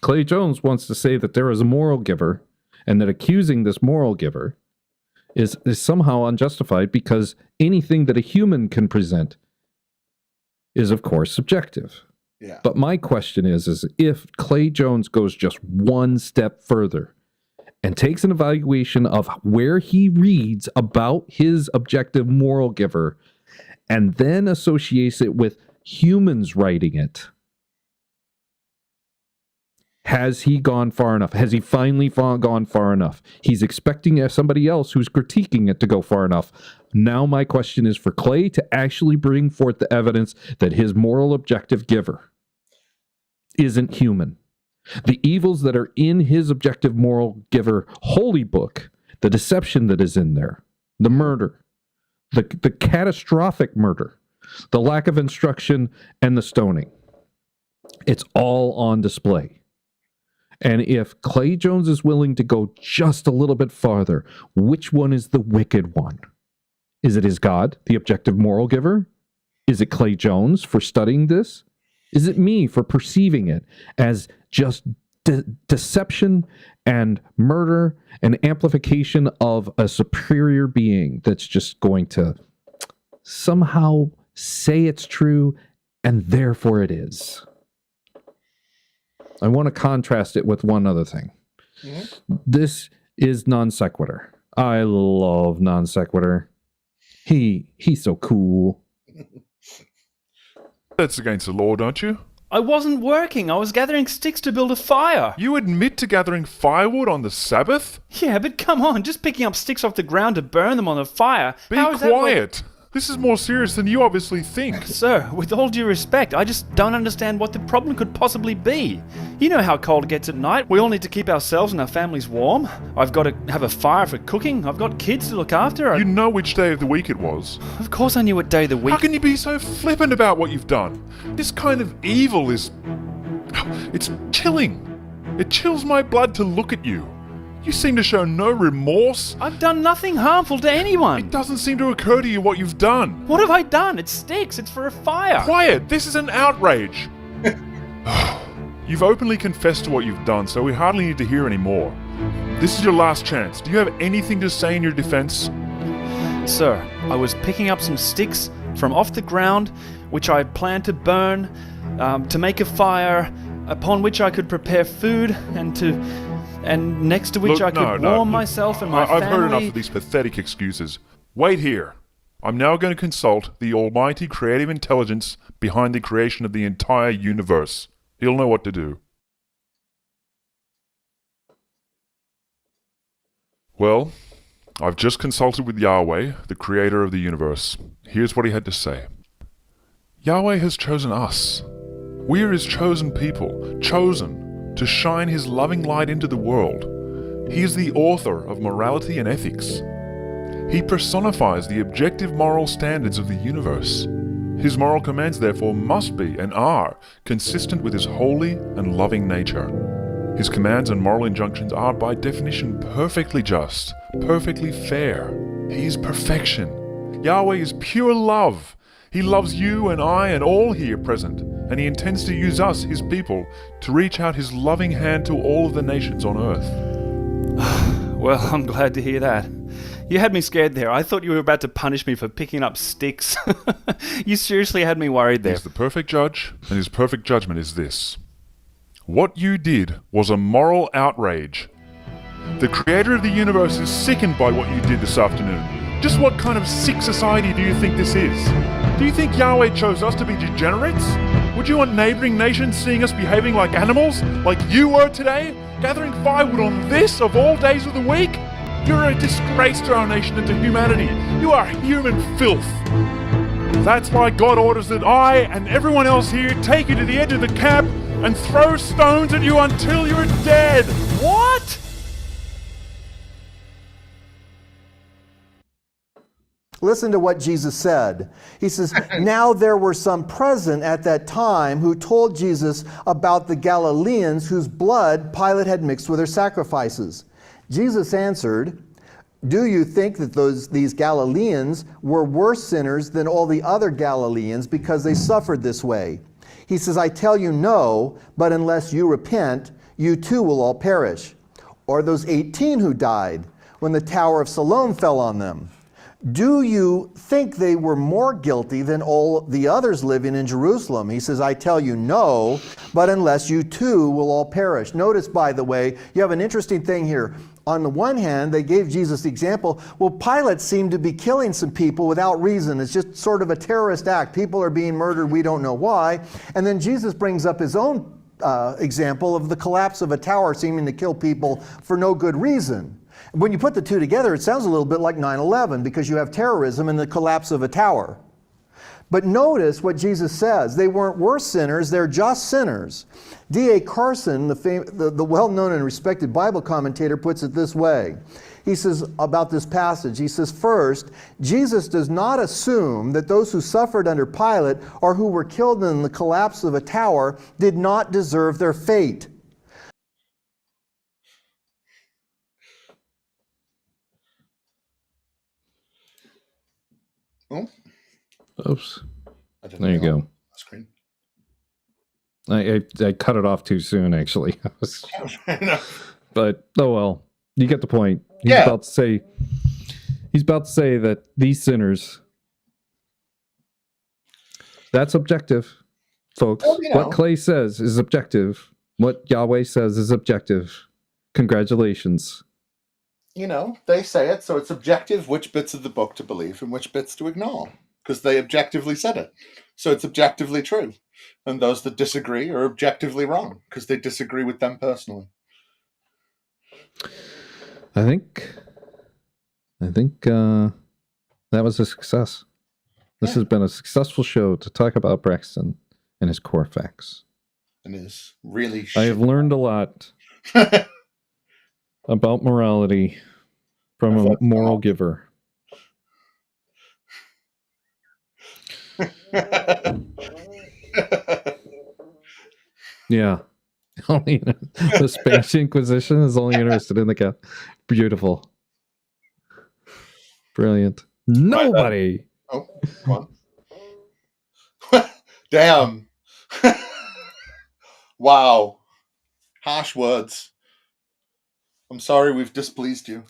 Clay Jones wants to say that there is a moral giver and that accusing this moral giver is somehow unjustified because anything that a human can present is, of course, subjective. Yeah. But my question is if Clay Jones goes just one step further and takes an evaluation of where he reads about his objective moral giver and then associates it with humans writing it, has he gone far enough? Has he finally gone far enough? He's expecting somebody else who's critiquing it to go far enough. Now my question is for Clay to actually bring forth the evidence that his moral objective giver isn't human. The evils that are in his objective moral giver holy book, the deception that is in there, the murder, the catastrophic murder, the lack of instruction, and the stoning. It's all on display. And if Clay Jones is willing to go just a little bit farther, which one is the wicked one? Is it his God, the objective moral giver? Is it Clay Jones for studying this? Is it me for perceiving it as just deception and murder and amplification of a superior being that's just going to somehow say it's true and therefore it is. I want to contrast it with one other thing. Mm-hmm. This is non sequitur. I love non sequitur. He's so cool. That's against the law, don't you? I wasn't working. I was gathering sticks to build a fire. You admit to gathering firewood on the Sabbath? Yeah, but come on, just picking up sticks off the ground to burn them on a fire. Be quiet. This is more serious than you obviously think. Sir, with all due respect, I just don't understand what the problem could possibly be. You know how cold it gets at night. We all need to keep ourselves and our families warm. I've got to have a fire for cooking. I've got kids to look after. You know which day of the week it was. Of course I knew what day of the week. How can you be so flippant about what you've done? This kind of evil is... It's chilling. It chills my blood to look at you. You seem to show no remorse. I've done nothing harmful to anyone. It doesn't seem to occur to you what you've done. What have I done? It's sticks. It's for a fire. Quiet! This is an outrage. You've openly confessed to what you've done, so we hardly need to hear any more. This is your last chance. Do you have anything to say in your defense? Sir, I was picking up some sticks from off the ground, which I planned to burn, to make a fire, upon which I could prepare food, and next to which I could warm myself and my family. I've heard enough of these pathetic excuses. Wait here. I'm now going to consult the almighty creative intelligence behind the creation of the entire universe. He'll know what to do. Well, I've just consulted with Yahweh, the creator of the universe. Here's what he had to say. Yahweh has chosen us. We are his chosen people, chosen to shine his loving light into the world. He is the author of morality and ethics. He personifies the objective moral standards of the universe. His moral commands, therefore, must be and are consistent with his holy and loving nature. His commands and moral injunctions are, by definition, perfectly just, perfectly fair. He is perfection. Yahweh is pure love. He loves you and I and all here present, and he intends to use us, his people, to reach out his loving hand to all of the nations on earth. Well, I'm glad to hear that. You had me scared there. I thought you were about to punish me for picking up sticks. You seriously had me worried there. He's the perfect judge, and his perfect judgment is this. What you did was a moral outrage. The creator of the universe is sickened by what you did this afternoon. Just what kind of sick society do you think this is? Do you think Yahweh chose us to be degenerates? Would you want neighboring nations seeing us behaving like animals, like you were today, gathering firewood on this of all days of the week? You're a disgrace to our nation and to humanity. You are human filth. That's why God orders that I and everyone else here take you to the edge of the camp and throw stones at you until you're dead. What? Listen to what Jesus said. He says, now there were some present at that time who told Jesus about the Galileans whose blood Pilate had mixed with their sacrifices. Jesus answered, do you think that these Galileans were worse sinners than all the other Galileans because they suffered this way? He says, I tell you no, but unless you repent, you too will all perish. Or those 18 who died when the Tower of Siloam fell on them. Do you think they were more guilty than all the others living in Jerusalem? He says, I tell you no, but unless you too will all perish. Notice, by the way, you have an interesting thing here. On the one hand, they gave Jesus the example, well, Pilate seemed to be killing some people without reason. It's just sort of a terrorist act. People are being murdered, we don't know why. And then Jesus brings up his own example of the collapse of a tower seeming to kill people for no good reason. When you put the two together, it sounds a little bit like 9/11 because you have terrorism and the collapse of a tower. But notice what Jesus says. They weren't worse sinners, they're just sinners. D.A. Carson, the well-known and respected Bible commentator, puts it this way. He says about this passage, he says, first, Jesus does not assume that those who suffered under Pilate or who were killed in the collapse of a tower did not deserve their fate. Oops. There you go. Screen. I cut it off too soon, actually. But oh well, you get the point. He's about to say that these sinners. That's objective, folks. Well, What Clay says is objective. What Yahweh says is objective. Congratulations. They say it, so it's objective which bits of the book to believe and which bits to ignore, because they objectively said it. So it's objectively true. And those that disagree are objectively wrong, because they disagree with them personally. I think that was a success. This has been a successful show to talk about Braxton and his core facts. And is really I have learned a lot about morality from a moral giver. Yeah. Only the Spanish Inquisition is only interested in the cat. Beautiful. Brilliant. Nobody. Oh, come on. Damn. Wow. Harsh words. I'm sorry we've displeased you.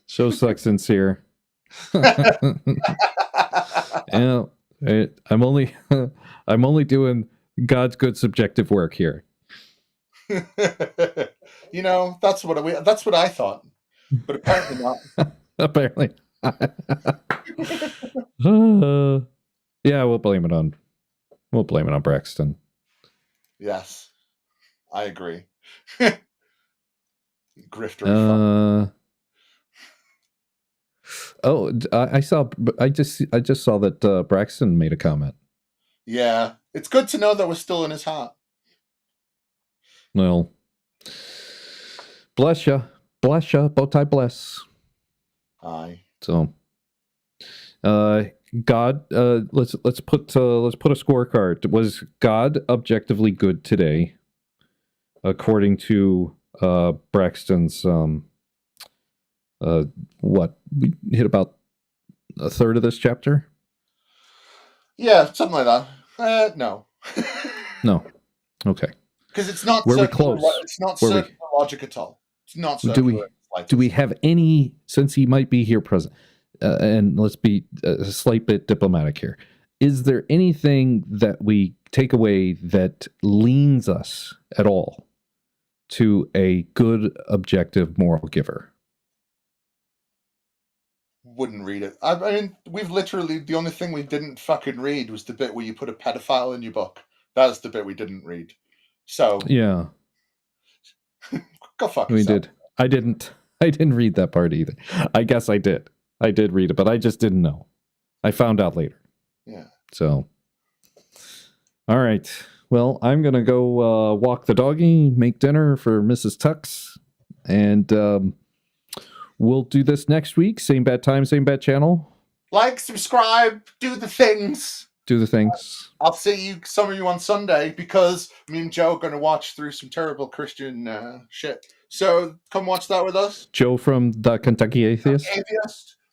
Show sucks sincere. Yeah, I'm only doing God's good subjective work here. That's what I thought, but apparently not. Apparently. Yeah, we'll blame it on Braxton. Yes, I agree. Grifter. I just saw that Braxton made a comment. Yeah, it's good to know that we're still in his heart. Well, bless ya, bow tie bless. Aye. So, God, let's put a scorecard. Was God objectively good today, according to Braxton's? What we hit about a third of this chapter? Yeah, something like that. No. No. Okay. Because it's not. Were we close? It's not circular logic at all. It's not circular. Do we have any? Since he might be here present, and let's be a slight bit diplomatic here. Is there anything that we take away that leans us at all to a good, objective moral giver? Wouldn't read it. I mean, we've literally, the only thing we didn't fucking read was the bit where you put a pedophile in your book. That's the bit we didn't read. So yeah, go fuck we yourself. did. I didn't read that part either. I guess I did. I did read it, but I just didn't know. I found out later. Yeah. So, all right. Well, I'm gonna go walk the doggy, make dinner for Mrs. Tux, and we'll do this next week. Same bad time, same bad channel. Like, subscribe, do the things. Do the things. I'll see some of you on Sunday, because me and Joe are going to watch through some terrible Christian shit. So come watch that with us. Joe from the Kentucky Atheist.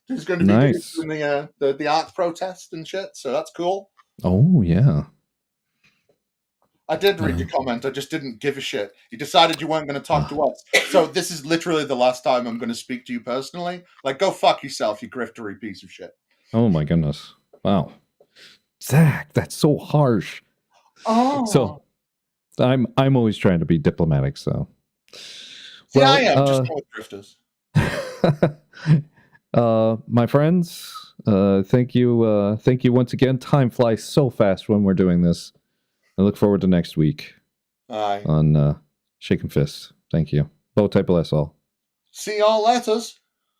Who's going to be doing the art protest and shit. So that's cool. Oh yeah. I did read your comment. I just didn't give a shit. You decided you weren't going to talk to us. So this is literally the last time I'm going to speak to you personally. Like, go fuck yourself, you griftery piece of shit. Oh my goodness. Wow. Zach, that's so harsh. Oh. So I'm always trying to be diplomatic, so. See, I am just not with drifters. My friends, thank you once again. Time flies so fast when we're doing this. I look forward to next week. Aye. On Shaken Fist. Thank you. Bow tie bless all. See y'all letters.